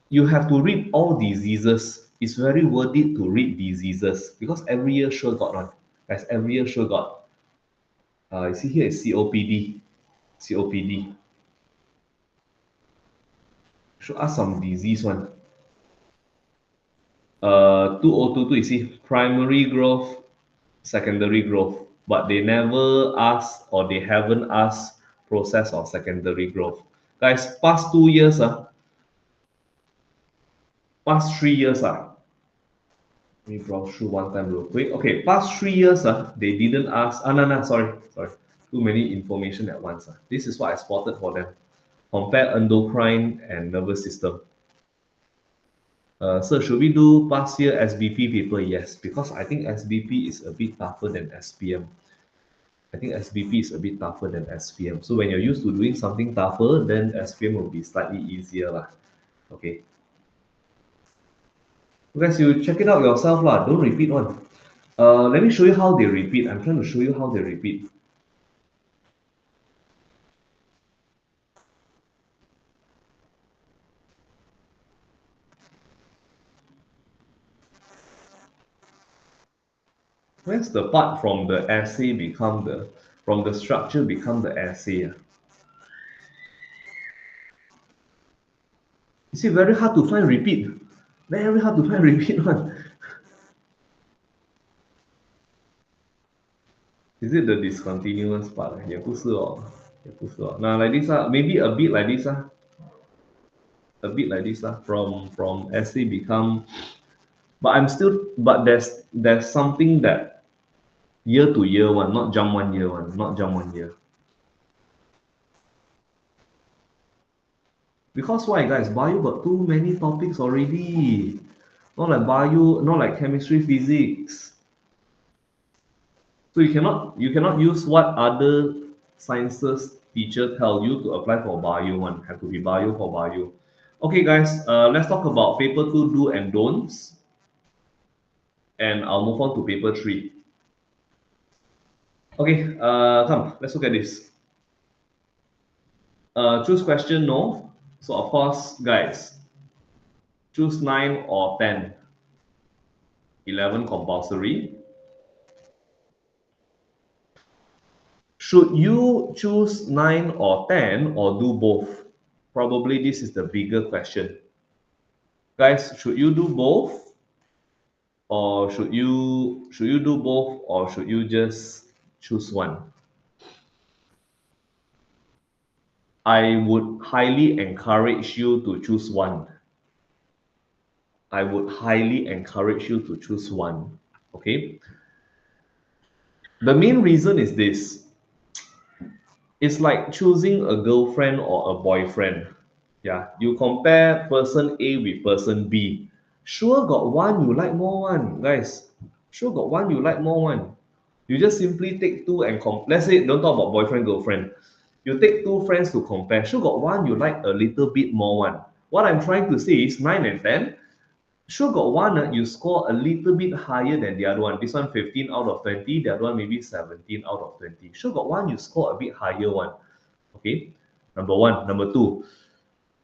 [SPEAKER 3] You have to read all diseases. It's very worth it to read diseases because every year sure got one. As every year sure got. You see here is COPD. COPD. Should ask some disease one. 2022, you see, primary growth, secondary growth, but they never ask or they haven't asked process or secondary growth. Guys, past 2 years, past 3 years, let me browse through one time real quick. Okay, past 3 years, they didn't ask. No, sorry. Too many information at once. This is what I spotted for them. Compare endocrine and nervous system. So should we do past year SBP paper? Yes, because I think SBP is a bit tougher than SPM. I think SBP is a bit tougher than SPM. So when you're used to doing something tougher, then SPM will be slightly easier lah. Okay. Guys, you check it out yourself lah. Don't repeat one. Let me show you how they repeat. I'm trying to show you how they repeat. Where's the part from the essay become from the structure become the essay? You see, very hard to find repeat. Very hard to find repeat one. Is it the discontinuous part? 也不是哦，也不是哦。Now like this maybe a bit like this a bit like this from essay become, but there's something that year to year one, not jump 1 year one, not jump 1 year. Because why, guys? Bio got too many topics already. Not like bio, not like chemistry, physics. So you cannot use what other sciences teacher tell you to apply for bio one. Have to be bio for bio. Okay, guys. Let's talk about paper 2 do and don'ts, and I'll move on to paper 3. Okay. Come. Let's look at this. Choose question no. So of course, guys, choose 9 or 10. 11 compulsory. Should you choose 9 or 10 or do both? Probably this is the bigger question. Guys, should you do both? Or should you do both, or should you just choose one? I would highly encourage you to choose one. I would highly encourage you to choose one. Okay? The main reason is this. It's like choosing a girlfriend or a boyfriend. Yeah, you compare person A with person B. Sure got one you like more one, guys. Sure got one you like more one. You just simply take two and let's say don't talk about boyfriend, girlfriend. You take two friends to compare. Sure got one you like a little bit more one. What I'm trying to say is 9 and 10. Sure got one you score a little bit higher than the other one. This one 15 out of 20. The other one maybe 17 out of 20. Sure got one you score a bit higher one. Okay, number one. Number two,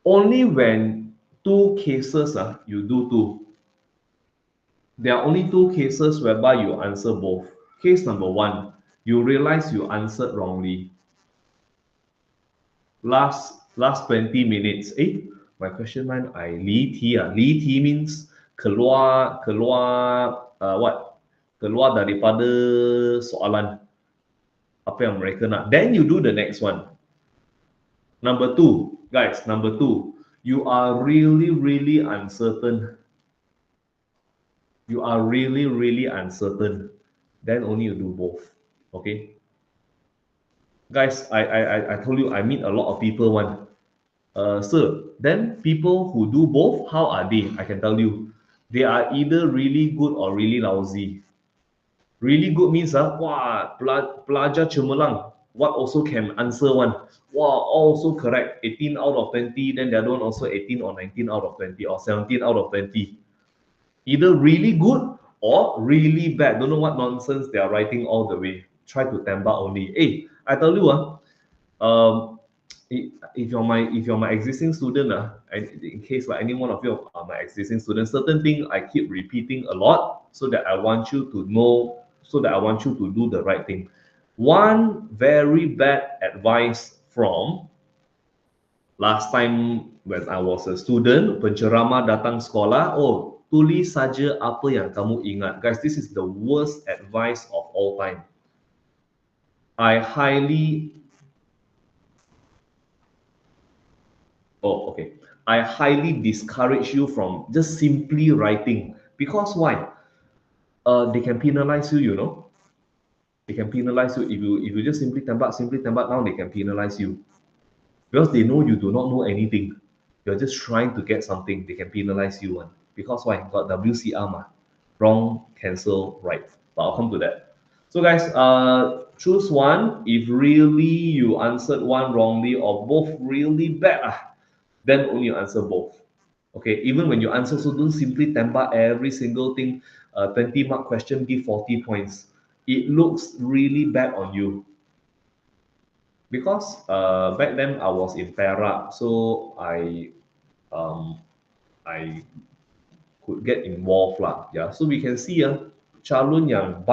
[SPEAKER 3] only when two cases, you do two. There are only two cases whereby you answer both. Case number one, you realize you answered wrongly. Last 20 minutes. My question man, I li ti. Li ti means keluar what? Keluar daripada soalan apa yang mereka nak. Then you do the next one. Number two, guys, number two, you are really uncertain. You are really uncertain. Then only you do both. Okay? Guys, I told you I meet a lot of people one. Sir, then people who do both, how are they? I can tell you. They are either really good or really lousy. Really good means pelajar cemerlang. What also can answer one? Also correct. 18 out of 20. Then the other one also 18 or 19 out of 20 or 17 out of 20. Either really good or really bad. Don't know what nonsense they are writing all the way. Try to tembak only. I tell you, if you're my existing student, in case like any one of you are my existing students, certain thing I keep repeating a lot so that I want you to know, so that I want you to do the right thing. One very bad advice from last time when I was a student, penceramah datang sekolah, tulis saja apa yang kamu ingat. Guys, this is the worst advice of all time. I highly discourage you from just simply writing. Because why? They can penalize you, you know. They can penalize you if you just simply tembak now, they can penalize you. Because they know you do not know anything. You're just trying to get something, they can penalize you one. Because why? Got WCR ma. Wrong, cancel, right. But I'll come to that. So guys, choose one. If really you answered one wrongly or both really bad, then only you answer both. Okay, even when you answer, so don't simply tembak every single thing. 20 mark question, give 40 points. It looks really bad on you. Because back then I was in Perak, so I could get involved lah. Yeah, so we can see calon yang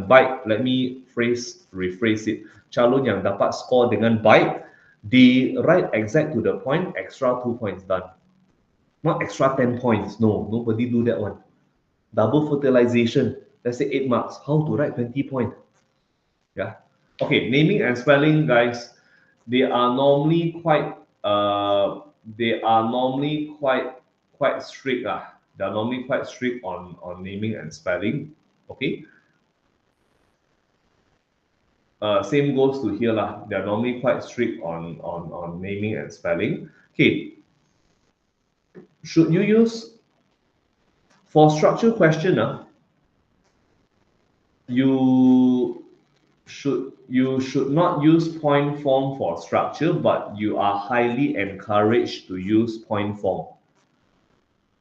[SPEAKER 3] baik, let me rephrase it. Calon yang dapat score dengan baik, they write exact to the point, extra 2 points done. Not extra 10 points. No, nobody do that one. Double fertilization, let's say 8 marks. How to write 20 points? Yeah. Okay, naming and spelling, guys, they are normally quite strict. They are normally quite strict on naming and spelling. Okay. Same goes to here lah. They are normally quite strict on naming and spelling. Okay. Should you use for structure question? You should not use point form for structure, but you are highly encouraged to use point form.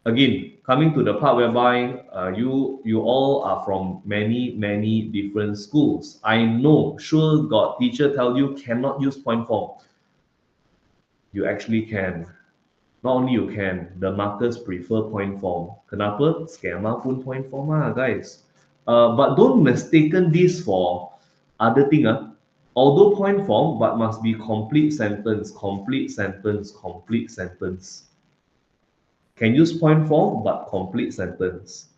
[SPEAKER 3] Again, coming to the part whereby you all are from many different schools. I know, sure, God teacher tell you cannot use point form. You actually can. Not only you can, the markers prefer point form. Kenapa? Skema pun point form guys. But don't mistaken this for other thing. Although point form, but must be complete sentence. Can use point form, but complete sentence.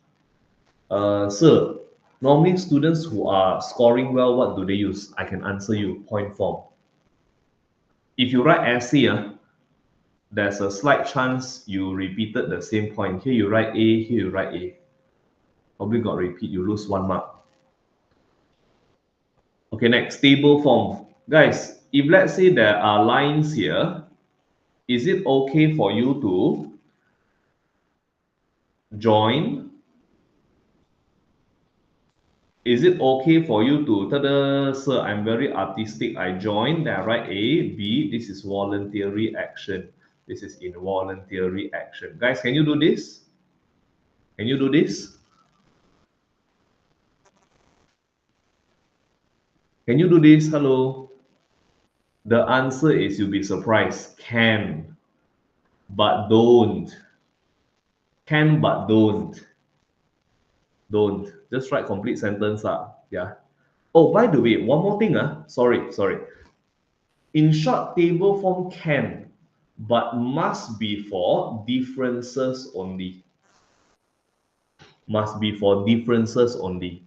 [SPEAKER 3] Sir, normally students who are scoring well, what do they use? I can answer you, point form. If you write essay, there's a slight chance you repeated the same point. Here you write A, here you write A. Probably got repeat, you lose 1 mark. Okay, next, table form. Guys, if let's say there are lines here, is it okay for you to join? Is it okay for you to, tada, sir, I'm very artistic, I join, then I write A, B, this is voluntary action. This is involuntary action. Guys, can you do this? Can you do this? Can you do this? Hello? The answer is, you'll be surprised, can. but don't. Can but don't. Don't. Just write complete sentence. Yeah. Oh, by the way, one more thing. Sorry. In short, table form can, but must be for differences only. Must be for differences only.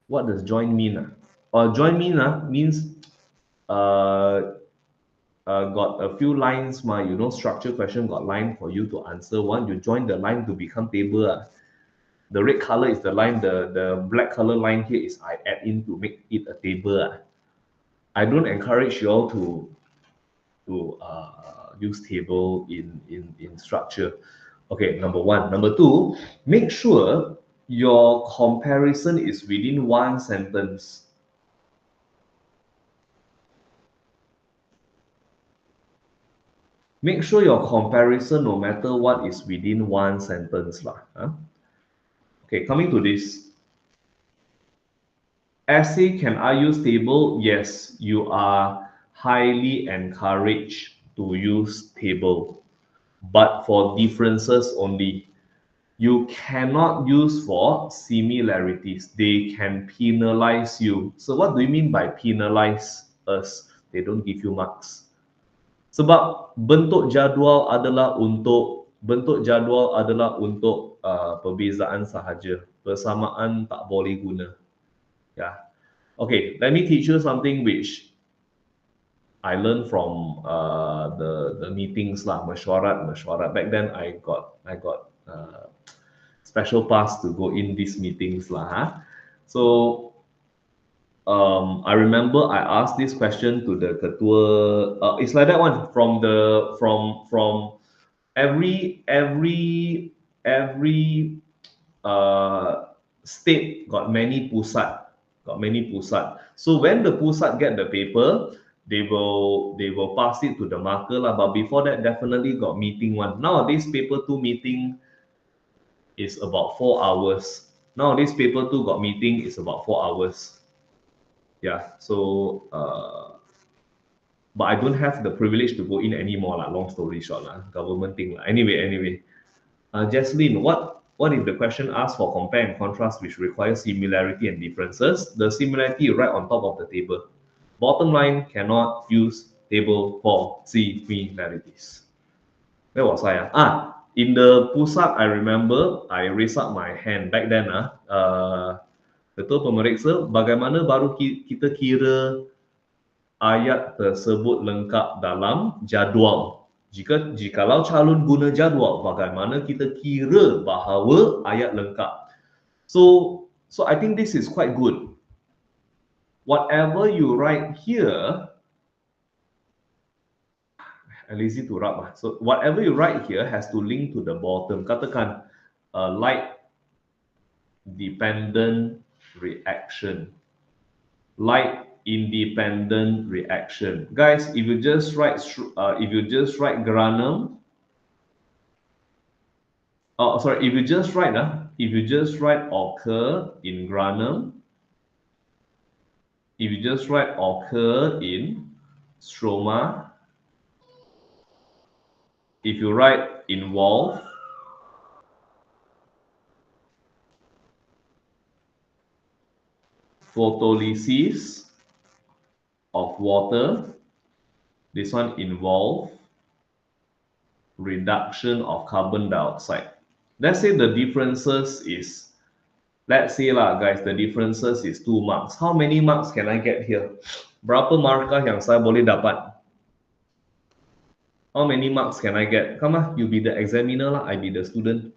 [SPEAKER 3] What does join mean? Join means got a few lines, structure question got line for you to answer one. You join the line to become table. The red color is the line, the black color line here is I add in to make it a table. I don't encourage you all to use table in structure. Okay, number one. Number two, make sure your comparison is within one sentence. Make sure your comparison, no matter what, is within one sentence. Okay, coming to this. Essay, can I use table? Yes, you are highly encouraged to use table, but for differences only. You cannot use for similarities. They can penalize you. So what do you mean by penalize us? They don't give you marks. Sebab bentuk jadual adalah untuk perbezaan sahaja. Persamaan tak boleh guna. Yeah. Okay, let me teach you something which I learned from the meetings lah, mesyuarat. Back then I got special pass to go in these meetings lah. So I remember I asked this question to the ketua. It's like that one from every state got many pusat. So when the pusat get the paper, they will pass it to the marker lah. But before that, definitely got meeting one. Nowadays, paper 2 meeting is about 4 hours. Nowadays, paper 2 got meeting is about 4 hours. Yeah. So but I don't have the privilege to go in anymore lah. Long story short lah, government thing lah. Anyway. Jaslyn, what if the question asks for compare and contrast, which requires similarity and differences? The similarity you write on top of the table. Bottom line, cannot use table for similarities. Where was I? In the pusat, I remember I raised up my hand back then. Ketua pemeriksa, bagaimana baru kita kira ayat tersebut lengkap dalam jadual? Jikalau calon guna jadual, bagaimana kita kira bahawa ayat lengkap? So I think this is quite good. Whatever you write here, I lazy to write. So whatever you write here has to link to the bottom. Katakan light dependent reaction. Light independent reaction. Guys, if you just write granum, if you just write occur in granum, if you just write occur in stroma, if you write involve, photolysis of water, this one involve reduction of carbon dioxide. Let's say the differences is, the differences is 2 marks. How many marks can I get here? Berapa markah yang saya boleh dapat? How many marks can I get? Come on, you be the examiner lah, I be the student.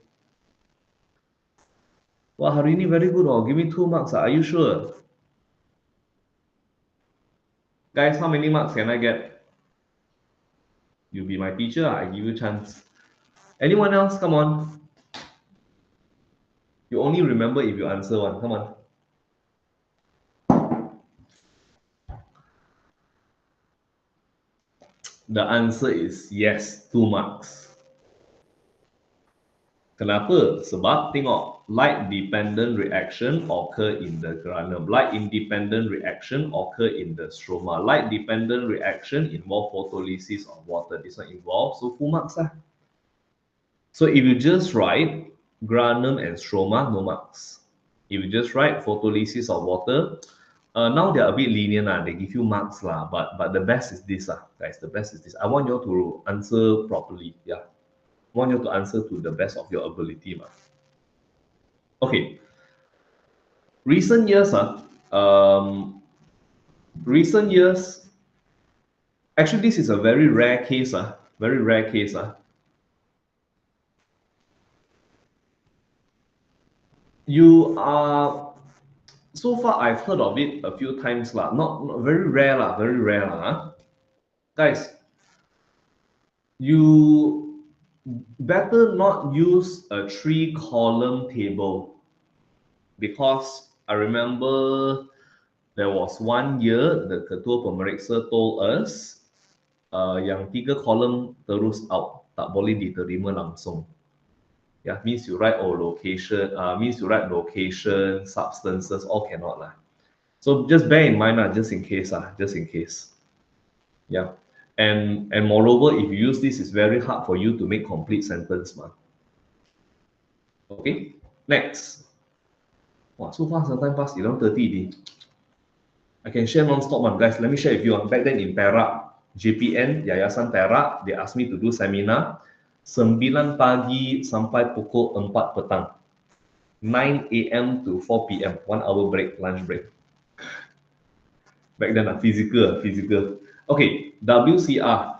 [SPEAKER 3] Wah, hari ini very good. Give me 2 marks. Are you sure? Guys, how many marks can I get? You be my teacher, I give you a chance. Anyone else? Come on. You only remember if you answer one. Come on. The answer is yes, 2 marks. Kenapa? Sebab tengok, light dependent reaction occur in the granum. Light independent reaction occur in the stroma. Light dependent reaction involve photolysis of water. This one involves, so full marks lah. So if you just write granum and stroma, no marks. If you just write photolysis of water, now they're a bit lenient lah. They give you marks lah. But the best is this lah, guys. The best is this. I want you all to answer properly. Yeah. I want you to answer to the best of your ability. Okay. Recent years, actually, this is a very rare case. Very rare case. You are, so far I've heard of it a few times. Not very rare. Very rare. Guys, you better not use a 3-column table, because I remember there was one year the Ketua Pemeriksa told us yang 3 column terus out, tak boleh diterima langsung. Yeah, means you write location, means you write location, substances, all cannot lah. So just bear in mind just in case just in case. Yeah. And moreover, if you use this, it's very hard for you to make complete sentence. Okay, next. Wow, so fast, the time passed 11:30. I can share non-stop one, guys. Let me share with you. Back then in Perak, JPN, Yayasan Perak, they asked me to do seminar 9 pagi sampai pukul 4 petang. 9 a.m. to 4 p.m. 1 hour break, lunch break. Back then, physical. Okay, WCR.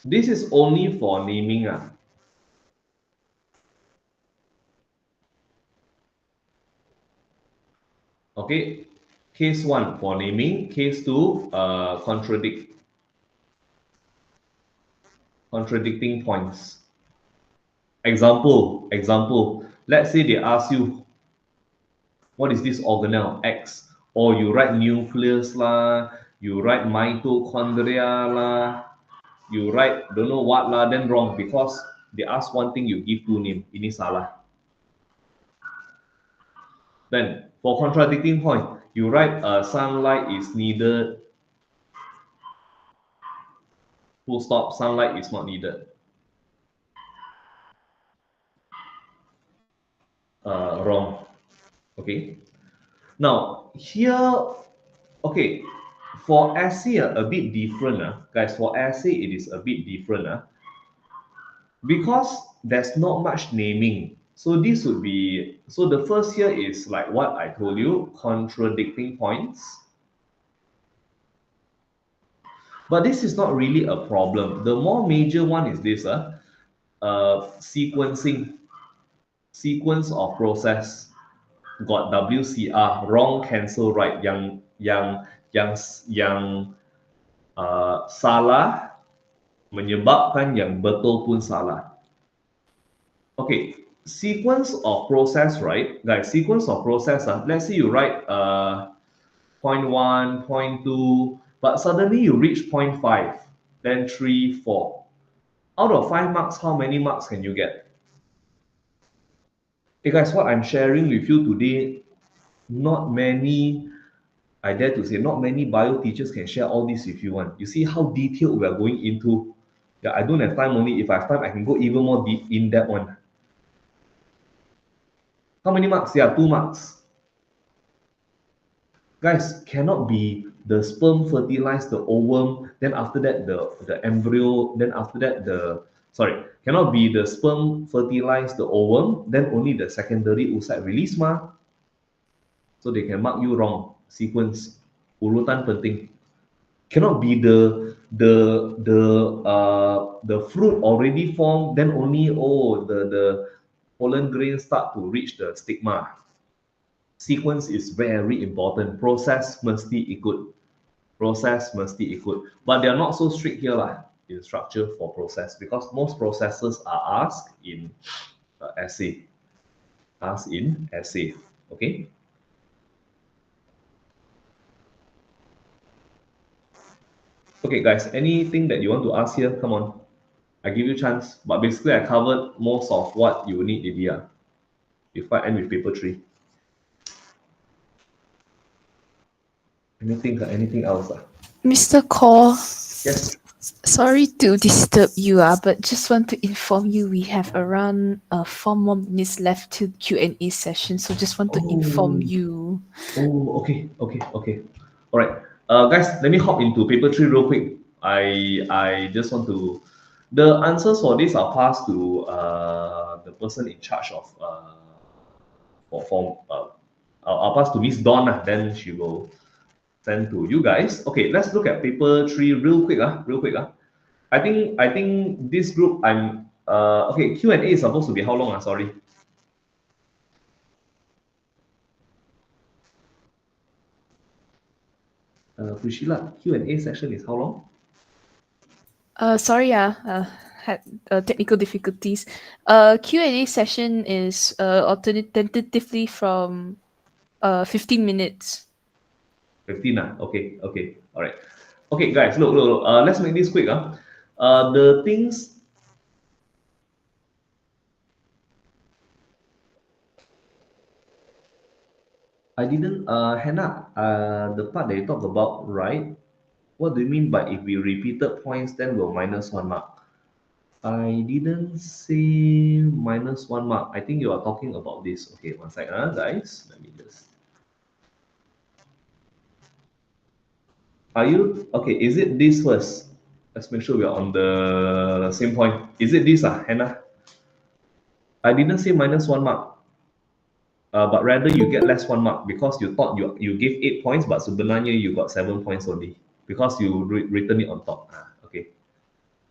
[SPEAKER 3] This is only for naming. Okay, case 1 for naming, case 2 contradicting points. Example, let's say they ask you, what is this organelle? X. Or you write nucleus lah, you write mitochondria lah, you write don't know what lah, then wrong, because they ask one thing, you give 2 names. Ini salah. Then for contradicting point, you write sunlight is needed, full stop, sunlight is not needed. Wrong. Okay. Now here, okay, for essay a bit different, guys. For essay it is a bit different, because there's not much naming. So this would be, so the first here is like what I told you, contradicting points. But this is not really a problem. The more major one is this, sequencing, sequence of process. Got WCR, wrong, cancel, right. Yang salah menyebabkan yang betul pun salah. Okay, sequence of process, right, guys? Sequence of process. Let's say you write point 1, point 2, but suddenly you reach point 5, then 3, 4. Out of 5 marks, how many marks can you get? Hey guys, what I'm sharing with you today, not many, I dare to say, not many bio teachers can share all this with you. You see how detailed we are going into. Yeah, I don't have time only. If I have time, I can go even more deep in that one. How many marks? Yeah, 2 marks. Guys, cannot be the sperm fertilize the ovum, then after that the embryo, then after that cannot be the sperm fertilize the ovum, then only the secondary oocyte release ma. So they can mark you wrong. Sequence, urutan penting. Cannot be the fruit already formed, then only the pollen grains start to reach the stigma. Sequence is very important. Process mesti ikut. Process mesti ikut. But they are not so strict here in structure for process, because most processes are asked in essay. Asked in essay. Okay. Okay, guys, anything that you want to ask here? Come on. I give you a chance. But basically, I covered most of what you need, Lydia. If I end with paper 3. Anything else?
[SPEAKER 1] Mr. Cole,
[SPEAKER 3] Yes.
[SPEAKER 1] sorry to disturb you, but just want to inform you we have around 4 more minutes left to Q&A session, so just want to inform you.
[SPEAKER 3] Oh, okay. All right. Guys, let me hop into paper 3 real quick. I just want to... The answers for this are passed to the person in charge of... I'll pass to Miss Dawn, then she will send to you guys. Okay, let's look at paper 3 real quick. I think this group okay, Q&A is supposed to be how long? Sorry. Priscilla, Q&A session is how long?
[SPEAKER 1] Sorry, had technical difficulties. Q&A session is tentatively from 15 minutes.
[SPEAKER 3] 15. Okay. All right. Okay, guys, look. Let's make this quick. The things... I didn't, Hannah, the part that you talked about, right? What do you mean by if we repeated points, then we'll minus 1 mark? I didn't say minus 1 mark. I think you are talking about this. Okay, one second, guys. Let me just... Are you... Okay, is it this first? Let's make sure we are on the same point. Is it this, Hannah? I didn't say minus 1 mark. But rather you get less 1 mark because you thought you gave 8 points, but sebenarnya you got 7 points only because you written it on top. Okay,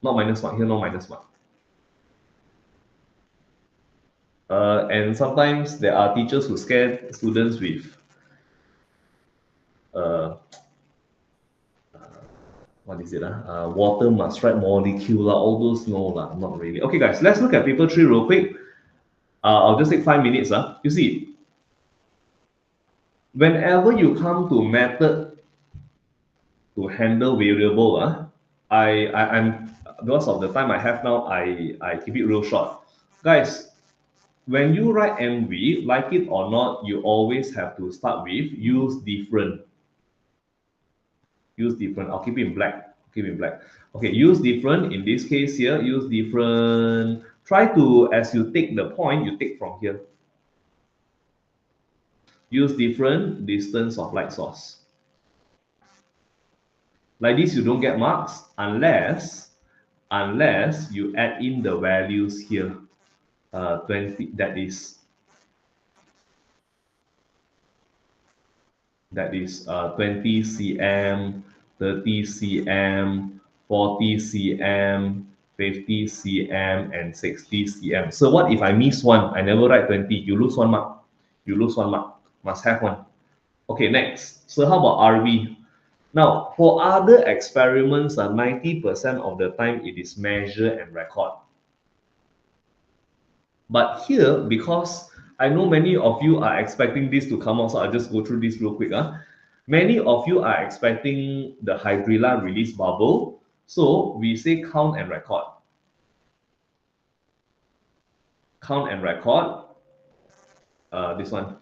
[SPEAKER 3] not minus 1 here, no minus 1. And sometimes there are teachers who scare students with what is it? Water must write molecule, all those, no, not really. Okay, guys, let's look at paper 3 real quick. I'll just take 5 minutes. You see, whenever you come to method to handle variable, I'm because of the time I have now, I keep it real short. Guys, when you write MV, like it or not, you always have to start with use different. Use different. I'll keep it in black. Okay, use different. In this case here, use different. Try to, as you take the point, you take from here. Use different distance of light source. Like this, you don't get marks unless you add in the values here. 20, that is 20 cm, 30 cm, 40 cm, 50 cm, and 60 cm. So what if I miss one? I never write 20. You lose 1 mark. Must have one. Okay, next. So how about RV? Now, for other experiments, 90% of the time it is measure and record. But here, because I know many of you are expecting this to come out, so I'll just go through this real quick. Many of you are expecting the hydrilla release bubble. So we say count and record. Count and record. This one.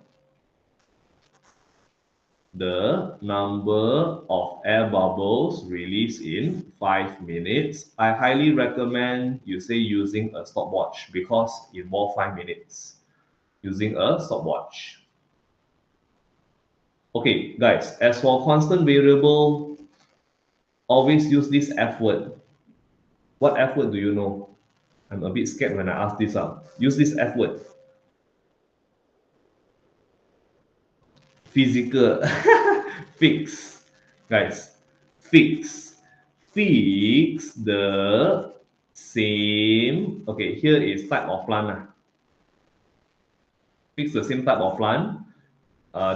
[SPEAKER 3] The number of air bubbles released in 5 minutes. I highly recommend you say using a stopwatch because it involves 5 minutes. Using a stopwatch. Okay, guys, as for constant variable, always use this F word. What F word do you know? I'm a bit scared when I ask this out. Use this F word. Physical. Fix. Guys, fix. Fix the same. Okay, here is type of plant. Fix the same type of plant.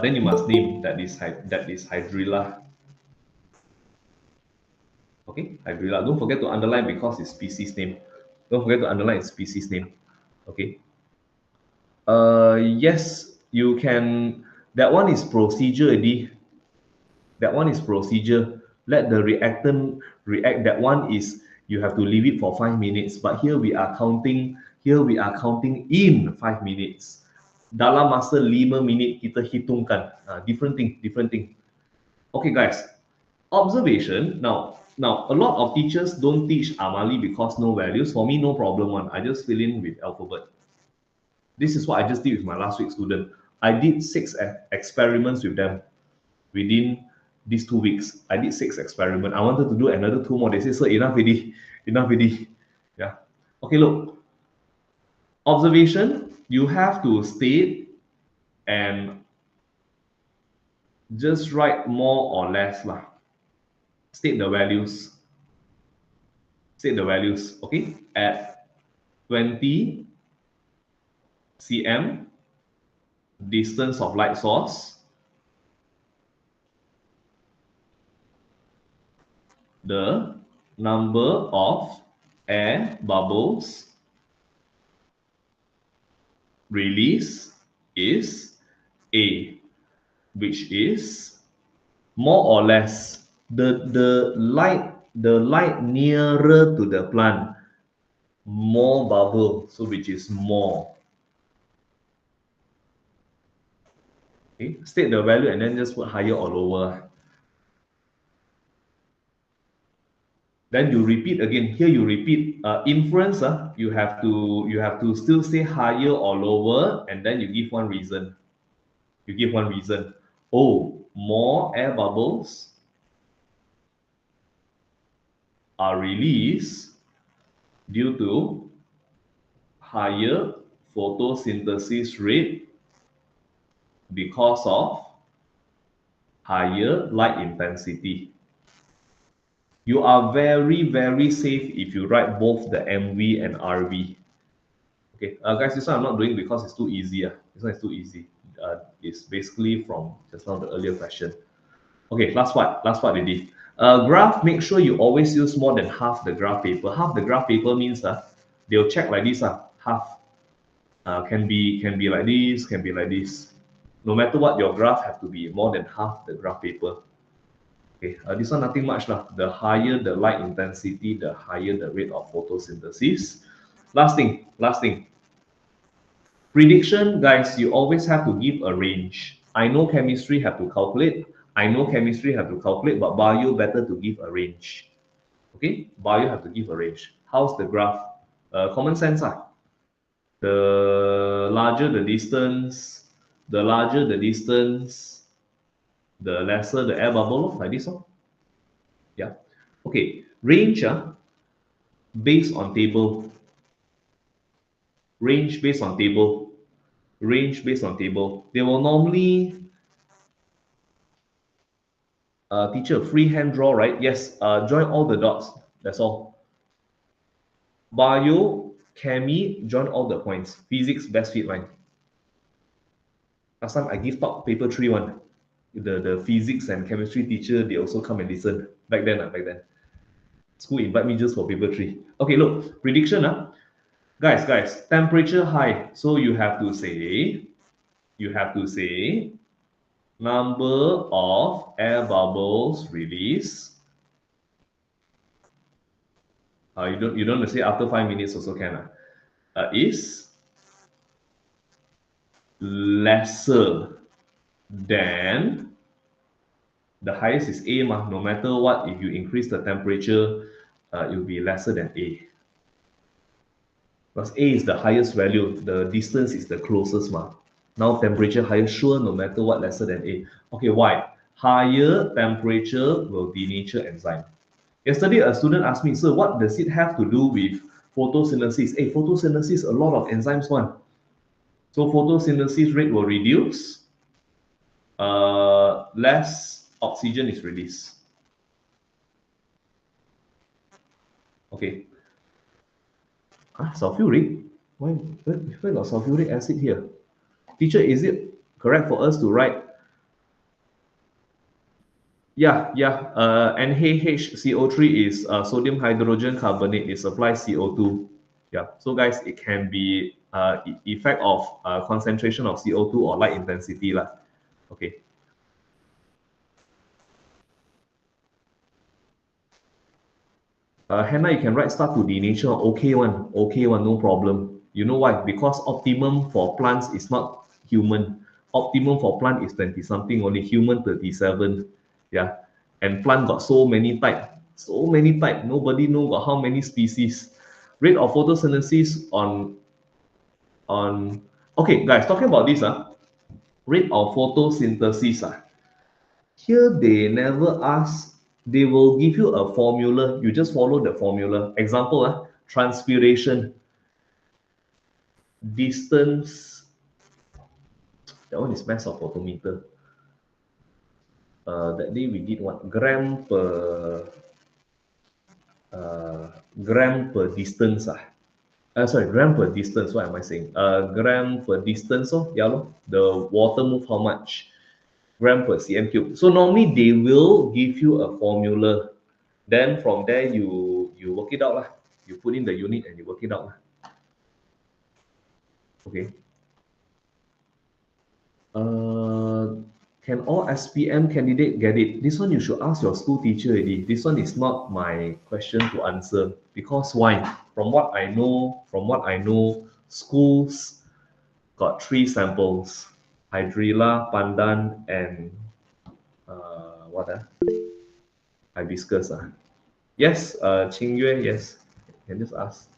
[SPEAKER 3] Then you must name that is hydrilla. Okay, hydrilla. Don't forget to underline because it's species name. Don't forget to underline its species name. Okay. Yes, you can. That one is procedure, Eddie. That one is procedure. Let the reactant react. That one is you have to leave it for 5 minutes. But here we are counting. Here we are counting in 5 minutes. Dalam masa 5 minit kita hitungkan. Different thing. Okay, guys. Observation. Now, a lot of teachers don't teach Amali because no values. For me, no problem one. I just fill in with alphabet. This is what I just did with my last week student. I did 6 experiments with them within these 2 weeks. I did 6 experiments. I wanted to do another 2 more. They say, sir, enough already. Yeah. Okay, look. Observation, you have to state and just write more or less lah. State the values. Okay? At 20 cm distance of light source, the number of air bubbles released is A, which is more or less the light nearer to the plant, more bubble, so which is more. Okay, state the value and then just put higher or lower. Then you repeat again. Here you repeat inference. You have to still say higher or lower, and then you give one reason. Oh, more air bubbles are released due to higher photosynthesis rate because of higher light intensity. You are very, very safe if you write both the MV and RV. Okay, guys, this one I'm not doing because it's too easy. This one is too easy. It's basically from just now the earlier question. Okay, last part already. Graph, make sure you always use more than half the graph paper. Half the graph paper means they'll check like this. Half can be like this, can be like this. No matter what, your graph have to be more than half the graph paper. Okay, this one nothing much lah. The higher the light intensity, the higher the rate of photosynthesis. Last thing. Prediction, guys, you always have to give a range. I know chemistry have to calculate, but bio better to give a range. Okay, bio have to give a range. How's the graph? Common sense. The larger the distance, the lesser the air bubble, like this one. Yeah. Okay. Range based on table. Range based on table. They will normally teacher freehand draw, right? Yes. Join all the dots. That's all. Bio, chemi, join all the points. Physics, best fit line. Last time I give talk paper 3 one. The physics and chemistry teacher, they also come and listen. Back then. School invite me just for paper 3. Okay, look, prediction. Guys, temperature high. So you have to say number of air bubbles released. You don't say after 5 minutes also can. Is lesser than, the highest is A, no matter what, if you increase the temperature, it will be lesser than A. Because A is the highest value, the distance is the closest. Now temperature higher, sure, no matter what, lesser than A. Okay, why? Higher temperature will denature enzyme. Yesterday, a student asked me, sir, what does it have to do with photosynthesis? Hey, photosynthesis, a lot of enzymes one. So photosynthesis rate will reduce, less oxygen is released. Okay. Sulfuric? Why got sulfuric acid here? Teacher, is it correct for us to write? Yeah. NaHCO3 is sodium hydrogen carbonate. It supplies CO2. Yeah. So guys, it can be effect of concentration of CO2 or light intensity lah. Okay. Hannah, you can write start to denatured. Okay one, no problem. You know why? Because optimum for plants is not human. Optimum for plant is 20 something, only human 37. Yeah. And plant got so many type. Nobody know got how many species. Rate of photosynthesis on okay, guys, talking about this, rate of photosynthesis. Here they never ask, they will give you a formula. You just follow the formula. Example, transpiration, distance. That one is mass of photometer. That day we did what? Gram per distance. Sorry, gram per distance. What am I saying? Gram per distance. Oh, yeah, the water move how much? Gram per cm cube. So normally they will give you a formula. Then from there you work it out lah. You put in the unit and you work it out lah. Okay. Can all SPM candidate get it? This one you should ask your school teacher already. This one is not my question to answer. Because why? From what I know, schools got 3 samples. Hydrilla, Pandan, and hibiscus. Yes, Qingyue, yes. You can just ask.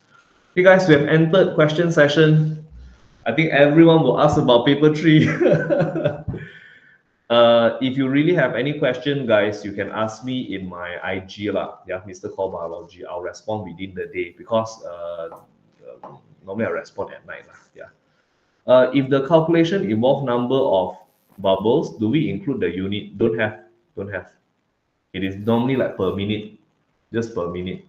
[SPEAKER 3] Okay, guys, we have entered question session. I think everyone will ask about paper 3. If you really have any question, guys, you can ask me in my IG lah. Yeah, Mr. Call Biology. I'll respond within the day because normally I respond at night lah. Yeah. If the calculation involve number of bubbles, do we include the unit? Don't have. It is normally like per minute, just per minute.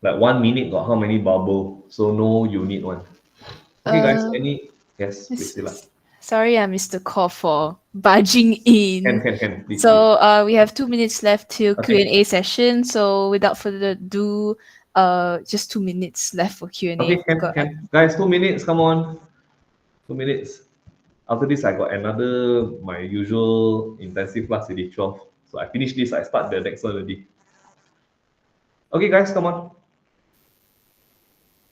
[SPEAKER 3] Like 1 minute got how many bubble? So no unit one. Okay, guys. Yes, Priscilla.
[SPEAKER 1] Sorry, I missed the call for barging in.
[SPEAKER 3] Can. Please,
[SPEAKER 1] so we have 2 minutes left till
[SPEAKER 3] Okay.
[SPEAKER 1] Q&A session. So without further ado, just 2 minutes left for Q&A.
[SPEAKER 3] Okay, can. Guys, 2 minutes, come on. 2 minutes. After this, I got my usual intensive class already, 12. So I finish this, I start the next one already. Okay, guys, come on.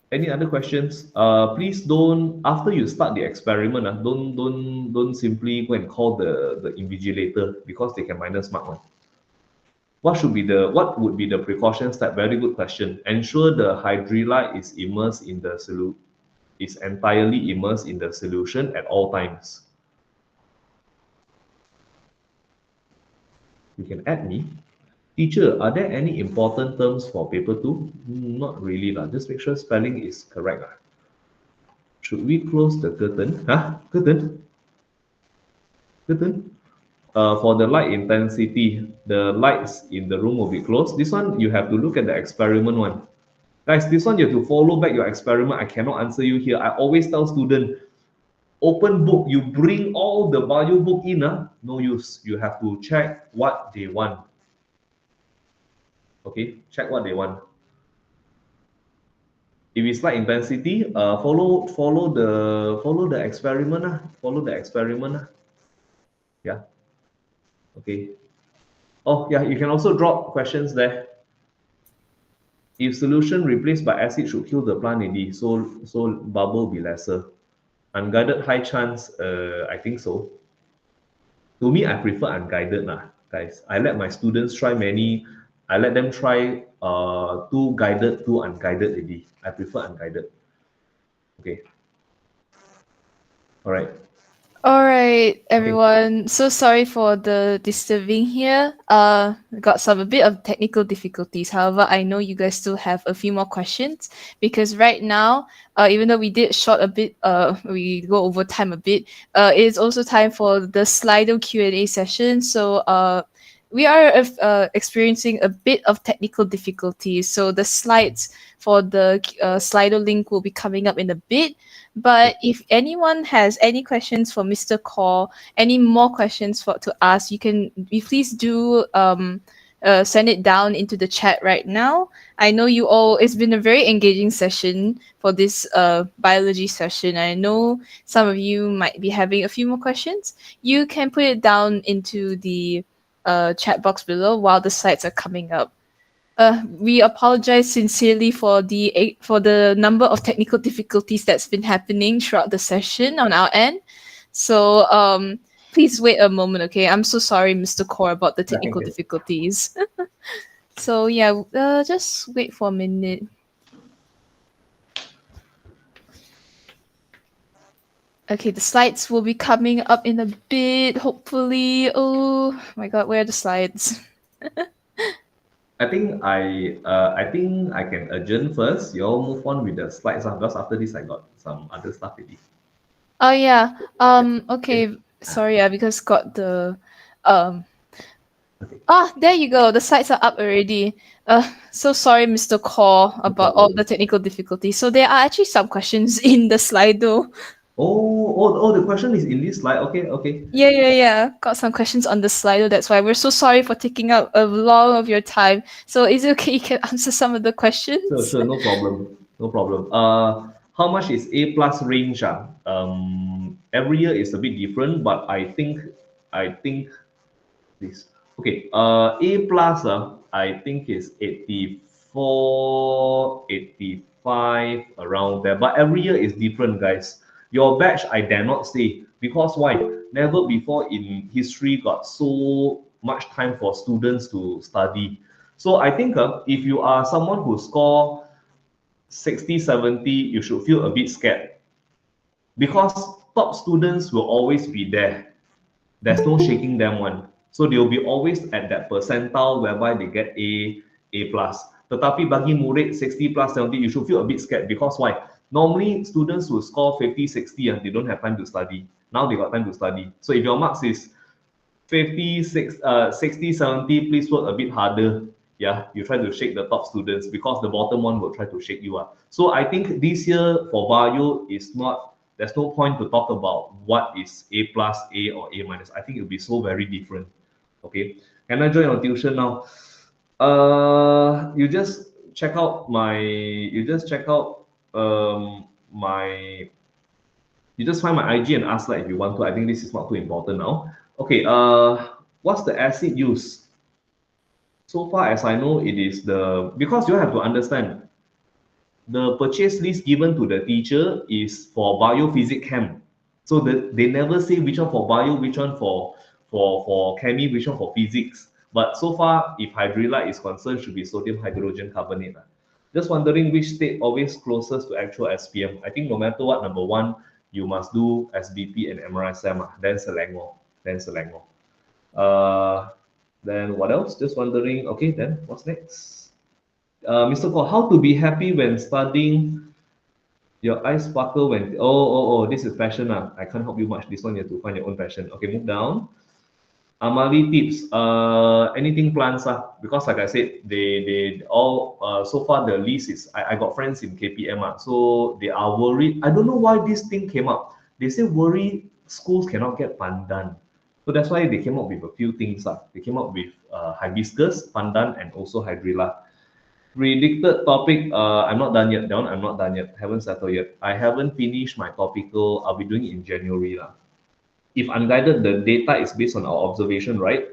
[SPEAKER 3] Any other questions? Please don't, after you start the experiment, don't simply go and call the invigilator because they can minus mark one. What would be the precaution step? Very good question. Ensure the hydrilla is entirely immersed in the solution at all times. You can add me. Teacher, are there any important terms for paper 2? Not really lah. Just make sure spelling is correct lah. Should we close the curtain? Curtain? For the light intensity, the lights in the room will be closed. This one, you have to look at the experiment one. Guys, this one you have to follow back your experiment. I cannot answer you here. I always tell students, open book, you bring all the bio book in, no use. You have to check what they want. Okay, check what they want. If it's light intensity, follow the experiment. Follow the experiment. Yeah. Okay. Oh yeah, you can also drop questions there. If solution replaced by acid should kill the plant AD, so bubble will be lesser. Unguided high chance, I think so. To me, I prefer unguided guys. I let my students try many. I let them try 2 guided, 2 unguided AD. I prefer unguided. Okay. All right.
[SPEAKER 1] All right, everyone. So sorry for the disturbing here. Got a bit of technical difficulties. However, I know you guys still have a few more questions because right now, even though we did short a bit, we go over time a bit. It is also time for the Slido Q&A session. So we are experiencing a bit of technical difficulties. So the slides for the Slido link will be coming up in a bit. But if anyone has any questions for Mr. Kaur, any more questions to ask, please do send it down into the chat right now. I know you all, it's been a very engaging session for this biology session. I know some of you might be having a few more questions. You can put it down into the chat box below while the slides are coming up. We apologize sincerely for the number of technical difficulties that's been happening throughout the session on our end. So please wait a moment, okay? I'm so sorry, Mr. Core, about the technical difficulties. So yeah, just wait for a minute. Okay, the slides will be coming up in a bit, hopefully. Oh my god, where are the slides?
[SPEAKER 3] I think I can adjourn first. You all move on with the slides because after this I got some other stuff ready.
[SPEAKER 1] Oh yeah. Okay. Sorry, because got the there you go. The slides are up already. So sorry, Mr. Core, about all the technical difficulties. So there are actually some questions in the slide though.
[SPEAKER 3] The question is in this slide. Okay.
[SPEAKER 1] Yeah. Got some questions on the Slido. That's why we're so sorry for taking up a lot of your time. So is it okay you can answer some of the questions?
[SPEAKER 3] Sure, no problem. How much is A plus range? Every year is a bit different, but I think this. Okay, A plus, I think is 84, 85 around there. But every year is different, guys. Your batch, I dare not say. Because why? Never before in history got so much time for students to study. So I think if you are someone who score 60, 70, you should feel a bit scared. Because top students will always be there. There's no shaking them one. So they'll be always at that percentile whereby they get A plus. Tetapi bagi murid 60 plus 70, you should feel a bit scared because why? Normally students will score 50, 60 and they don't have time to study. Now they got time to study. So if your marks is 50, 60, 70, please work a bit harder. Yeah, you try to shake the top students because the bottom one will try to shake you up. So I think this year for bio is not, there's no point to talk about what is A plus, A or A minus. I think it'll be so very different. Okay, can I join your tuition now? You just check out my, you just find my IG and ask like if you want to. I think this is not too important now. Okay, what's the acid use? So far as I know, it is because you have to understand, the purchase list given to the teacher is for biophysics chem. So they never say which one for bio, which one for chemi, which one for physics. But so far, if hydrolite is concerned, should be sodium hydrogen carbonate. Just wondering which state always closest to actual SPM. I think no matter what, number one, you must do SBP and MRSM. Then Selangor. Then what else? Just wondering. Okay, then what's next? Mr. Ko, how to be happy when studying? Your eyes sparkle when this is passion. I can't help you much. This one you have to find your own passion. Okay, move down. Amali tips. Anything plants because like I said, they all so far the list is I got friends in KPM so they are worried. I don't know why this thing came up. They say worry schools cannot get pandan. So that's why they came up with a few things. They came up with hibiscus, pandan, and also hydrilla. Predicted topic, I'm not done yet. That one I'm not done yet. Haven't settled yet. I haven't finished my topical. I'll be doing it in January. If unguided, the data is based on our observation, right?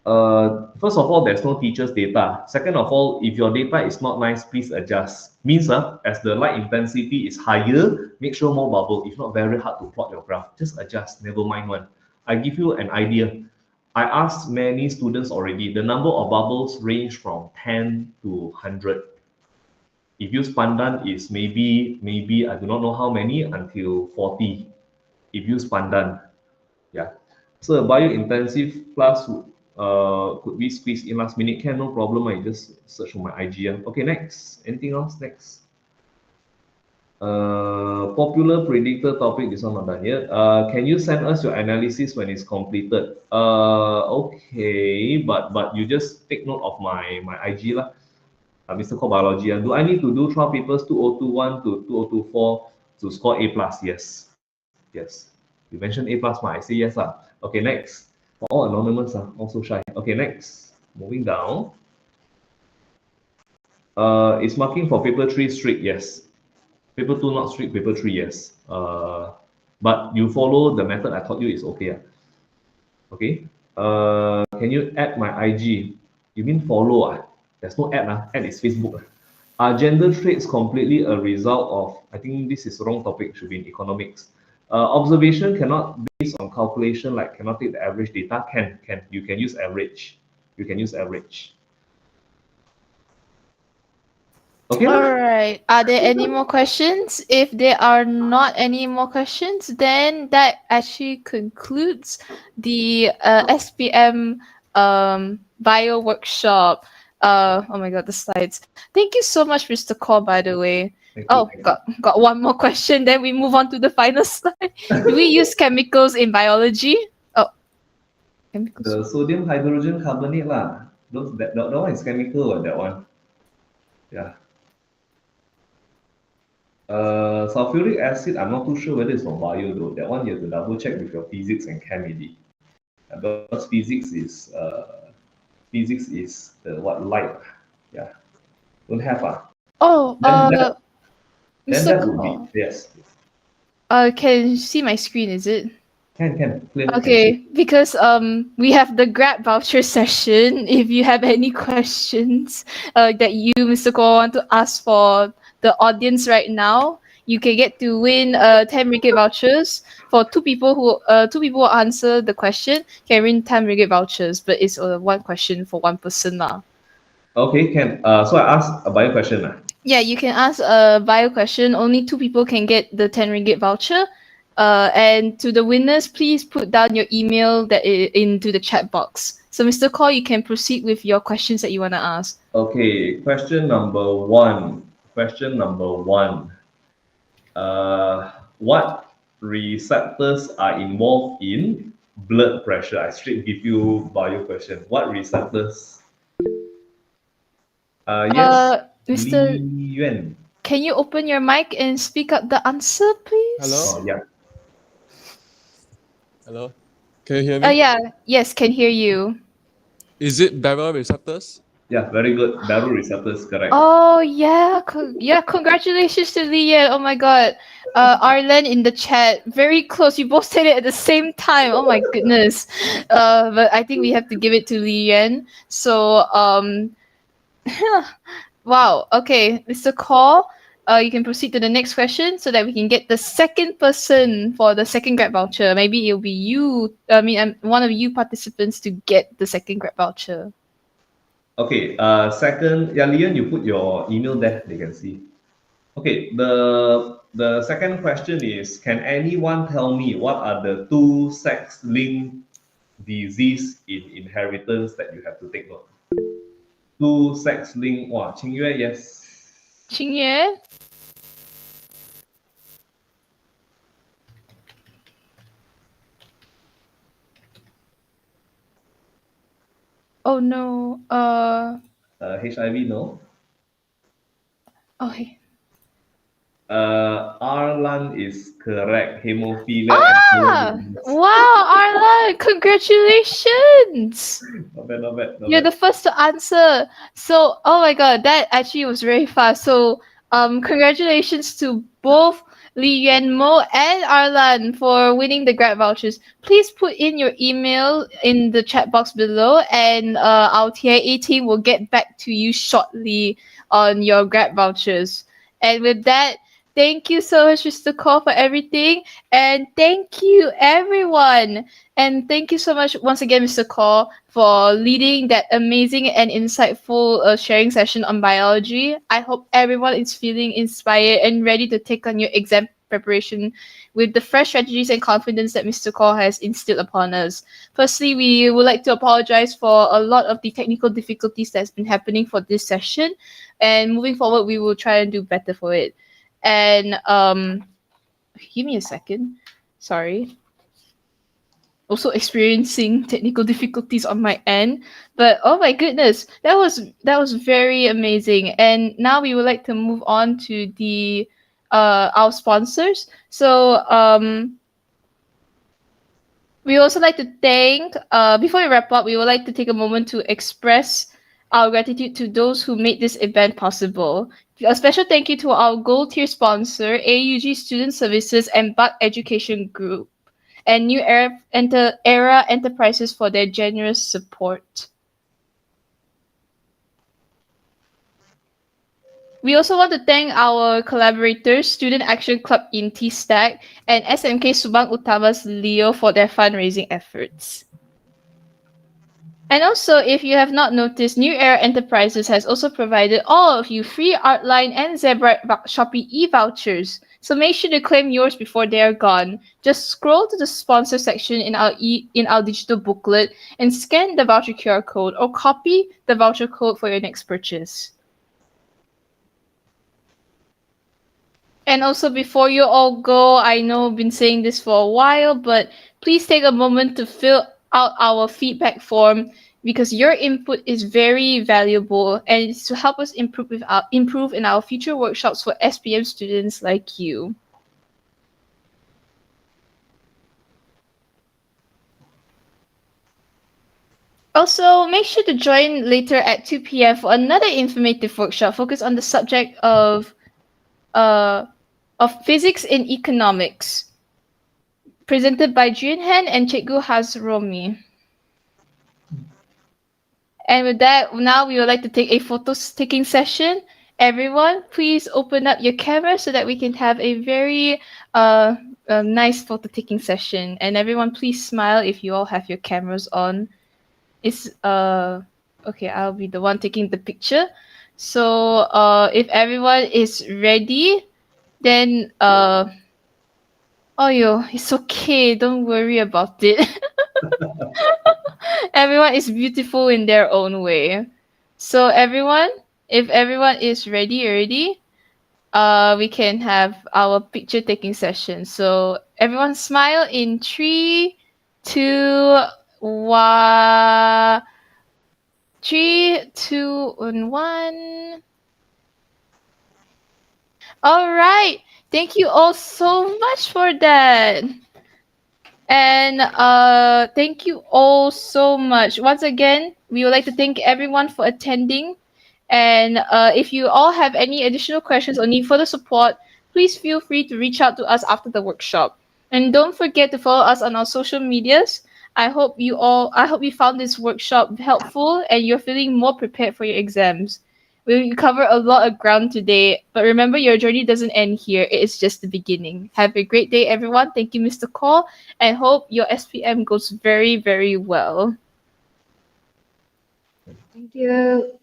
[SPEAKER 3] First of all, there's no teacher's data. Second of all, if your data is not nice, please adjust. Means as the light intensity is higher, make sure more bubble. If not, very hard to plot your graph. Just adjust, never mind one. I give you an idea. I asked many students already. The number of bubbles range from 10 to 100. If use pandan is maybe I do not know how many until 40. If use pandan, yeah. So a bio-intensive class could we squeeze in last minute? Can, no problem. I just search on my IG. Okay, next. Anything else? Next. Popular predictor topic, this one not done yet. Can you send us your analysis when it's completed? Okay, but you just take note of my IG lah. Mr. Core Biology. Do I need to do trial papers 2021 to 2024 to score A plus? Yes. You mentioned A plus, I say yes lah. Okay, next. For all anonymous, also shy. Okay, next. Moving down. Is marking for paper 3 strict? Yes. Paper 2 not strict, paper 3 yes. But you follow the method I taught you is okay. Okay. Can you add my IG? You mean follow? There's no ad. Ad is Facebook. Are gender traits completely a result of, I think this is wrong topic, should be in economics. Observation cannot based on calculation, like cannot take the average data. You can use average. You can use average. Okay.
[SPEAKER 1] All right. Are there any more questions? If there are not any more questions, then that actually concludes the SPM bio workshop. Oh my god, the slides. Thank you so much, Mr. Kaur, by the way.
[SPEAKER 3] Thank you,
[SPEAKER 1] Oh,
[SPEAKER 3] thank you.
[SPEAKER 1] got one more question. Then we move on to the final slide. Do we use chemicals in biology? Oh, chemicals.
[SPEAKER 3] The sodium hydrogen carbonate lah. That one is chemical, that one. Yeah. Sulfuric acid, I'm not too sure whether it's from bio though. That one you have to double check with your physics and chem maybe. Because physics is the what, light. Yeah. Don't have
[SPEAKER 1] Oh,
[SPEAKER 3] then
[SPEAKER 1] Mr.
[SPEAKER 3] that would
[SPEAKER 1] Kaur.
[SPEAKER 3] be, yes.
[SPEAKER 1] Can you see my screen? Is it?
[SPEAKER 3] Can clearly.
[SPEAKER 1] Okay, because we have the Grab voucher session. If you have any questions that you, Mr. Kaur, want to ask for the audience right now, you can get to win 10 ringgit vouchers for two people who answer the question can win 10 ringgit vouchers, but it's one question for one person lah.
[SPEAKER 3] Okay, can. So I ask a bio question.
[SPEAKER 1] Yeah, you can ask a bio question. Only two people can get the 10 ringgit voucher. And to the winners, please put down your email into the chat box. So, Mr. Kaur, you can proceed with your questions that you want to ask.
[SPEAKER 3] Okay, question number one. What receptors are involved in blood pressure? I straight give you bio question. What receptors? Yes,
[SPEAKER 1] Mr.
[SPEAKER 3] Li Yuan.
[SPEAKER 1] Can you open your mic and speak up the answer, please?
[SPEAKER 7] Hello?
[SPEAKER 3] Yeah.
[SPEAKER 7] Hello? Can you hear me?
[SPEAKER 1] Yes, can hear you.
[SPEAKER 7] Is it baroreceptors?
[SPEAKER 3] Yeah, very good. Baroreceptors, correct.
[SPEAKER 1] Oh yeah, congratulations to Lian. Oh my god. Arlen in the chat, very close. You both said it at the same time. Oh my goodness. But I think we have to give it to Lian. So wow. Okay, Mr. Kaur, you can proceed to the next question so that we can get the second person for the second Grab voucher. Maybe it'll be you. One of you participants to get the second Grab voucher.
[SPEAKER 3] Okay, second, yeah, Lian, you put your email there, they can see. Okay, the second question is, can anyone tell me what are the two sex-linked disease in inheritance that you have to take note? Two sex-linked, Qingyue, yes.
[SPEAKER 1] Qingyue? Oh no.
[SPEAKER 3] HIV, no.
[SPEAKER 1] Okay.
[SPEAKER 3] Arlan is correct. Hemophilia and
[SPEAKER 1] Wow, Arlan, congratulations!
[SPEAKER 3] Not bad.
[SPEAKER 1] You're the first to answer. So, oh my god, that actually was very fast. So, congratulations to both Li Yuan Mo and Arlan for winning the Grab vouchers. Please put in your email in the chat box below, and our TIA team will get back to you shortly on your Grab vouchers. And with that, thank you so much, Mr. Kaur, for everything. And thank you, everyone. And thank you so much once again, Mr. Kaur, for leading that amazing and insightful sharing session on biology. I hope everyone is feeling inspired and ready to take on your exam preparation with the fresh strategies and confidence that Mr. Kaur has instilled upon us. Firstly, we would like to apologize for a lot of the technical difficulties that's been happening for this session. And moving forward, we will try and do better for it. And give me a second. Sorry. Also experiencing technical difficulties on my end, but oh my goodness, that was very amazing. And now we would like to move on to the our sponsors. So we also like to thank before we wrap up, we would like to take a moment to express our gratitude to those who made this event possible. A special thank you to our gold tier sponsor, AUG Student Services and Buck Education Group, and New Era Enterprises for their generous support. We also want to thank our collaborators, Student Action Club in T-Stack and SMK Subang Utama's Leo for their fundraising efforts. And also, if you have not noticed, New Era Enterprises has also provided all of you free Artline and Zebra Shopee e-vouchers. So make sure to claim yours before they are gone. Just scroll to the sponsor section in our digital booklet and scan the voucher QR code or copy the voucher code for your next purchase. And also, before you all go, I know I've been saying this for a while, but please take a moment to fill out our feedback form because your input is very valuable and it's to help us improve in our future workshops for SPM students like you. Also, make sure to join later at 2 p.m. for another informative workshop focused on the subject of physics in economics, presented by Junhan and Cikgu Hazromi. And with that, now we would like to take a photo-taking session. Everyone, please open up your camera so that we can have a very nice photo-taking session. And everyone, please smile if you all have your cameras on. It's okay, I'll be the one taking the picture. So if everyone is ready, then oh yo, it's okay, don't worry about it. Everyone is beautiful in their own way. So everyone, if everyone is ready already, we can have our picture taking session. So everyone smile in 3, 2, 1. 3, 2, and 1. All right. Thank you all so much for that. And thank you all so much. Once again, we would like to thank everyone for attending. And if you all have any additional questions or need further support, please feel free to reach out to us after the workshop. And don't forget to follow us on our social medias. I hope you found this workshop helpful and you're feeling more prepared for your exams. We cover a lot of ground today, but remember your journey doesn't end here. It is just the beginning. Have a great day, everyone. Thank you, Mr. Cole, and hope your SPM goes very, very well.
[SPEAKER 2] Thank you.